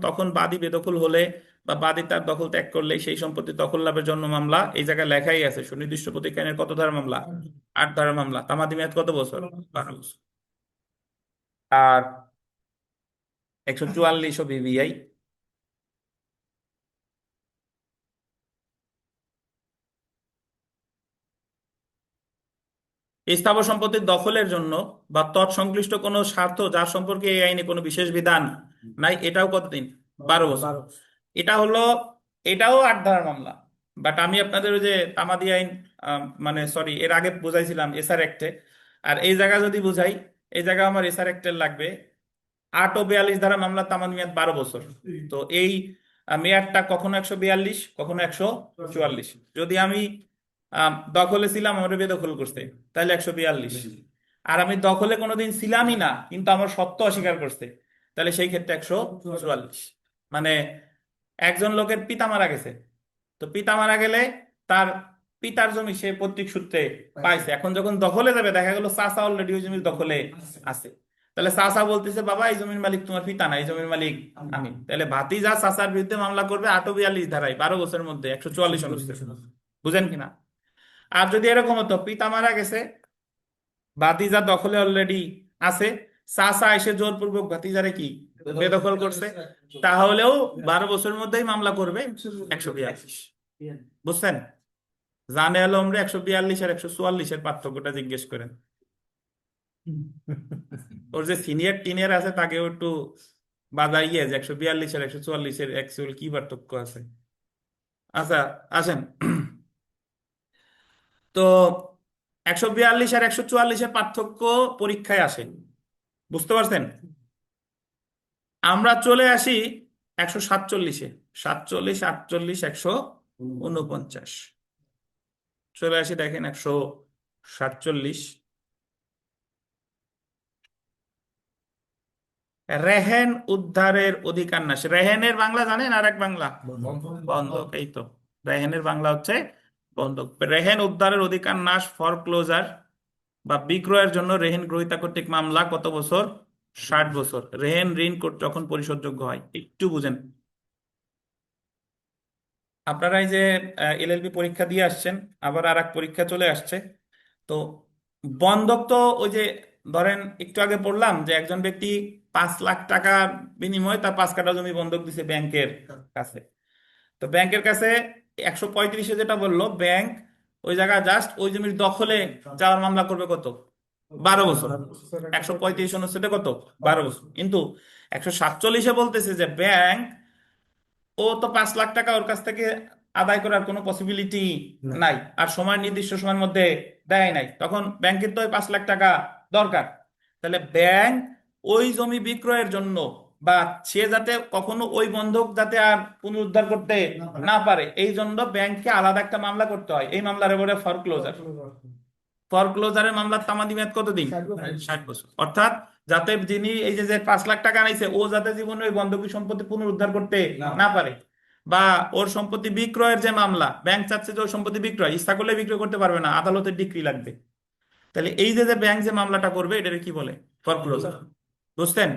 তখন বাদী বেদখল হলে বা বাদী তার দখল ত্যাগ করলে সেই সম্পত্তি দখল লাভের জন্য মামলা। এই জায়গায় লেখাই আছে সুনির্দিষ্ট প্রতিকার আইনের কত ধারা মামলা? 8 ধারা মামলা। তামাদি মেয়াদ কত বছর? 12 বছর। আর 144 ও বিবিআই। স্থাবর সম্পত্তির দখলের জন্য বা তৎসংশ্লিষ্ট কোনো স্বার্থ যার সম্পর্কে এই আইনে কোনো বিশেষ বিধান নাই, এটাও কতদিন? 12 বছর। এটা হলো, এটাও 8 ধারার মামলা। বাট আমি আপনাদের ওই যে তামাদি আইন, মানে সরি, এর আগে বুঝাইছিলাম এসআর অ্যাক্টে। আর এই জায়গা যদি বুঝাই, এই জায়গা আমার এসআর অ্যাক্টের লাগবে 8 ও 42 ধারা মামলা তামাদি মেয়াদ 12 বছর। তো এই মেয়াদটা কখনো 142, কখনো 144। যদি আমি দখলে ছিলাম, আমার বেদখল করছে, তাহলে 142। আর আমি দখলে কোনোদিন ছিলামই না কিন্তু আমার সত্ত্ব অস্বীকার করছে, তাহলে সেই ক্ষেত্রে 144। মানে একজন লোকের পিতা মারা গেছে, তো পিতা মারা গেলে তার পিতার জমি সে পৈতৃক সূত্রে পাইছে, এখন যখন দখলে যাবে দেখা গেল চাচা অলরেডি ওই জমির দখলে আছে, তাহলে চাচা বলতেছে বাবা এই জমির মালিক তোমার পিতা না, এই জমির মালিক আমি, তাহলে ভাতিজা চাচার বিরুদ্ধে মামলা করবে 842 ধারায় 12 বছরের মধ্যে 144 অনুচ্ছেদ। বুঝেন কিনা? আর যদি এরকম হতো পিতা মারা গেছে, ভাতিজা দখলে অলরেডি আছে, চাচা এসে জোরপূর্বক ভাতিজারে কি বেদখল করছে, তাহলেও 12 বছরের মধ্যেই মামলা করবে 142। বুঝছেন? জানে আলমরে 142 আর 144 এর পার্থক্যটা জিজ্ঞেস করেন। ওর যে সিনিয়র টিনিয়র আছে তাকেও একটু বাজাইয়ে যে 142 আর 144 এর অ্যাকচুয়াল কি পার্থক্য আছে। আচ্ছা আসেন, তো 142 আর 144 এর পার্থক্য পরীক্ষায় আসে, বুঝতে পারছেন? আমরা চলে আসি 147-এ, 47, 48, 149 চলে আসি, দেখেন 147 রেহেন উদ্ধারের অধিকার নাশ। রেহেনের বাংলা জানেন? আর এক বাংলা বন্ধক, এই তো রেহেনের বাংলা হচ্ছে বন্ধক। রেহেন উদ্ধারের অধিকার নাশ ফরক্লোজার বা বিক্রয়ের জন্য রেহেন গ্রহীতা কর্তৃক মামলা কত বছর? 60 বছর। রেহেন ঋণ যখন পরিশোধযোগ্য হয়। একটু বুঝেন, আপনারা এই যে এলএলবি পরীক্ষা দিয়ে আসছেন, আবার আর এক পরীক্ষা চলে আসছে, তো বন্ধক তো ওই যে ধরেন একটু আগে পড়লাম যে একজন ব্যক্তি 5 লাখ টাকার বিনিময়ে তার 5 কাঠা জমি বন্ধক দিছে ব্যাংকের কাছে, তো ব্যাংকের কাছে 135-এ যেটা বললো ব্যাংক ওই জায়গায় জাস্ট ওই জমির দখলে যাওয়ার মামলা করবে কত? 12 বছর। 135 অনুচ্ছেদে কত? 12 বছর। কিন্তু 147-এ বলতেছে যে ব্যাংক ও তো 5 লাখ টাকা ওর কাছ থেকে আদায় করার কোনো পসিবিলিটি নাই, আর সময় নির্দিষ্ট সময়ের মধ্যে দেয় নাই, তখন ব্যাংকের তো ওই 5 লাখ টাকা দরকার, তাহলে ব্যাংক ওই জমি বিক্রয়ের জন্য বা সে যাতে কখনো ওই বন্ধক যাতে আর পুনরুদ্ধার করতে না পারে এই জন্য ব্যাংককে আলাদা একটা মামলা করতে হয়, এই মামলার বলে ফরক্লোজার। ফরক্লোজারের মামলার তামাদি মেয়াদ কতদিন? 60 বছর। অর্থাৎ যাতে যিনি এই যে 5 লাখ টাকা আনাইছে ও যাতে জীবনে ওই বন্ধকি সম্পত্তি পুনরুদ্ধার করতে না পারে, বা ওর সম্পত্তি বিক্রয়ের যে মামলা, ব্যাংক চাচ্ছে যে ওই সম্পত্তি বিক্রয়, ইচ্ছা করলে বিক্রয় করতে পারবে না, আদালতের ডিক্রি লাগবে, তাহলে এই যে ব্যাংক যে মামলাটা করবে এটাকে কি বলে? ফরক্লোজার। বুঝছেন?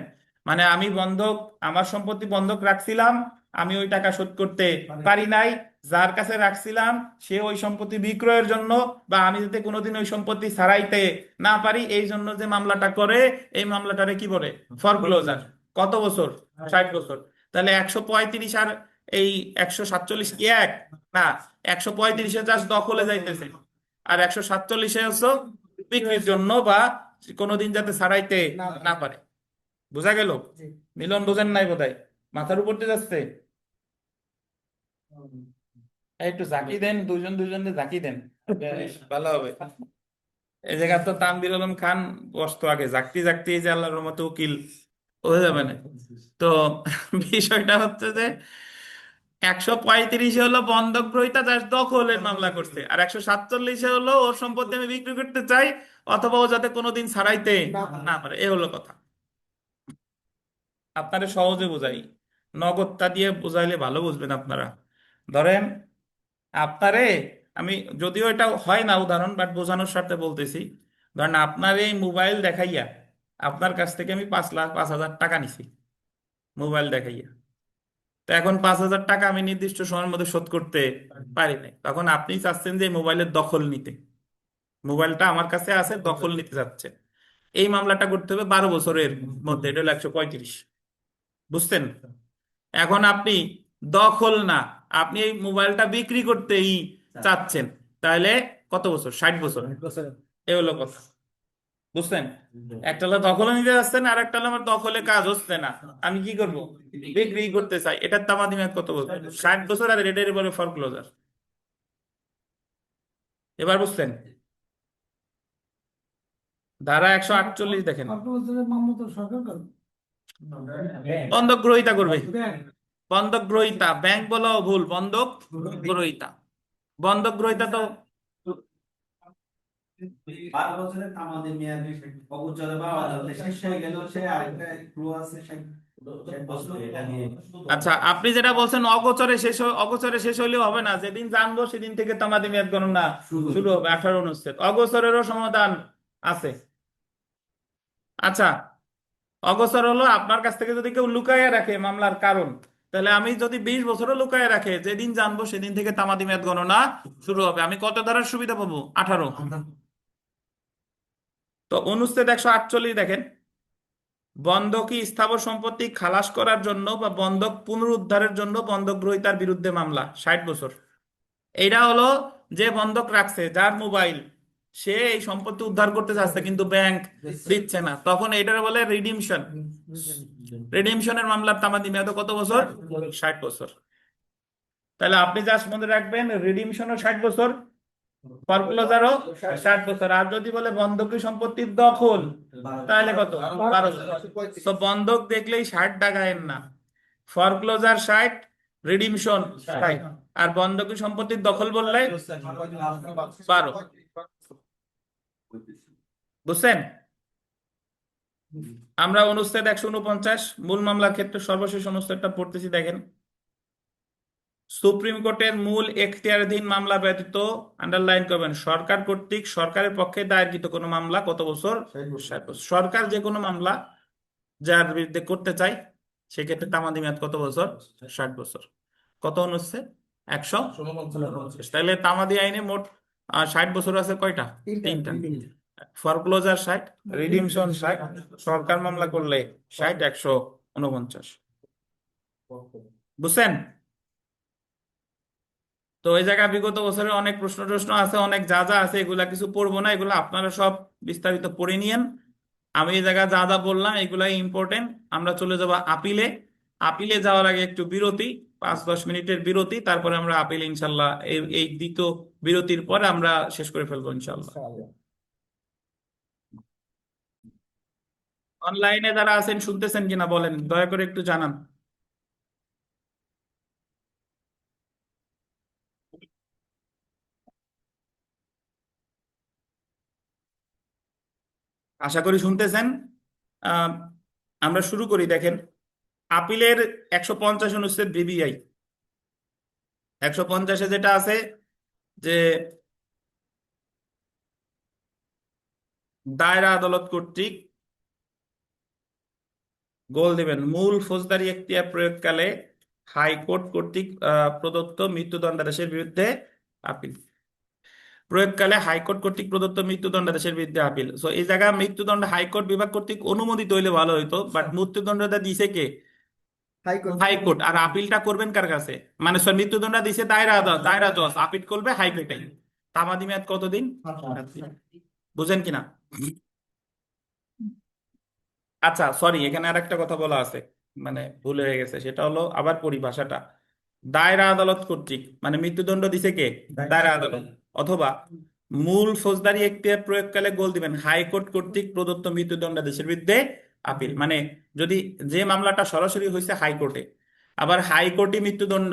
মানে আমি বন্ধক, আমার সম্পত্তি বন্ধক রাখছিলাম, আমি ওই টাকা শোধ করতে পারি নাই, যার কাছে রাখছিলাম সে ওই সম্পত্তি বিক্রয়ের জন্য বা আমি যাতে কোনোদিন ওই সম্পত্তি ছাড়াইতে না পারি এই জন্য যে মামলাটা করে এই মামলাটারে কি বলে? ফরক্লোজার। কত বছর? 60 বছর। তাহলে 135 আর এই 147 কি এক না? 135-এ জাস্ট দখলে যাইতেছে, আর 147-এ হচ্ছে বিক্রির জন্য বা কোনোদিন যাতে ছাড়াইতে না পারে। বোঝা গেল? মিলন বোঝেন নাই বোধহয়, মাথার উপর দিয়ে যাচ্ছে। একটু ঝাঁকি দেন, দুজন দুজনকে ঝাঁকি দেন, ভালো হবে। এই জায়গা তো তানভীর আলম খান বসতো আগে, জাগতি জাগতি এই যে আল্লাহর রহমতে উকিল হয়ে যাবে না। তো বিষয়টা হচ্ছে যে 135-এ হলো বন্ধক গ্রহীতা যার দখলের মামলা করছে, আর 147-এ হলো ওর সম্পত্তি আমি বিক্রি করতে চাই অথবা ও যাতে কোনোদিন ছাড়াইতে না পারে, এ হলো কথা। আপনারা সহজে বোঝাই, নগদটা দিয়ে বোঝাইলে ভালো বুঝবেন আপনারা। ধরেন আপনারে আমি, যদিও এটা হয় না উদাহরণ, বাট বোঝানোর স্বার্থে বলতেছি, ধরেন আপনার এই মোবাইল দেখাইয়া আপনার কাছ থেকে আমি 5,05,000 টাকা নিছি মোবাইল দেখাইয়া, তো এখন 5,000 টাকা আমি নির্দিষ্ট সময়ের মধ্যে শোধ করতে পারি নাই, তখন আপনি চাচ্ছেন যে এই মোবাইলের দখল নিতে, মোবাইলটা আমার কাছে আছে দখল নিতে চাচ্ছে, এই মামলাটা করতে হবে 12 বছরের মধ্যে, এটা হলো 135। বুঝছেন? এখন আপনি দখল না, আপনি এই মোবাইলটা বিক্রি করতেই চাচ্ছেন, তাহলে কত বছর? 60 বছর। এ হলো কথা। বুঝছেন? একটা হলো দখলে নিতে যাচ্ছেন, আর একটা হলো আমার দখলে কাজ হচ্ছে না, আমি কি করব? বিক্রি করতে চাই, এটার তামাদি মেয়াদ কত বছর? 60 বছর। আর এটার বলে ফরক্লোজার। এবার বুঝছেন? ধারা 148 দেখেন, মামলা সরকার করবে। বন্ধক গ্রহীতা করবে। ব্যাংক। বন্ধক গ্রহীতা, ব্যাংক বলাও ভুল, বন্ধক গ্রহীতা। বন্ধক গ্রহীতা তো 12 বছরের তামাদি মেয়াদ অগোচরে বা অজান্তে শেষ হয়ে গেল, সে আরেকটা ক্লু আছে 60 বছর, এটা নিয়ে। আচ্ছা, আপনি যেটা বলছেন অগোচরে শেষ হইলেও হবে না, যেদিন জানবো সেদিন থেকে তামাদি মেয়াদ গণনা শুরু হবে। 18 অনুচ্ছেদ অগোচরেরও সমাধান আছে। আচ্ছা, অগোচর হলো আপনার কাছ থেকে যদি কেউ লুকাইয়া রাখে মামলার কারণ, তাহলে আমি যদি 20 বছরও লুকাইয়া রাখে, যেদিন জানবো সেদিন থেকে তামাদি মেয়াদ গণনা শুরু হবে। আমি কত ধারার সুবিধা পাবো? 18। তো অনুচ্ছেদ 148 দেখেন, বন্ধকি স্থাবর সম্পত্তি খালাস করার জন্য বা বন্ধক পুনরুদ্ধারের জন্য বন্ধক গ্রহীতার বিরুদ্ধে মামলা 60 বছর। এইটা হলো যে বন্ধক রাখছে, যার মোবাইল, সে এই সম্পত্তি উদ্ধার করতে চাচ্ছে কিন্তু ব্যাংক দিচ্ছে না, তখন এইটার বলে রিডিমশন। রিডিমশনের মামলার তামাদি মেয়াদ কত বছর? 60 বছর। তাহলে আপনি জাস্ট মনে রাখবেন, রিডিমশনও 60 বছর, ফরক্লোজারও 60 বছর। আর যদি বলে বন্ধকি সম্পত্তির দখল, তাহলে কত? 12 বছর। তো বন্ধক দেখলেই 60 দাগায়েন না, ফরক্লোজার 60, রিডিমশন 60, আর বন্ধকি সম্পত্তির দখল বললে 12। বুঝছেন? আমরা অনুচ্ছেদ 149 মূল মামলার ক্ষেত্রে সর্বশেষ অনুচ্ছেদটা পড়তেছি, দেখেন। সুপ্রিম কোর্টের মূল এখতিয়ারাধীন মামলা ব্যতীত, আন্ডারলাইন করবেন, সরকার কর্তৃক সরকারের পক্ষে দায়েরকৃত কোনো মামলা কত বছর? 60 বছর। সরকার যে কোনো মামলা যার বিরুদ্ধে করতে চাই, সেক্ষেত্রে তামাদি মেয়াদ কত বছর? 60 বছর। কত অনুচ্ছেদ? 149। তাহলে তামাদি আইনে মোট 60 বছর আছে কয়টা? তিনটা। ফরক্লোজার 60, রিডিমশন 60, সরকার মামলা করলে 60, 149। বুঝছেন? তো এই জায়গায় বিগত বছরে অনেক প্রশ্ন টশ্ন আছে, অনেক যা যা আছে, এগুলা কিছু পড়বো না, এগুলো আপনারা সব বিস্তারিত পড়ে নিয়েন। আমি এই জায়গায় যা যা বললাম এগুলাই ইম্পর্টেন্ট। আমরা চলে যাব আপিলে। আপিলে যাওয়ার আগে একটু বিরতি, 5-10 মিনিটের বিরতি, তারপরে আমরা আপিল ইনশাল্লাহ এই দ্বিতীয় বিরতির পরে আমরা শেষ করে ফেলবো ইনশাল্লাহ। অনলাইনে যারা আছেন শুনতেছেন কিনা বলেন, দয়া করে একটু জানান। আশা করি শুনতেছেন। আহ, আমরা শুরু করি। দেখেন, আপিলের 150 অনুচ্ছেদ বিবিআই 150-এ যেটা আছে যে দায়রা আদালত কর্তৃক গোল দিবেন মূল ফৌজদারি এখতিয়ার প্রয়োগকালে হাইকোর্ট কর্তৃক প্রদত্ত মৃত্যুদণ্ডাদেশের বিরুদ্ধে আপিল। প্রয়োগকালে হাইকোর্ট কর্তৃক প্রদত্ত মৃত্যুদণ্ডাদেশের বিরুদ্ধে আপিল। সো এই জায়গায় মৃত্যুদণ্ড হাইকোর্ট বিভাগ কর্তৃক অনুমোদিত হইলে ভালো হইতো, বাট মৃত্যুদণ্ডটা দিছে কে? হাইকোর্ট। আর আপিলটা করবেন কার কাছে? মানে মৃত্যুদণ্ড দিছে দায়রা আদালত, দায়রা জজ, আপিল করবে হাইকোর্টে। তামাদি মেয়াদ কতদিন? 7 দিন। বুঝেন কিনা? আচ্ছা, সরি, এখানে আর একটা কথা বলা আছে, মানে ভুল হয়ে গেছে, সেটা হলো আবার পরিভাষাটা। দায়রা আদালত কর্তৃক মানে মৃত্যুদণ্ড দিছে কে? দায়রা আদালত। অথবা মূল ফৌজদারি এখতিয়ার প্রয়োগকালে গোল দিবেন হাইকোর্ট কর্তৃক প্রদত্ত মৃত্যুদণ্ডাদেশের বিরুদ্ধে আপিল। মানে যদি যে মামলাটা সরাসরি হয়েছে হাইকোর্টে, আবার হাইকোর্টই মৃত্যুদণ্ড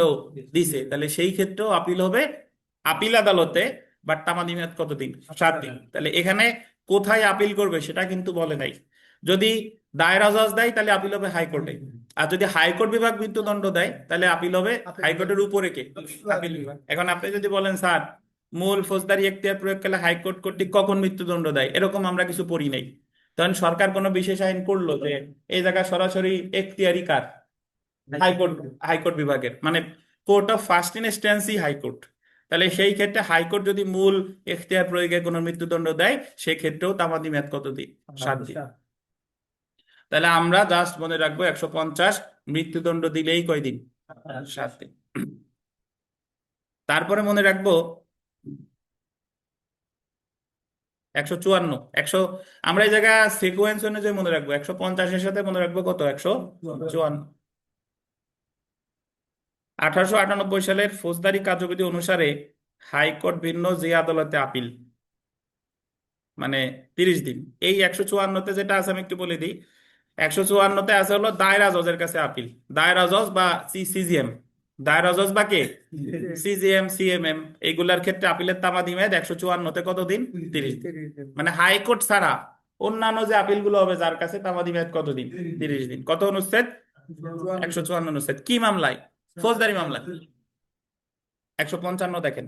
দিছে, তাহলে সেই ক্ষেত্রেও আপিল হবে আপিল আদালতে। বাট তামাদি মেয়াদ কতদিন? 7 দিন। তাহলে এখানে কোথায় আপিল করবে সেটা কিন্তু বলে নাই। যদি দায়রা জজ দেয় তাহলে আপিল হবে হাইকোর্টে, আর যদি হাইকোর্ট বিভাগ মৃত্যুদণ্ড দেয় তাহলে আপিল হবে হাইকোর্টের উপরে কে? আপিল বিভাগ। এখন আপনি যদি বলেন স্যার, মূল ফৌজদারি এখতিয়ার প্রয়োগকালে হাইকোর্ট কর্তৃক কখন মৃত্যুদণ্ড দেয়, এরকম আমরা কিছু পড়ি নাই, তখন সরকার কোনো বিশেষ আইন করলো যে এই জায়গায় সরাসরি এখতিয়ারি কার? হাইকোর্ট। হাইকোর্ট বিভাগের মানে কোর্ট অফ ফার্স্ট ইনস্ট্যান্সই হাইকোর্ট। তাহলে সেই ক্ষেত্রে হাইকোর্ট যদি মূল এখতিয়ার প্রয়োগে কোনো মৃত্যুদণ্ড দেয়, সেক্ষেত্রেও তামাদি মেয়াদ কতদিন? 7 দিন। তাহলে আমরা জাস্ট মনে রাখবো 150 মৃত্যুদণ্ড দিলেই কয়দিন? 7 দিন। তারপরে মনে রাখবো 154 আমরা এই জায়গায় সিকোয়েন্স অনুযায়ী মনে রাখবো, 150-এর সাথে মনে রাখবো কত? 154। 1898 সালের ফৌজদারি কার্যবিধি অনুসারে হাইকোর্ট ভিন্ন যে আদালতে আপিল, মানে 30 দিন। এই 154-তে যেটা আছে আমি একটু বলে দিই। 154-তে আছে হলো দায়রা জজের কাছে আপিল, দায়রা জজ বা সিজিএম, দায়রা জজ বা কে সিজিএম সিএমএম এইগুলার ক্ষেত্রে আপিলের তামাদি মেয়াদ 154তে কত দিন? 30 দিন। মানে হাইকোর্ট ছাড়া অন্যান্য যে আপিল গুলো হবে যার কাছে তামাদি মেয়াদ কত দিন? 30 দিন। কত অনুচ্ছেদ? 154 অনুচ্ছেদ। কি মামলায়? ফৌজদারি মামলা। 155 দেখেন,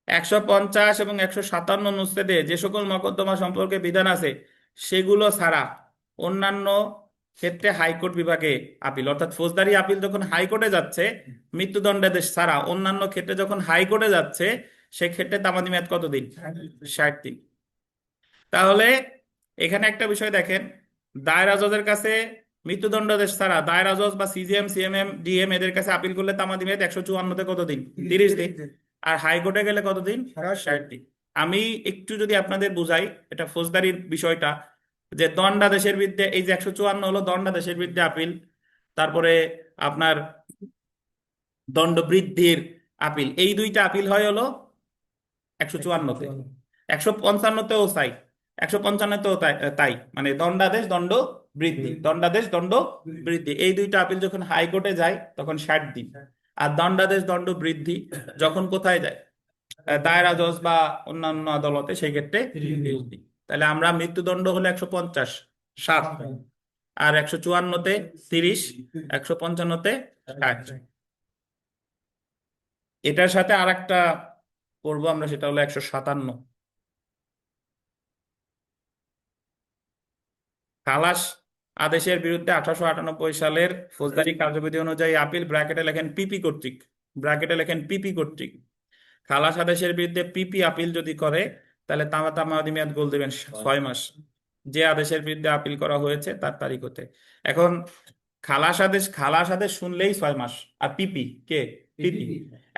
150 এবং 157 অনুচ্ছেদে যে সকল মকদ্দমা সম্পর্কে বিধান আছে সেগুলো ছাড়া অন্যান্য ক্ষেত্রে হাইকোর্ট বিভাগে আপিল, অর্থাৎ ফৌজদারি আপিল যখন হাইকোর্টে যাচ্ছে, মৃত্যুদণ্ডাদেশ ছাড়া অন্যান্য ক্ষেত্রে যখন হাইকোর্টে যাচ্ছে, সেক্ষেত্রে তামাদি মেয়াদ কত দিন? 60 দিন। তাহলে এখানে একটা বিষয় দেখেন, দায়রা জজের কাছে মৃত্যুদণ্ডাদেশ ছাড়া দায়রা জজ বা সিজিএম সিএমএম ডিএম এদের কাছে আপিল করলে তামাদি মেয়াদ 154তে কত দিন? 30 দিন। আর হাইকোর্টে গেলে কত দিন? 60 দিন। আমি একটু যদি আপনাদের বুঝাই এটা ফৌজদারির বিষয়টা, যে দণ্ডাদেশের বিরুদ্ধে এই যে 154 হলো দণ্ডাদেশের বিরুদ্ধে আপিল, তারপরে আপনার দণ্ড বৃদ্ধির আপিল, এই দুইটা আপিল হয় হলো 154তে। 155তেও চাই, 155তেও তাই, মানে দণ্ডাদেশ দণ্ড বৃদ্ধি, দণ্ডাদেশ দণ্ড বৃদ্ধি, এই দুইটা আপিল যখন হাইকোর্টে যায় তখন 60 দিন। আর দণ্ডাদেশ দণ্ড বৃদ্ধি যখন কোথায় যায়? দায়রা জজ বা অন্যান্য আদালতে, সেই ক্ষেত্রে 30 দিন। তাহলে আমরা মৃত্যুদণ্ড হলো 150, 7, আর 154তে 30, 155তে 60। এটার সাথে আর একটা করবো আমরা, সেটা হলো 157। খালাস আদেশের বিরুদ্ধে 1898 সালের ফৌজদারি কার্যবিধি অনুযায়ী আপিল, ব্র্যাকেটে লেখেন পিপি কর্তৃক, ব্র্যাকেটে লেখেন পিপি কর্তৃক। খালাস আদেশের বিরুদ্ধে পিপি আপিল যদি করে তাহলে তামাদি মেয়াদ গোল দেবেন 6 মাস, যে আদেশের বিরুদ্ধে আপিল করা হয়েছে তার তারিখ হতে। এখন খালাস আদেশ শুনলেই 6 মাস, আর পিপি কে? পিপি।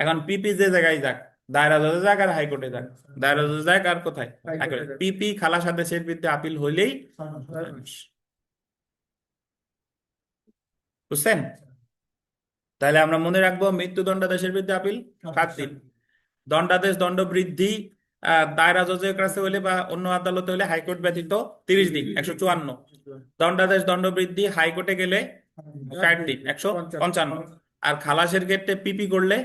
এখন পিপি যে জায়গায় যাক, দায়রা জজে যাক আর হাইকোর্টে যাক, দায়রা জজে যাক আর কোথায়? হাইকোর্টে। পিপি খালাস আদেশের বিরুদ্ধে আপিল হইলেই 6 মাস। বুঝছেন? তাহলে আমরা মনে রাখবো মৃত্যুদণ্ডাদেশের বিরুদ্ধে আপিল 7 দিন, দণ্ডাদেশ দণ্ড বৃদ্ধি দায়রা জজের কাছে হইলে বা অন্য আদালতে হলে হাইকোর্ট ব্যতীত 30 দিন, 154। দণ্ডাদেশ দণ্ড বৃদ্ধি হাইকোর্টে গেলে 60 দিন, 155। আর খালাসের ক্ষেত্রে পিপি করলে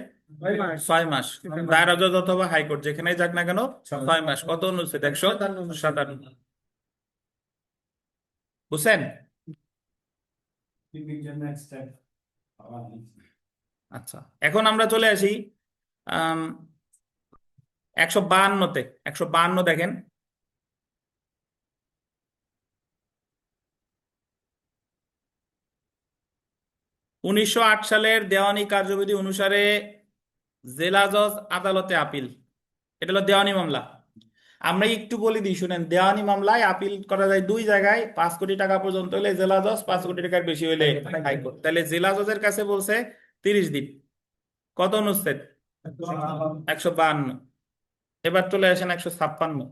6 মাস, দায়রা জজ অথবা হাইকোর্ট যেখানে যাক না কেন 6 মাস। কত অনুচ্ছেদ? 157। বুঝছেন? আচ্ছা, এখন আমরা চলে আসি 152তে। 152 দেখেন, '1908 সালের দেওয়ানি কার্যবিধি অনুসারে জেলা জজ আদালতে আপিল, এটা হলো দেওয়ানি মামলা। আমরা একটু বলে দিই, শুনেন। দেওয়ানি মামলায় আপিল করা যায় দুই জায়গায়, 5 কোটি টাকা পর্যন্ত হলে জেলা জজ, 5 কোটি টাকার বেশি হলে হাইকোর্ট। তাহলে জেলা জজের কাছে বলছে 30 দিন। কত অনুচ্ছেদ? 152। এবার চলে আসেন 156।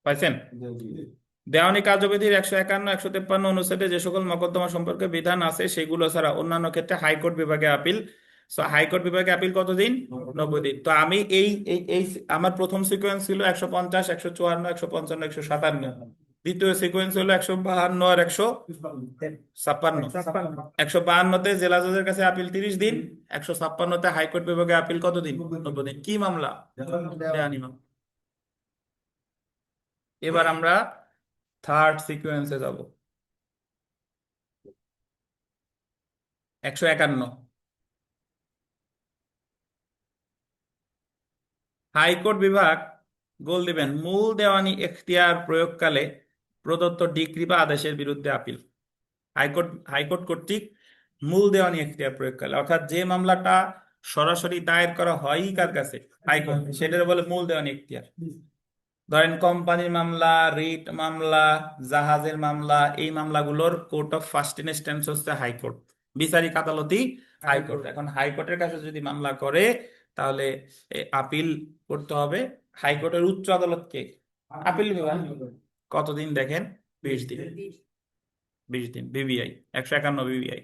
পাইছেন? দেওয়ানি কার্যবিধির 151, 153 অনুচ্ছেদে যে সকল মকদ্দমা সম্পর্কে বিধান আছে সেগুলো ছাড়া অন্যান্য ক্ষেত্রে হাইকোর্ট বিভাগে আপিল। হাইকোর্ট বিভাগে আপিল কতদিন? 90 দিন। তো আমি এই এই এই আমার প্রথম সিকোয়েন্স ছিল 150, 154, 155, 157। দ্বিতীয় সিকোয়েন্স হলো 152 আর 156। 152তে জেলা জজের কাছে আপিল 30 দিন, 156তে হাইকোর্ট বিভাগে আপিল কত দিন? 90 দিন। কি মামলা? দেওয়ানি মামলা। এবার আমরা থার্ড সিকোয়েন্সে যাব। 151, হাইকোর্ট বিভাগ গোল দিবেন মূল দেওয়ানি এখতিয়ার প্রয়োগকালে প্রদত্ত ডিক্রি বা আদেশের বিরুদ্ধে আপিল। হাইকোর্ট কর্তৃক মূল দেওয়ানি এখতিয়ার প্রয়োগকালে, অর্থাৎ যে মামলাটা সরাসরি দায়ের করা হয়ই কার কাছে? হাইকোর্ট, সেটার বলে মূল দেওয়ানি এখতিয়ার। ধরেন কোম্পানির মামলা, রিট মামলা, জাহাজের মামলা, এই মামলাগুলোর কোর্ট অফ ফার্স্ট ইনস্ট্যান্স হচ্ছে হাইকোর্ট, বিচারিক আদালতই হাইকোর্ট। এখন হাইকোর্টের কাছে যদি মামলা করে তাহলে আপিল করতে হবে হাইকোর্টের উচ্চ আদালতকে, আপিল বিভাগ। কতদিন দেখেন? 20 দিন। 20 দিন বিবিআই, 151 বিবিআই।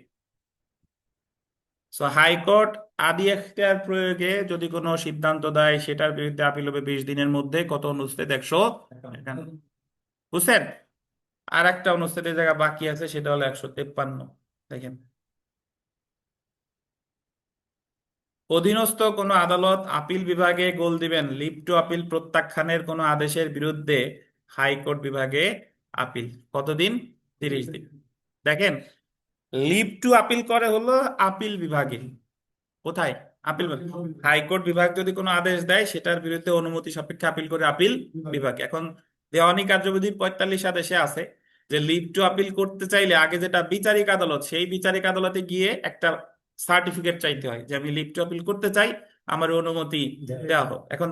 সো হাইকোর্ট আদি এখতিয়ার প্রয়োগে যদি কোনো সিদ্ধান্ত দেয় সেটার বিরুদ্ধে আপিল হবে 20 দিনের মধ্যে। কত অনুচ্ছেদ? 151। বুঝছেন? আর একটা অনুচ্ছেদের জায়গা বাকি আছে, সেটা হলো 153। দেখেন, অধীনস্থ কোনো আদালত আপিল বিভাগে গোল দিবেন লিভ টু আপিল প্রত্যাখ্যানের কোনো আদেশের বিরুদ্ধে হাইকোর্ট বিভাগে আপিল কতদিন? 30 দিন। দেখেন, লিভ টু আপিল করে হলো আপিল বিভাগে। কোথায়? আপিল বিভাগ। হাইকোর্ট বিভাগ যদি কোনো আদেশ দেয়, সেটার বিরুদ্ধে অনুমতি সাপেক্ষে আপিল করে আপিল বিভাগে। এখন দেওয়ানি কার্যবিধির 45 আদেশে আছে যে লিভ টু আপিল করতে চাইলে আগে যেটা বিচারিক আদালত, সেই বিচারিক আদালতে গিয়ে একটা সার্টিফিকেট চাইতে হয় যে আমি লিভ টু আপিল করতে চাই, আমার অনুমতি দেওয়া হোক। এখন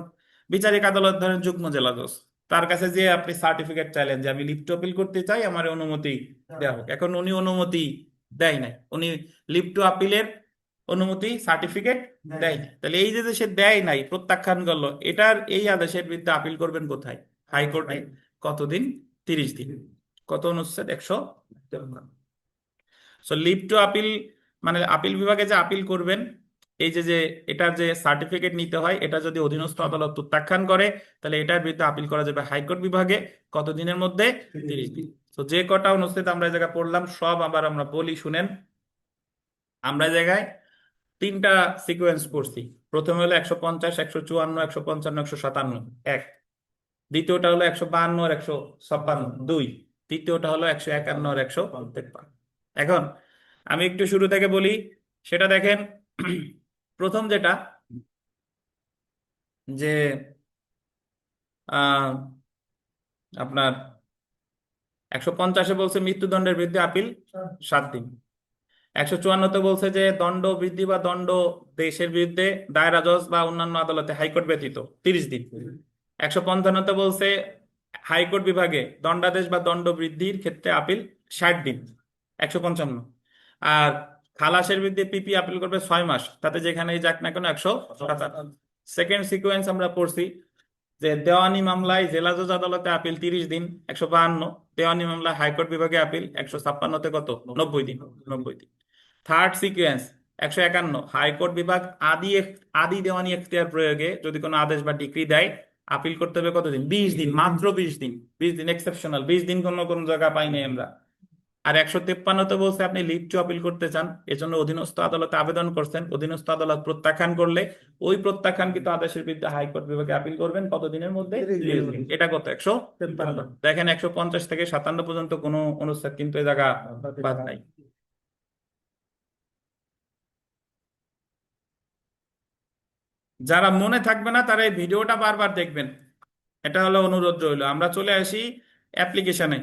বিচারিক আদালত ধরেন যুগ্ম জেলা জজ, তার কাছে যে আপনি সার্টিফিকেট চাইলেন যে আমি লিভ টু আপিল করতে চাই, আমার অনুমতি দেওয়া হোক। এখন উনি অনুমতি দেয় নাই, উনি লিভ টু আপিলের অনুমতি সার্টিফিকেট দেয় নাই। তাহলে এই যে সে দেয় নাই, প্রত্যাখ্যান করলো, এটার এই আদেশের বিরুদ্ধে আপিল করবেন কোথায়? হাইকোর্টে। কতদিন? 30 দিন। কত অনুচ্ছেদ? 153। সো লিভ টু আপিল মানে আপিল বিভাগে যে আপিল করবেন, এই যে যে এটার যে সার্টিফিকেট নিতে হয়, এটা যদি অধীনস্থ আদালত প্রত্যাখ্যান করে, তাহলে এটার বিরুদ্ধে আপিল করা যাবে হাইকোর্ট বিভাগে। কত দিনের মধ্যে? 30 দিন। তো যে কটা অনুচ্ছেদ আমরা এই জায়গায় পড়লাম, সব আবার আমরা বলি শুনেন। আমরা এই জায়গায় 3টা সিকোয়েন্স পড়ছি। প্রথমে হলো 150, 154, 155, 157, এক। দ্বিতীয়টা হলো 152 আর 156, দুই। তৃতীয়টা হলো 151 আর 153। এখন আমি একটু শুরু থেকে বলি, সেটা দেখেন। প্রথম যেটা, যে আহ আপনার 150-এ বলছে মৃত্যুদণ্ডের বিরুদ্ধে আপিল 7 দিন। 154-তে বলছে যে দণ্ড বৃদ্ধি বা দণ্ড দেশের বিরুদ্ধে দায়রা জজ বা অন্যান্য আদালতে হাইকোর্ট ব্যতীত 30 দিন। 155-তে বলছে হাইকোর্ট বিভাগে দণ্ডাদেশ বা দণ্ড বৃদ্ধির ক্ষেত্রে আপিল 60 দিন। 155। আর খালাসের বিরুদ্ধে পিপি আপিল করবে 6 মাস, তাতে যেখানেই যাক না কেন 157। সেকেন্ড সিকোয়েন্স আমরা পড়ছি যে দেওয়ানি মামলায় জেলা জজ আদালতে আপিল 30 দিন, 152। দেওয়ানি মামলায় হাইকোর্ট বিভাগে আপিল 156-তে কত? 90 দিন। 90 দিন। থার্ড সিকোয়েন্স 151, হাইকোর্ট বিভাগ আদি দেওয়ানি এখতিয়ার প্রয়োগে যদি কোনো আদেশ বা ডিক্রি দেয়, আপিল করতে হবে কতদিন? 20 দিন। মাত্র 20 দিন। 20 দিন এক্সেপশনাল, 20 দিন কোনো কোনো জায়গা পাইনি আমরা। আর 153-তে বলছে আপনি লিভ টু আপিল করতে চান, এজন্য অধীনস্থ আদালতে আবেদন করছেন, অধীনস্থ আদালত প্রত্যাখ্যান করলে ওই প্রত্যাখ্যানকৃত আদেশের বিরুদ্ধে হাইকোর্ট বিভাগে আপিল করবেন কত দিনের মধ্যে? 30 দিন। এটা কত? 153। দেখেন 150 থেকে 57 পর্যন্ত কোনো অনুচ্ছেদ কিন্তু এই জায়গা বাদ নাই। যারা মনে থাকবে না তারা এই ভিডিওটা বারবার দেখবেন, এটা হলো অনুরোধ রইল। আমরা চলে আসি অ্যাপ্লিকেশনে।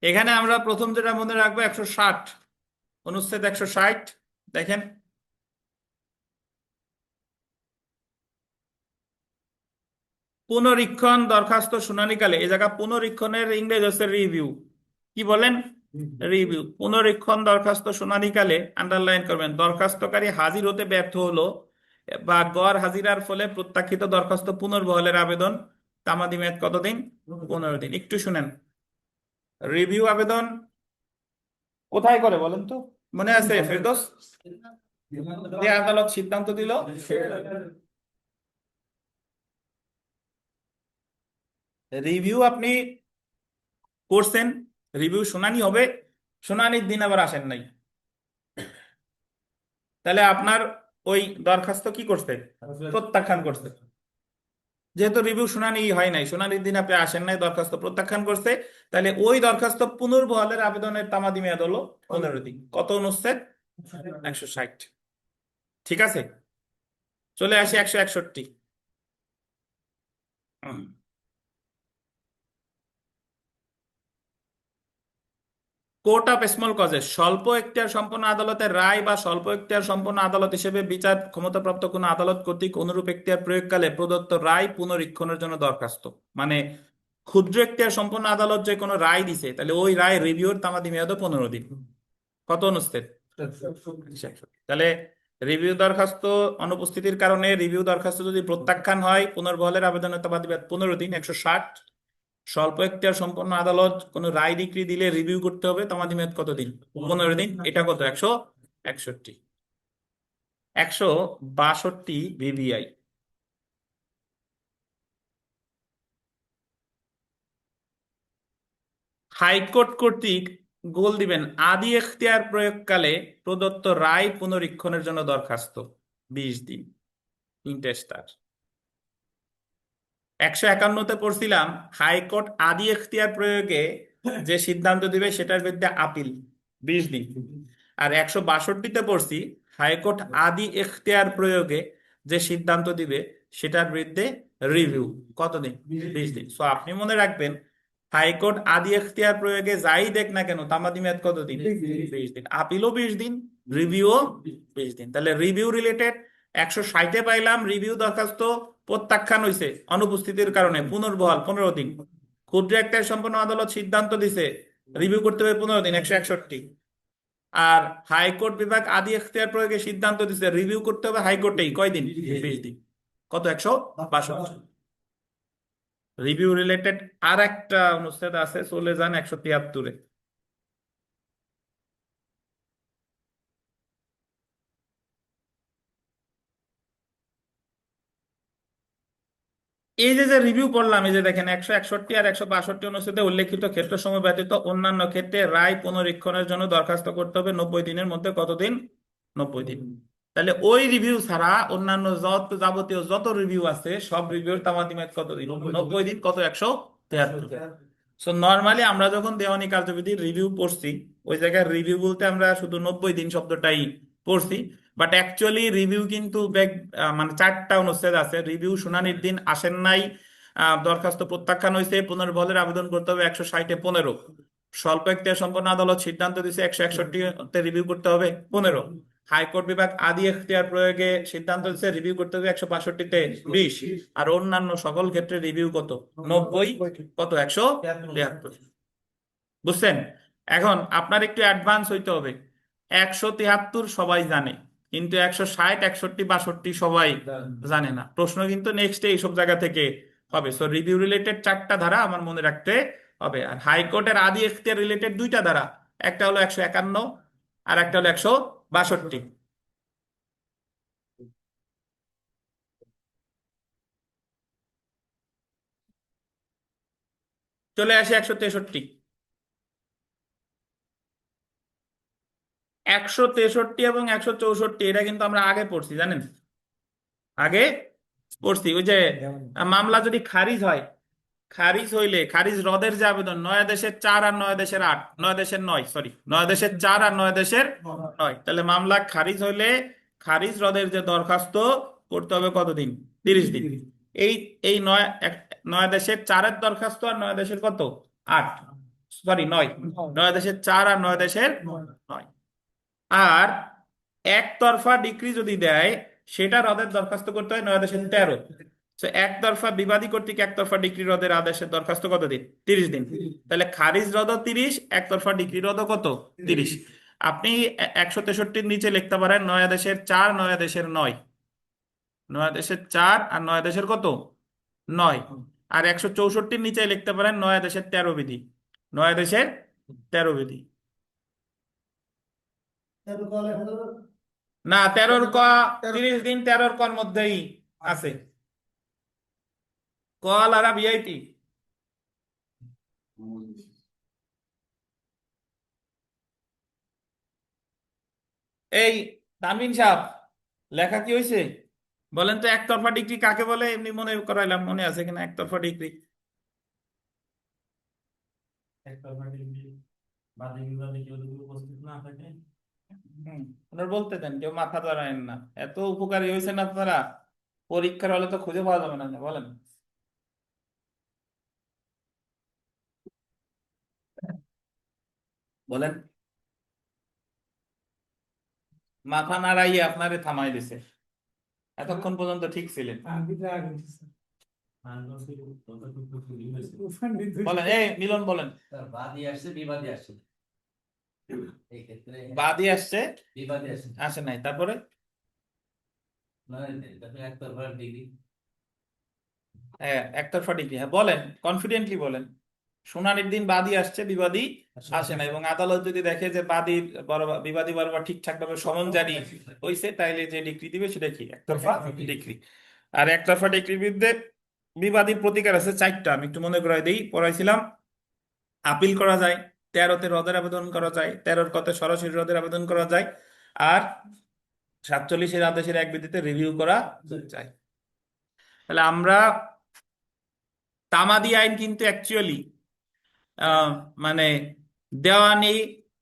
এখানে আমরা প্রথম যেটা মনে রাখবো 160, অনুচ্ছেদ 160। দেখেন, পুনরীক্ষণ দরখাস্ত শুনানিকালে, এই জায়গা পুনরীক্ষণের ইংরেজি হচ্ছে রিভিউ। কি বলেন? রিভিউ। পুনরীক্ষণ দরখাস্ত শুনানিকালে আন্ডারলাইন করবেন, দরখাস্তকারী হাজির হতে ব্যর্থ হলো বা গড় হাজিরার ফলে প্রত্যাখ্যিত দরখাস্ত পুনর্বহালের আবেদন তামাদি মেয়াদ কতদিন? 15 দিন। একটু শুনেন, রিভিউ আবেদন কোথায় করে বলেন তো? মনে আছে ফেরদৌস? যে আদালত সিদ্ধান্ত দিল, রিভিউ আপনি করছেন, রিভিউ শুনানি হবে, শুনানির দিন আবার আসেন নাই, তাহলে আপনার ওই দরখাস্ত কি করছে? প্রত্যাখ্যান করছে। যেহেতু রিভিউ শুনানি হয় নাই, শুনানির দিন আপনি আসেন নাই, দরখাস্ত প্রত্যাখ্যান করছে, তাহলে ওই দরখাস্ত পুনর্বহালের আবেদনের তামাদি মেয়াদ হলো 15 দিন। কত অনুচ্ছেদ? 160। ঠিক আছে, চলে আসি 161। কোর্ট অফ স্মল কজেস, স্বল্প এখতিয়ার সম্পন্ন আদালতের রায় বা স্বল্প এখতিয়ার সম্পন্ন আদালত হিসেবে বিচার ক্ষমতাপ্রাপ্ত কোনো আদালত কর্তৃক অনুরূপ এখতিয়ার প্রয়োগকালে প্রদত্ত রায় পুনরীক্ষণের জন্য দরখাস্ত। মানে ক্ষুদ্র এখতিয়ার সম্পন্ন আদালত যে কোনো রায় দিছে, তাহলে ওই রায় রিভিউর তামাদি মেয়াদও 15 দিন। কত অনুচ্ছেদ? 160। তাহলে রিভিউ দরখাস্ত অনুপস্থিতির কারণে রিভিউ দরখাস্ত যদি প্রত্যাখ্যান হয়, পুনর্বহালের আবেদনের তামাদি মেয়াদ 15 দিন। 160। স্বল্প এখতিয়ার সম্পন্ন আদালত কোন রায় ডিক্রি দিলে রিভিউ করতে হবে, তামাদি মেয়াদ কতদিন? 15 দিন। এটা কত? 161। 162 বিবিআই। হাইকোর্ট কর্তৃক গোল দিবেন আদি এখতিয়ার প্রয়োগকালে প্রদত্ত রায় পুনরীক্ষণের জন্য দরখাস্ত 20 দিন। তিনটে স্টার। 151-তে পড়ছিলাম হাইকোর্ট আদি এখতিয়ার প্রয়োগে যে সিদ্ধান্ত দিবে সেটার বিরুদ্ধে আপিল 20 দিন। আর 162-তে পড়ছি হাইকোর্ট আদি এখতিয়ার প্রয়োগে যে সিদ্ধান্ত দিবে সেটার বিরুদ্ধে রিভিউ কতদিন? 20 দিন। সো আপনি মনে রাখবেন হাইকোর্ট আদি এখতিয়ার প্রয়োগে যাই দেখ না কেন তামাদি মেয়াদ কতদিন? 20 দিন। আপিলও 20 দিন, রিভিউও 20 দিন। তাহলে রিভিউ রিলেটেড 160-এ পাইলাম রিভিউ দরখাস্ত প্রত্যাখ্যান হয়েছে অনুপস্থিতির কারণে, পুনর্বহাল 15 দিন। ক্ষুদ্র এখতিয়ার সম্পন্ন আদালত সিদ্ধান্ত দিছে, রিভিউ করতে হবে 15 দিন, 161। আর হাইকোর্ট বিভাগ আদি এখতিয়ার প্রয়োগে সিদ্ধান্ত দিছে, রিভিউ করতে হবে হাইকোর্টেই কয়দিন? 20 দিন। কত? 162। রিভিউ রিলেটেড আর একটা অনুচ্ছেদ আছে, চলে যান 173-এ। এই যে রিভিউ করলাম, এই যে দেখেন 161 আর 162 অনুচ্ছেদে উল্লেখিত ক্ষেত্র সমূহ ব্যতীত অন্যান্য ক্ষেত্রে রায় পুনরীক্ষণের জন্য দরখাস্ত করতে হবে 90 দিনের মধ্যে। কতদিন? 90 দিন। তাহলে ওই রিভিউ ছাড়া অন্যান্য যাবতীয় যত রিভিউ আছে সব রিভিউর তামাদি মেয়াদ কতদিন? 90 দিন। কত? 173। সো নর্মালি আমরা যখন দেওয়ানি কার্যবিধির রিভিউ পড়ছি ওই জায়গায় রিভিউ বলতে আমরা শুধু 90 দিন শব্দটাই পড়ছি, বাট অ্যাকচুয়ালি রিভিউ কিন্তু মানে 4টা অনুচ্ছেদ আছে। রিভিউ শুনানির দিন আসেন নাই, দরখাস্ত প্রত্যাখ্যান হয়েছে, পুনর্বহালের আবেদন করতে হবে 160-এ 15। স্বল্প এখতিয়ার সম্পন্ন আদালত সিদ্ধান্ত দিচ্ছে 161-তে রিভিউ করতে হবে 15। হাইকোর্ট বিভাগ আদি এখতিয়ার প্রয়োগে সিদ্ধান্ত দিচ্ছে, রিভিউ করতে হবে 162-তে 20। আর অন্যান্য সকল ক্ষেত্রে রিভিউ কত? 90। কত? 173। বুঝছেন? এখন আপনার একটু অ্যাডভান্স হইতে হবে। 173 সবাই জানে, কিন্তু 160, 61, 62 সবাই জানে না। প্রশ্ন কিন্তু নেক্সট এইসব জায়গা থেকে হবে। সো রিভিউ রিলেটেড 4টা ধারা আমার মনে রাখতে হবে। আর হাইকোর্টের আদি এখতিয়ার রিলেটেড 2টা ধারা, একটা হলো 151 আর একটা হলো 162। চলে আসে 163। 163 এবং 164 এটা কিন্তু আমরা আগে পড়ছি, জানেন? আগে পড়ছি। ওই যে মামলা যদি খারিজ হয়, খারিজ হইলে খারিজ রদের যে আবেদন 9 দেশের 4 আর 9 দেশের 8, 9 দেশের 9, সরি 9 দেশের 4 আর 9 দেশের 9, তাহলে মামলা খারিজ হইলে খারিজ রদের যে দরখাস্ত করতে হবে কতদিন? 30 দিন। এই এই 9 দেশের 4-এর দরখাস্ত আর 9 দেশের কত? 8, সরি 9, 9 দেশের 4 আর 9 দেশের 9। আর একতরফা ডিক্রি যদি দেয় সেটা রদের দরখাস্ত করতে হয় 9 দেশের 13। একতরফা বিবাদী কর্তৃক একতরফা ডিক্রি রদের আদেশের দরখাস্ত কতদিন? 30 দিন। তাহলে খারিজ রদ 30, একতরফা ডিক্রি রদ কত? 30। আপনি 163-র নিচে লিখতে পারেন 9 দেশের 4, 9 দেশের 9, 9 দেশের 4 আর 9 দেশের কত? 9। আর 164-র নিচে লিখতে পারেন 9 দেশের 13 বিধি, 9 দেশের 13 বিধি। না, 13-র ক 30 দিন, 13-র কর মধ্যেই আছে। কল আর ভিআইপি। এই তানভীর সাহেব, লেখা কি হয়েছে বলেন তো? একতরফা ডিগ্রি কাকে বলে? এমনি মনে করাইলাম, মনে আছে কিনা একতরফা ডিগ্রি? আপনারা বলতে দেন, কেউ মাথা ধরেন না। এত উপকারী হয়েছেন আপনারা, পরীক্ষার হলে তো খুঁজে পাওয়া যাবে না। বলেন। বলেন। মাথা নাড়াইয়ে আপনারে থামাই দিছে, এতক্ষণ পর্যন্ত ঠিক ছিলেন। বলেন, এই মিলন বলেন। বাদী আসছে, বিবাদী আসছে। এই ক্ষেত্রে বাদী আসছে, বিবাদী আসছে। আসে নাই, তারপরে একতরফা ডিগ্রি। হ্যাঁ একতরফা ডিগ্রি। হ্যাঁ বলেন, কনফিডেন্টলি বলেন। শুনানির দিন বাদী আসছে, বিবাদী আসে না, এবং আদালত যদি দেখে যে বাদীর বিবাদী বরাবর ঠিকঠাক ভাবে সমন জারি হয়েছে, তাইলে যে ডিগ্রি দিবে সেটা কি? একতরফা ডিগ্রি। আর একতরফা ডিগ্রির বিরুদ্ধে বিবাদীর প্রতিকার আছে 4টা। আমি একটু মনে করাই দিই, পড়াইছিলাম। আপিল করা যায়, 13-তে রদের আবেদন করা যায়, 13-র কতে সরাসরি রদের আবেদন করা যায়, আর 47-এর আদেশের এক বিধিতে রিভিউ করা যায়। তাহলে আমরা তামাদি আইন কিন্তু অ্যাকচুয়ালি মানে দেওয়ানি,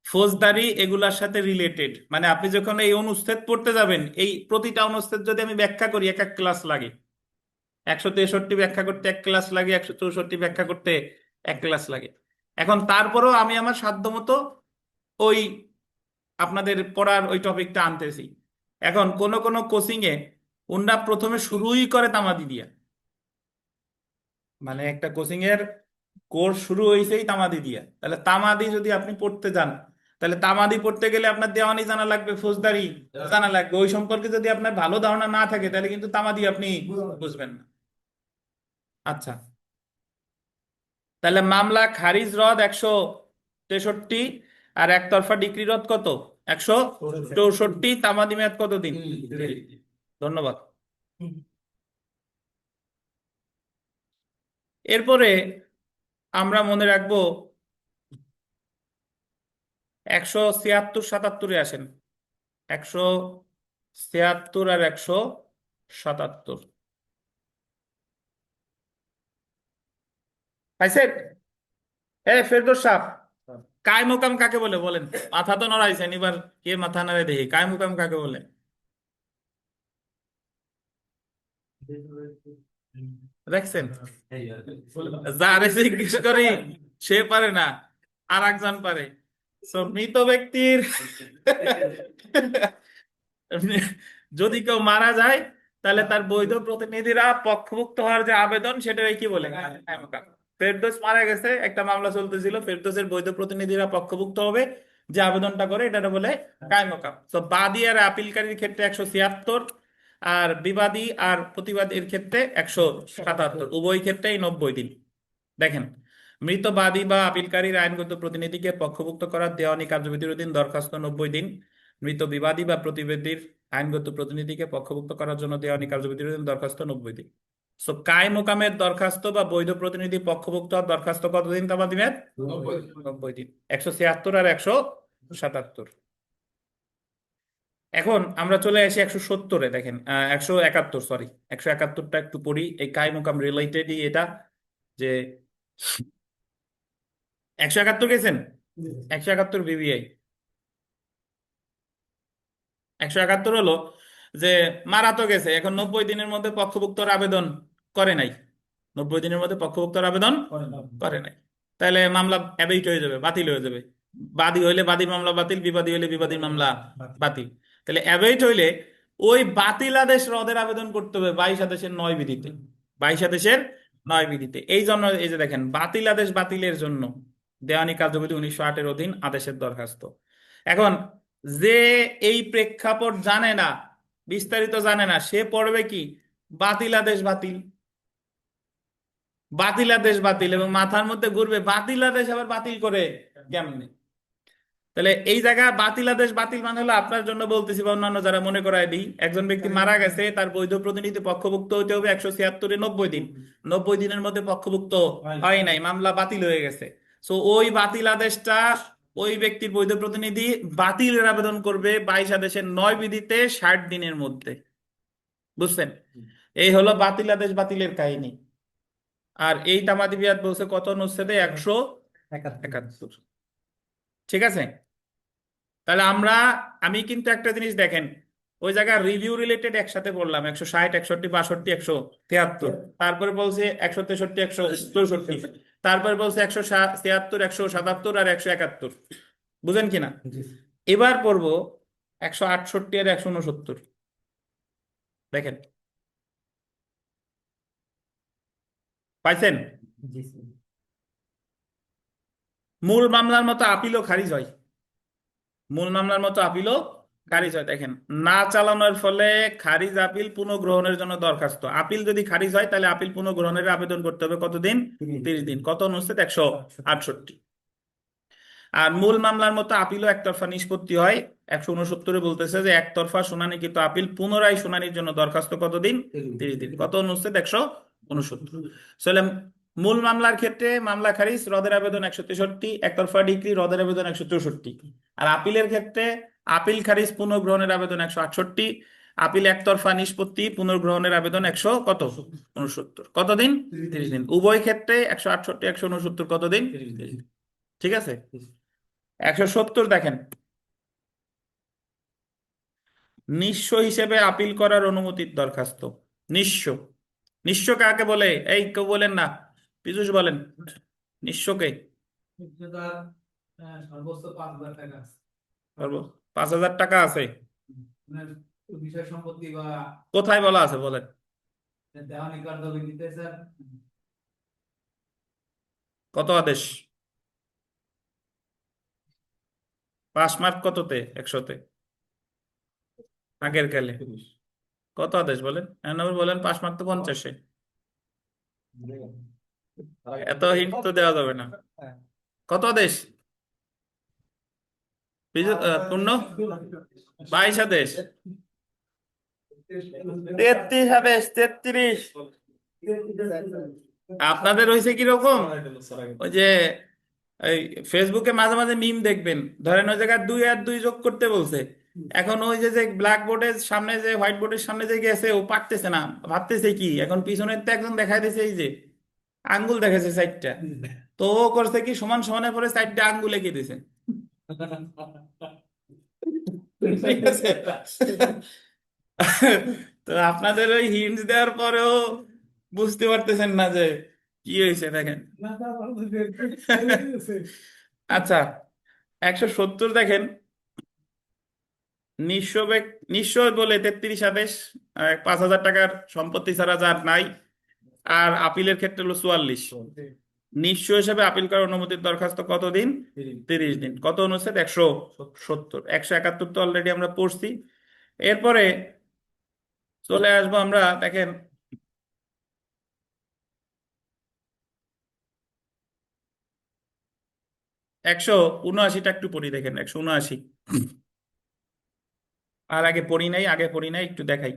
ফৌজদারি এগুলার সাথে রিলেটেড। মানে আপনি যখন এই অনুচ্ছেদ পড়তে যাবেন, এই প্রতিটা অনুচ্ছেদ যদি আমি ব্যাখ্যা করি এক এক ক্লাস লাগে। 163 ব্যাখ্যা করতে এক ক্লাস লাগে, 164 ব্যাখ্যা করতে এক ক্লাস লাগে। এখন তারপরেও আমি আমার সাধ্যমতো ওই আপনাদের পড়ার ওই টপিকটা আনতেছি। এখন কোন কোন কোচিং এ ওনরা প্রথমে শুরুই করে তামাদি দিয়া, মানে একটা কোচিং এর কোর্স শুরু হয়েছেই তামাদি দিয়া। তাহলে তামাদি যদি আপনি পড়তে যান, তাহলে তামাদি পড়তে গেলে আপনার দেওয়ানি জানা লাগবে, ফৌজদারি জানা লাগবে। ওই সম্পর্কে যদি আপনার ভালো ধারণা না থাকে তাহলে কিন্তু তামাদি আপনি বুঝবেন না। আচ্ছা, তাহলে মামলা খারিজ রদ 163, আর একতরফা ডিক্রি রদ কত? 164। তামাদি মেয়াদ কতদিন? ধন্যবাদ। এরপরে আমরা মনে রাখবো 176-77 আসেন। 176 আর 177 পাইছেন? ফেরদৌস সাহেব, কায় মোকাম কাকে বলে বলেন? মাথা তো নড়াইছেন, এবার কে মাথা নাড়ে দেখি। কায় মোকাম কাকে বলে? দেখছেন, যারে জিজ্ঞেস করি সে পারে না, আর একজন পারে। মৃত ব্যক্তির যদি কেউ মারা যায় তাহলে তার বৈধ প্রতিনিধিরা পক্ষভুক্ত হওয়ার যে আবেদন, সেটাকে কি বলে? কায়ে মোকাম। ফেরদৌস মারা গেছে, একটা মামলা চলতেছিল, ফেরদৌসের বৈধ প্রতিনিধিরা পক্ষভুক্ত হবে, যে আবেদনটা করে এটা বলে কায়ে মোকাম। তো বাদী আর আপিলকারীর ক্ষেত্রে 176, আর বিবাদী আর প্রতিবাদীর ক্ষেত্রে 177, উভয় ক্ষেত্রেই 90 দিন। দেখেন, মৃত বাদী বা আপিলকারীর আইনগত প্রতিনিধিকে পক্ষভুক্ত করার দেওয়ানি কার্যবিধির অধীন দরখাস্ত 90 দিন। মৃত বিবাদী বা প্রতিবাদীর আইনগত প্রতিনিধিকে পক্ষভুক্ত করার জন্য দেওয়ানি কার্যবিধির অধীন দরখাস্ত 90 দিন। সো কায়ে মোকামের দরখাস্ত বা বৈধ প্রতিনিধি পক্ষভুক্ত হওয়ার দরখাস্ত কতদিন তামাদি মেয়াদ? 90 দিন। 176 আর 177। এখন আমরা চলে আসি 170-এ। দেখেন 171, সরি 171টা একটু পড়ি, এই কায়ে মোকাম রিলেটেডই এটা। যে 171 গেছেন? 171 বিবিআই 171 হলো যে মারা তো গেছে, এখন 90 দিনের মধ্যে পক্ষভুক্তর আবেদন করে নাই, 90 দিনের মধ্যে পক্ষভুক্তর আবেদন করে নাই, তাহলে মামলা অ্যাবেইট হয়ে যাবে, বাতিল হয়ে যাবে। বাদী হইলে বাদীর মামলা বাতিল, বিবাদী হইলে বিবাদীর মামলা বাতিল। তাহলে অ্যাবেইট হইলে ওই বাতিল আদেশ রদের আবেদন করতে হবে 22 আদেশের 9 বিধিতে, 22 আদেশের 9 বিধিতে। এই জন্য এই যে দেখেন, বাতিল আদেশ বাতিলের জন্য দেওয়ানি কার্যবিধি 1908-এর অধীন আদেশের দরখাস্ত। এখন যে এই প্রেক্ষাপট জানে না, বিস্তারিত জানে না, সে পড়বে কি বাতিল আদেশ বাতিল, বাতিল আদেশ বাতিল, এবং মাথার মধ্যে ঘুরবে বাতিল আদেশ আবার বাতিল করে কেমনে। তাহলে এই জায়গা বাতিল আদেশ বাতিল মানে হলো, আপনার জন্য বলতেছি বা অন্যান্য যারা মনে করায় দিই, একজন ব্যক্তি মারা গেছে, তার বৈধ প্রতিনিধি পক্ষভুক্ত হইতে হবে 176-এ 90 দিন, 90 দিনের মধ্যে পক্ষভুক্ত হয় নাই, মামলা বাতিল হয়ে গেছে। সো ওই বাতিল আদেশটা ওই ব্যক্তির বৈধ প্রতিনিধি বাতিলের আবেদন করবে 22 আদেশের 9 বিধিতে 60 দিনের মধ্যে। বুঝছেন? এই হলো বাতিল আদেশ বাতিলের কাহিনী। আর এই তামাদি বিয়াত বলছে কত অনুচ্ছেদে? 171। ঠিক আছে? তাহলে আমি কিন্তু একটা জিনিস দেখেন, ওই জায়গায় রিভিউ রিলেটেড একসাথে বললাম 160, 61, 62, 173, তারপরে বলছে 163, 164, তারপরে বলছে 173, 177 আর 171। বুঝেন কিনা? এবার পড়বো 168 আর 169। দেখেন, পাইছেন? মূল মামলার মতো আপিলও খারিজ হয়, মূল মামলার মতো আপিলও খারিজ হয়। দেখেন, না চালানোর ফলে খারিজ আপিল পুনঃগ্রহণের জন্য দরখাস্ত। আপিল যদি খারিজ হয় তাহলে আপিল পুনঃগ্রহণের আবেদন করতে হবে কতদিন? 30 দিন। কত অনুচ্ছেদ? 168। আর মূল মামলার মতো আপিলও একতরফা নিষ্পত্তি হয়। 169-এ বলতেছে যে একতরফা শুনানিকৃত আপিল পুনরায় শুনানির জন্য দরখাস্ত কতদিন? 30 দিন। কত অনুচ্ছেদ? 169। মূল মামলার ক্ষেত্রে মামলা খারিজ, রদের আবেদন 163, একতরফা ডিক্রি, রদের আবেদন 164। আর আপিলের ক্ষেত্রে আপিল খারিজ, পুনর্গ্রহণের আবেদন 168, আপিল একতরফা নিষ্পত্তি, পুনর্গ্রহণের আবেদন 100 কত 69। কতদিন? 30 দিন। উভয় ক্ষেত্রে 168 169 কতদিন? 30 দিন। ঠিক আছে। 170 দেখেন, নিঃস্ব হিসেবে আপিল করার অনুমতির দরখাস্ত। নিঃস্ব, নিঃস্ব কাকে বলে? এই কেউ বলেন না, পীযূষ বলেন নিঃস্বকে। তার সর্বোচ্চ 5,000 টাকা আছে। 5,000 টাকা আছে? মানে বিষয় সম্পত্তি বা কোথায় বলা আছে বলেন? দেওয়ানি কার্যবিধিতে স্যার কত আদেশ? 5 মার্ক কততে? 100-তে? আগের কালে কত আদেশ বলেন? বলেন 5 মার্ক তো 50-এ। এত হিন্ট তো দেওয়া যাবে না। কত আদেশ? পূর্ণ 22 আদেশ, 33 আদেশ, 33। আপনাদের হয়েছে কিরকম? ওই যে এই ফেসবুকে মাঝে মাঝে মিম দেখবেন, ধরেন ওই জায়গায় 2 আর 2 যোগ করতে বলছে, এখন ওই যে যে ব্ল্যাক বোর্ডের সামনে, যে হোয়াইট বোর্ডের সামনে যে গেছে, ও পারতেছে না, ভাবতেছে কি, এখন পিছনের তো একজন দেখাই দিয়েছে, এই যে আঙ্গুল দেখাচ্ছে 4টা, তো ও করছে কি, সমান সমানের পরে 4টা আঙ্গুল এঁকে দিয়েছে। ঠিক আছে। তো আপনাদের ওই হিন্টস দেওয়ার পরেও বুঝতে পারতেছেন না যে কি হয়েছে, দেখেন। আচ্ছা, 170 দেখেন, নিঃস্ব বলে 33 আদেশ, 5,000 টাকার সম্পত্তি ছাড়া যার নাই। আর আপিলের ক্ষেত্রে হলো 44। নিঃস্ব হিসেবে আপিল করার অনুমতির দরখাস্ত কতদিন? 30 দিন। কত অনুচ্ছেদ? 170। 171 তো অলরেডি আমরা পড়ছি। এরপরে চলে আসবো আমরা, দেখেন, একশো উনআশিটা একটু পড়ি, দেখেন 179। আর আগে পড়ি নাই, একটু দেখাই।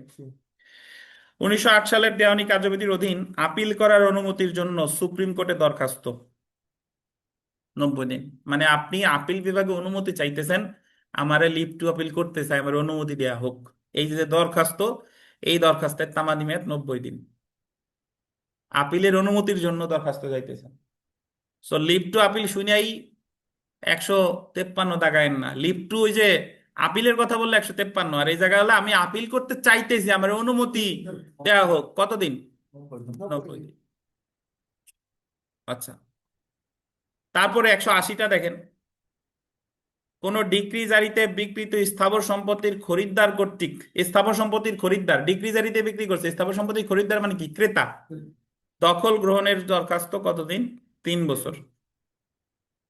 1908 সালের দেওয়ানি কার্যবিধির অধীন আপিল করার অনুমতির জন্য সুপ্রিম কোর্টে দরখাস্ত 90 দিন। মানে আপনি আপিল বিভাগে অনুমতি চাইতেছেন, আমারে লিভ টু আপিল করতে চাই, আমার অনুমতি দেয়া হোক, এই যে দরখাস্ত, এই দরখাস্তের তামাদি মেয়াদ 90 দিন। আপিলের অনুমতির জন্য দরখাস্ত চাইতেছেন, সো লিভ টু আপিল শুনেই 153 দাগায়েন না। লিভ টু, ওই যে আপিলের কথা বললে 153, আর এই জায়গায় হলো আমি আপিল করতে চাইতেছি, আমার অনুমতি দেয়া হোক, কতদিন? 90 দিন। আচ্ছা, তারপরে 180টা দেখেন, কোন ডিক্রি জারিতে বিকৃত স্থাবর সম্পত্তির খরিদ্দার কর্তৃক, স্থাবর সম্পত্তির খরিদ্দার ডিক্রি জারিতে বিক্রি করছে, স্থাবর সম্পত্তির খরিদ্দার মানে কি? ক্রেতা। দখল গ্রহণের দরখাস্ত কতদিন? 3 বছর।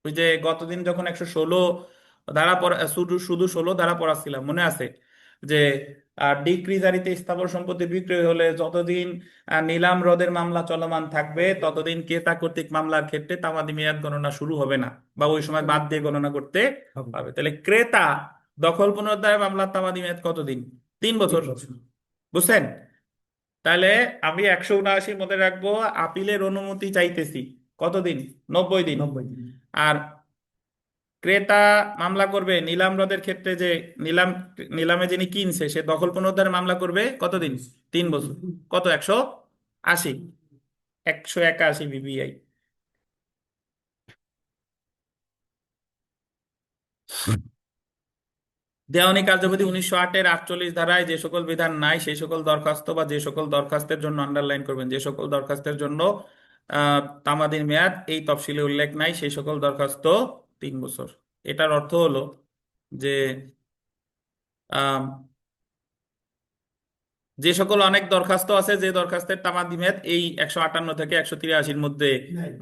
ওই যে গতদিন যখন 116 ধারা পড়া, শুধু শুধু 16 ধারা পড়াচ্ছিলাম, মনে আছে? যে ডিক্রি জারিতে স্থাবর সম্পত্তি বিক্রয় হলে যতদিন নিলাম রদের মামলা চলমান থাকবে, ততদিন ক্রেতা কর্তৃক মামলার ক্ষেত্রে তামাদি মেয়াদ গণনা শুরু হবে না, বা ওই সময় বাদ দিয়ে গণনা করতে হবে। তাহলে ক্রেতা দখল পুনরুদ্ধার মামলার তামাদি মেয়াদ কতদিন? 3 বছর। বুঝছেন? তাহলে আমি 179 মনে রাখবো, আপিলের অনুমতি চাইতেছি কতদিন? 90 দিন। আর ক্রেতা মামলা করবে নিলাম রদের ক্ষেত্রে, যে নিলাম, নিলামে যিনি কিনছে সে দখল পুনরুদ্ধার মামলা করবে কতদিন? 3 বছর। কত? 180, 181 বিবিআই। দেওয়ানি কার্যবিধি 1908-এর 48 ধারায় যে সকল বিধান নাই, সেই সকল দরখাস্ত, বা যে সকল দরখাস্তের জন্য, আন্ডারলাইন করবেন, যে সকল দরখাস্তের জন্য তামাদির মেয়াদ এই তফসিলে উল্লেখ নাই, সেই সকল দরখাস্ত 3 বছর। এটার অর্থ হলো যে আম, যে সকল অনেক দরখাস্ত আছে, যে দরখাস্তের তামাদি মেয়াদ এই 158 থেকে 183-র মধ্যে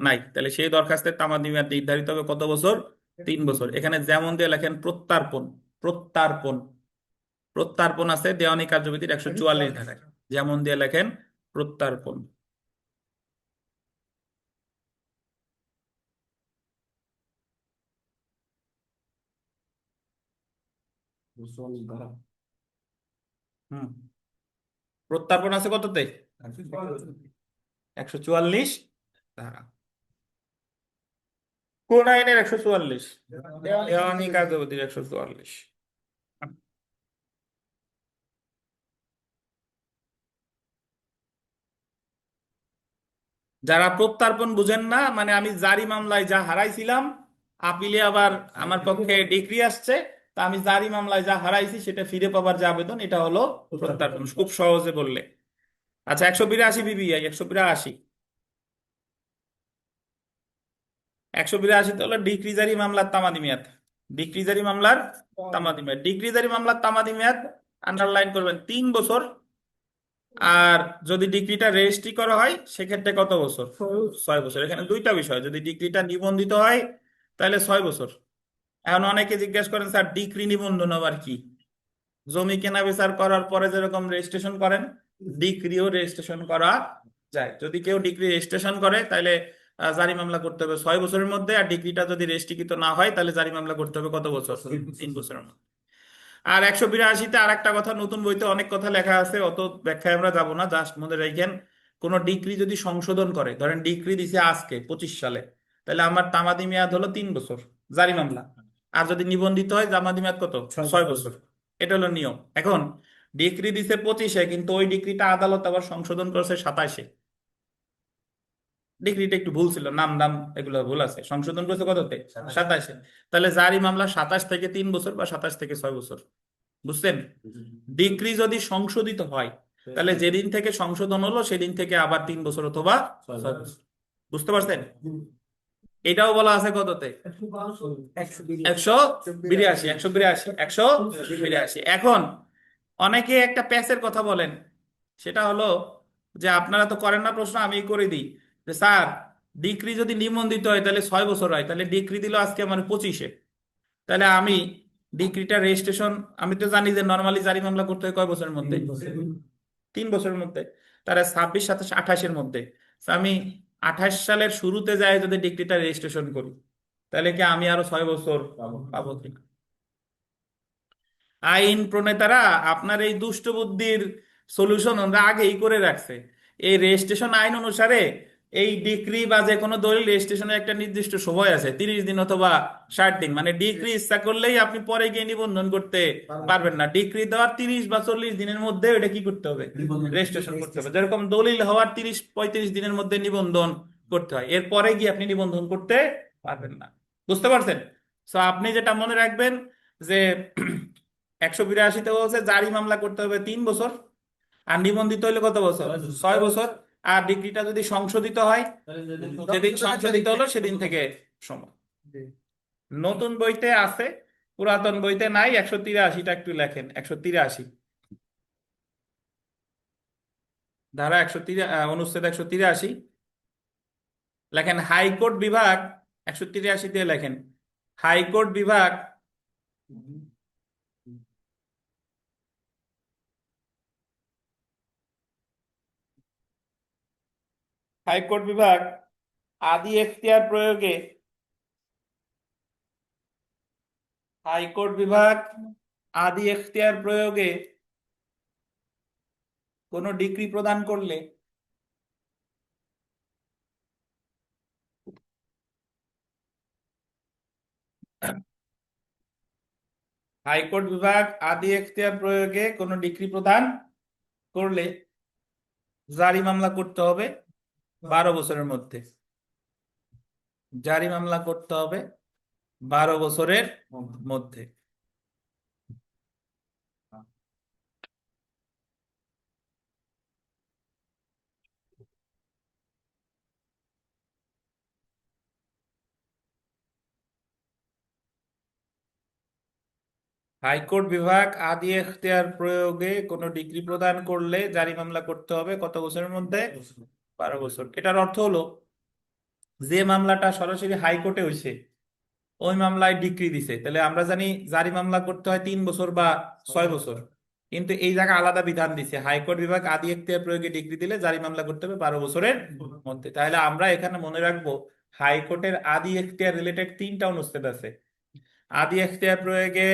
নাই, তাহলে সেই দরখাস্তের তামাদি মেয়াদ নির্ধারিত হবে কত বছর? 3 বছর। এখানে যেমন দিয়ে লেখেন প্রত্যার্পণ, প্রত্যার্পণ, প্রত্যার্পণ আছে দেওয়ানি কার্যবিধির 144 ধারায়, যেমন দিয়ে লেখেন প্রত্যার্পণ। হুম, প্রত্যার্পণ আছে কততে? 144 ধারা কোন আইনের 144? দেওয়ানি কার্যবিধির 144। যারা প্রত্যর্পণ বুঝেন না, মানে আমি জারি মামলায় যা হারাইছিলাম, আপিলে আবার আমার পক্ষে ডিক্রি আসছে, তা আমি জারি মামলায় যা হারাইছি সেটা ফিরে পাবার যে আবেদন, এটা হলো প্রত্যর্পণ, খুব সহজে বললে। আচ্ছা, 182 বিবিআই, 182, 182 হলো ডিক্রি জারি মামলার তামাদি মেয়াদ। ডিক্রি জারি মামলার তামাদি মেয়াদ, ডিক্রি জারি মামলার তামাদি মেয়াদ আন্ডারলাইন করবেন 3 বছর। আর যদি ডিগ্রিটা রেজিস্ট্রি করা হয় সেক্ষেত্রে কত বছর? 6 বছর। এখানে দুইটা বিষয়, যদি ডিগ্রিটা নিবন্ধিত হয় তাহলে 6 বছর। এখন অনেকে জিজ্ঞেস করেন, স্যার ডিগ্রি নিবন্ধন আবার কি? জমি কেনা বেচার করার পরে যেরকম রেজিস্ট্রেশন করেন, ডিগ্রিও রেজিস্ট্রেশন করা যায়। যদি কেউ ডিগ্রি রেজিস্ট্রেশন করে তাহলে জারি মামলা করতে হবে 6 বছরের মধ্যে, আর ডিগ্রিটা যদি রেজিস্ট্রিকৃত না হয় তাহলে জারি মামলা করতে হবে কত বছর? 3 বছরের মধ্যে। আর 182-তে আর একটা কথা, নতুন বইতে অনেক কথা লেখা আছে, অত ব্যাখ্যায় আমরা যাব না, জাস্ট মনে রাখেন, কোন ডিগ্রি যদি সংশোধন করে, ধরেন ডিগ্রি দিছে আজকে 25 সালে, তাহলে আমার তামাদি মেয়াদ হলো 3 বছর জারি মামলা। আর যদি নিবন্ধিত হয় তামাদি মেয়াদ কত? 6 বছর। এটা হলো নিয়ম। এখন ডিগ্রি দিছে 25-এ, কিন্তু ওই ডিগ্রিটা আদালত আবার সংশোধন করেছে 27-এ। ডিগ্রিটা একটু ভুল ছিল, নাম নাম এগুলো ভুল আছে, সংশোধন করেছে কততে? 27-এ। তাহলে জারি মামলা 27 থেকে 3 বছর বা 27 থেকে 6 বছর। বুঝছেন? ডিগ্রি যদি সংশোধিত হয় তাহলে যেদিন থেকে সংশোধন হলো সেদিন থেকে আবার 3 বছর অথবা 6 বছর। বুঝতে পারছেন? এটাও বলা আছে কততে? 182, 182। এখন অনেকে একটা প্যাচের কথা বলেন, সেটা হলো যে আপনারা তো করেন না প্রশ্ন, আমি করে দিই, যে স্যার ডিগ্রি যদি নিবন্ধিত হয় তাহলে 6 বছর হয়, তাহলে ডিগ্রি দিল আজকে আমার 25-এ, তাহলে আমি ডিগ্রিটা রেজিস্ট্রেশন, আমি তো জানি যে নর্মালি জারি মামলা করতে হয় কয় বছরের মধ্যে? 3 বছরের মধ্যে। তারা 26, 27, 28-এর মধ্যে। তো আমি 28 সালের শুরুতে যাই যদি ডিগ্রিটা রেজিস্ট্রেশন করি, তাহলে কি আমি আরো 6 বছর পাবো কিনা? আইন প্রণেতারা আপনার এই দুষ্ট বুদ্ধির সলিউশন ওরা আগেই করে রাখছে। এই রেজিস্ট্রেশন আইন অনুসারে এই ডিক্রি বা যে কোনো দলিল রেজিস্ট্রেশনের একটা নির্দিষ্ট সময় আছে, 30 দিন অথবা 60 দিন। মানে ডিক্রি ইচ্ছা করলেই আপনি পরে গিয়ে নিবন্ধন করতে পারবেন না। ডিক্রি দেওয়ার 30 বা 40 দিনের মধ্যে এটা কি করতে হবে? রেজিস্ট্রেশন করতে হবে। যেরকম দলিল হওয়ার 30-35 দিনের মধ্যে নিবন্ধন করতে হয়, এরপরে গিয়ে আপনি নিবন্ধন করতে পারবেন না। বুঝতে পারছেন? তো আপনি যেটা মনে রাখবেন যে 182-তে বলছে জারি মামলা করতে হবে 3 বছর, আর নিবন্ধিত হলে কত বছর? 6 বছর। আর ডিগ্রিটা যদি সংশোধিত হয়, যেদিন সংশোধিত হলো সেদিন থেকে সময়। নতুন বইতে আছে, পুরাতন বইতে নাই। 183টা একটু লেখেন, 183 ধারা 183, অনুচ্ছেদ 183 লেখেন। হাইকোর্ট বিভাগ 183 দিয়ে লেখেন, হাইকোর্ট বিভাগ হাইকোর্ট বিভাগ আদি এখতিয়ার প্রয়োগে, হাইকোর্ট বিভাগ আদি এখতিয়ার প্রয়োগে কোন ডিক্রি প্রদান করলে হাইকোর্ট বিভাগ আদি এখতিয়ার প্রয়োগে কোন ডিক্রি প্রদান করলে জারি মামলা করতে হবে 12 বছরের মধ্যে। জারি মামলা করতে হবে 12 বছরের মধ্যে। হাইকোর্ট বিভাগ আদি এখতিয়ার প্রয়োগে কোনো ডিগ্রি প্রদান করলে জারি মামলা করতে হবে কত বছরের মধ্যে? 12 বছর। এটার অর্থ হলো যে মামলাটা সরাসরি হাইকোর্টে হয়েছে, ওই মামলায় ডিক্রি দিছে, তাহলে আমরা জানি জারি মামলা করতে হয় 3 বছর বা 6 বছর, কিন্তু এই জায়গায় আলাদা বিধান দিছে, হাইকোর্ট বিভাগ আদি এখতিয়ার প্রয়োগে ডিগ্রি দিলে জারি মামলা করতে হবে 12 বছরের মধ্যে। তাহলে আমরা এখানে মনে রাখবো হাইকোর্টের আদি এখতিয়ার রিলেটেড 3টা অনুচ্ছেদ আছে। আদি এখতিয়ার প্রয়োগে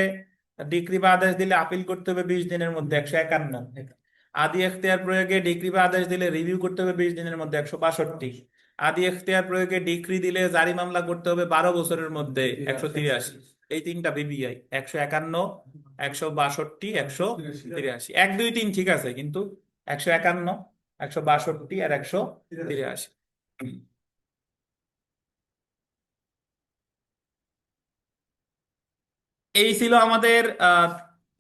ডিক্রি বা আদেশ দিলে আপিল করতে হবে 20 দিনের মধ্যে, 151। আদি এখতিয়ার প্রয়োগে ডিক্রি বা আদেশ দিলে রিভিউ করতে হবে 20 দিনের মধ্যে, 162। আদি এখতিয়ার প্রয়োগে ডিক্রি দিলে জারি মামলা করতে হবে 12 বছরের মধ্যে 183। এই তিনটা বিবিআই 151, 162, 183। 1, 2, 3 ঠিক আছে, কিন্তু 151, 162 আর 183। এই ছিল আমাদের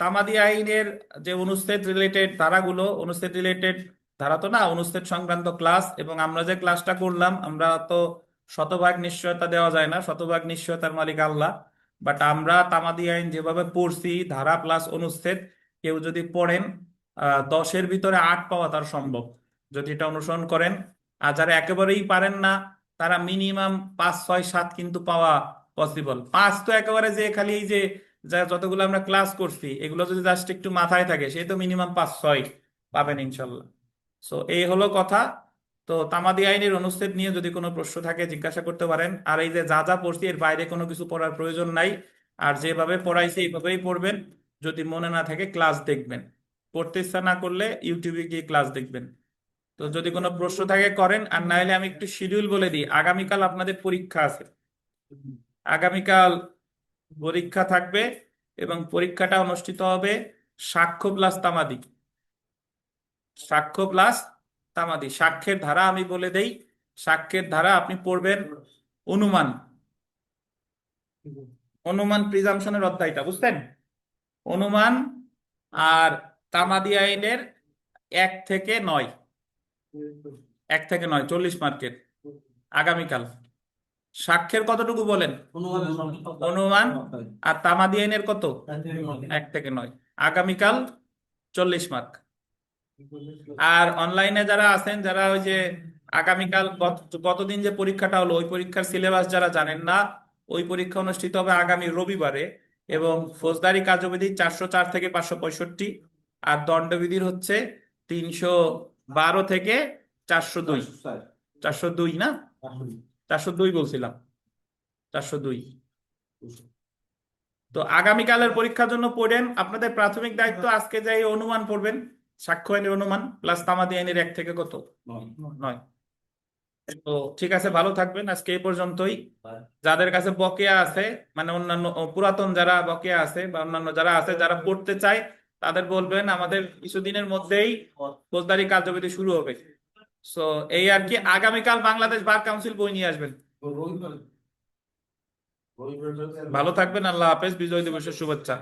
তামাদি আইনের যে অনুচ্ছেদ রিলেটেড ধারাগুলো, অনুচ্ছেদ রিলেটেড ধারা তো না, অনুচ্ছেদ সংক্রান্ত ক্লাস। এবং আমরা যে ক্লাসটা করলাম, আমরা তো শতভাগ নিশ্চয়তা দেওয়া যায় না, শতভাগ নিশ্চয়তার মালিক আল্লাহ। বাট আমরা তামাদি আইন যেভাবে পড়ছি, ধারা প্লাস অনুচ্ছেদ, কেউ যদি পড়েন 10-এর ভিতরে 8 পাওয়া তার সম্ভব, যদি এটা অনুসরণ করেন। আর যারা একেবারেই পারেন না, তারা মিনিমাম 5, 6, 7 কিন্তু পাওয়া পসিবল। 5 তো একেবারে যে খালি এই যে যা যতগুলো আমরা ক্লাস করছি এগুলো যদি জাস্ট একটু মাথায় থাকে, সে তো মিনিমাম 5, 6 পাবেন ইনশাল্লাহ। সো এই হলো কথা। তো তামাদি আইনের অনুচ্ছেদ নিয়ে যদি কোনো প্রশ্ন থাকে জিজ্ঞাসা করতে পারেন। আর এই যে যা যা পড়ছি এর বাইরে কোনো কিছু পড়ার প্রয়োজন নাই। আর যেভাবে পড়াইছে এইভাবেই পড়বেন। যদি মনে না থাকে ক্লাস দেখবেন, পড়তে ইচ্ছা না করলে ইউটিউবে গিয়ে ক্লাস দেখবেন। তো যদি কোনো প্রশ্ন থাকে করেন, আর না হলে আমি একটু শিডিউল বলে দিই। আগামীকাল আপনাদের পরীক্ষা আছে, আগামীকাল পরীক্ষা থাকবে এবং পরীক্ষাটা অনুষ্ঠিত হবে সাক্ষ্য প্লাস তামাদি। সাক্ষ্য প্লাস তামাদি। সাক্ষ্যের ধারা আমি বলে দেই। সাক্ষ্যের ধারা আপনি পড়বেন অনুমান, অনুমান প্রিজাম্পশনের অধ্যায়টা বুঝছেন, অনুমান। আর তামাদি আইনের 1 থেকে 9, 1 থেকে 9 40 মার্কের আগামীকাল। সাক্ষ্যের কতটুকু বলেন? অনুমান। আর তামাদি আইনের কত? 1 থেকে 9 আগামীকাল 40 মার্ক। আর অনলাইনে যারা আছেন, যারা ওই যে আগামীকাল গতদিন যে পরীক্ষাটা হলো, ওই পরীক্ষার সিলেবাস যারা জানেন না, ওই পরীক্ষা অনুষ্ঠিত হবে আগামী রবিবারে। এবং ফৌজদারি কার্যবিধি 404 থেকে 565, আর দণ্ডবিধির হচ্ছে 312 থেকে 402। 402 না, 402 বলছিলাম, 402। তো আগামীকালের পরীক্ষার জন্য পড়েন। আপনাদের প্রাথমিক দায়িত্ব আজকে যাই অনুমান পড়বেন, সাক্ষ্য আইনের অনুমান প্লাস তামাদি আইনের 1 থেকে কত? 9। তো ঠিক আছে, ভালো থাকবেন। আজকে এই পর্যন্তই। যাদের কাছে বকেয়া আছে, মানে অন্যান্য পুরাতন যারা বকেয়া আছে বা অন্যান্য যারা আছে যারা পড়তে চায়, তাদের বলবেন আমাদের কিছুদিনের মধ্যেই ফৌজদারি কার্যবিধি শুরু হবে। সো এই আর কি। আগামীকাল বাংলাদেশ বার কাউন্সিল বই নিয়ে আসবেন। ভালো থাকবেন। আল্লাহ হাফেজ। বিজয় দিবসের শুভেচ্ছা।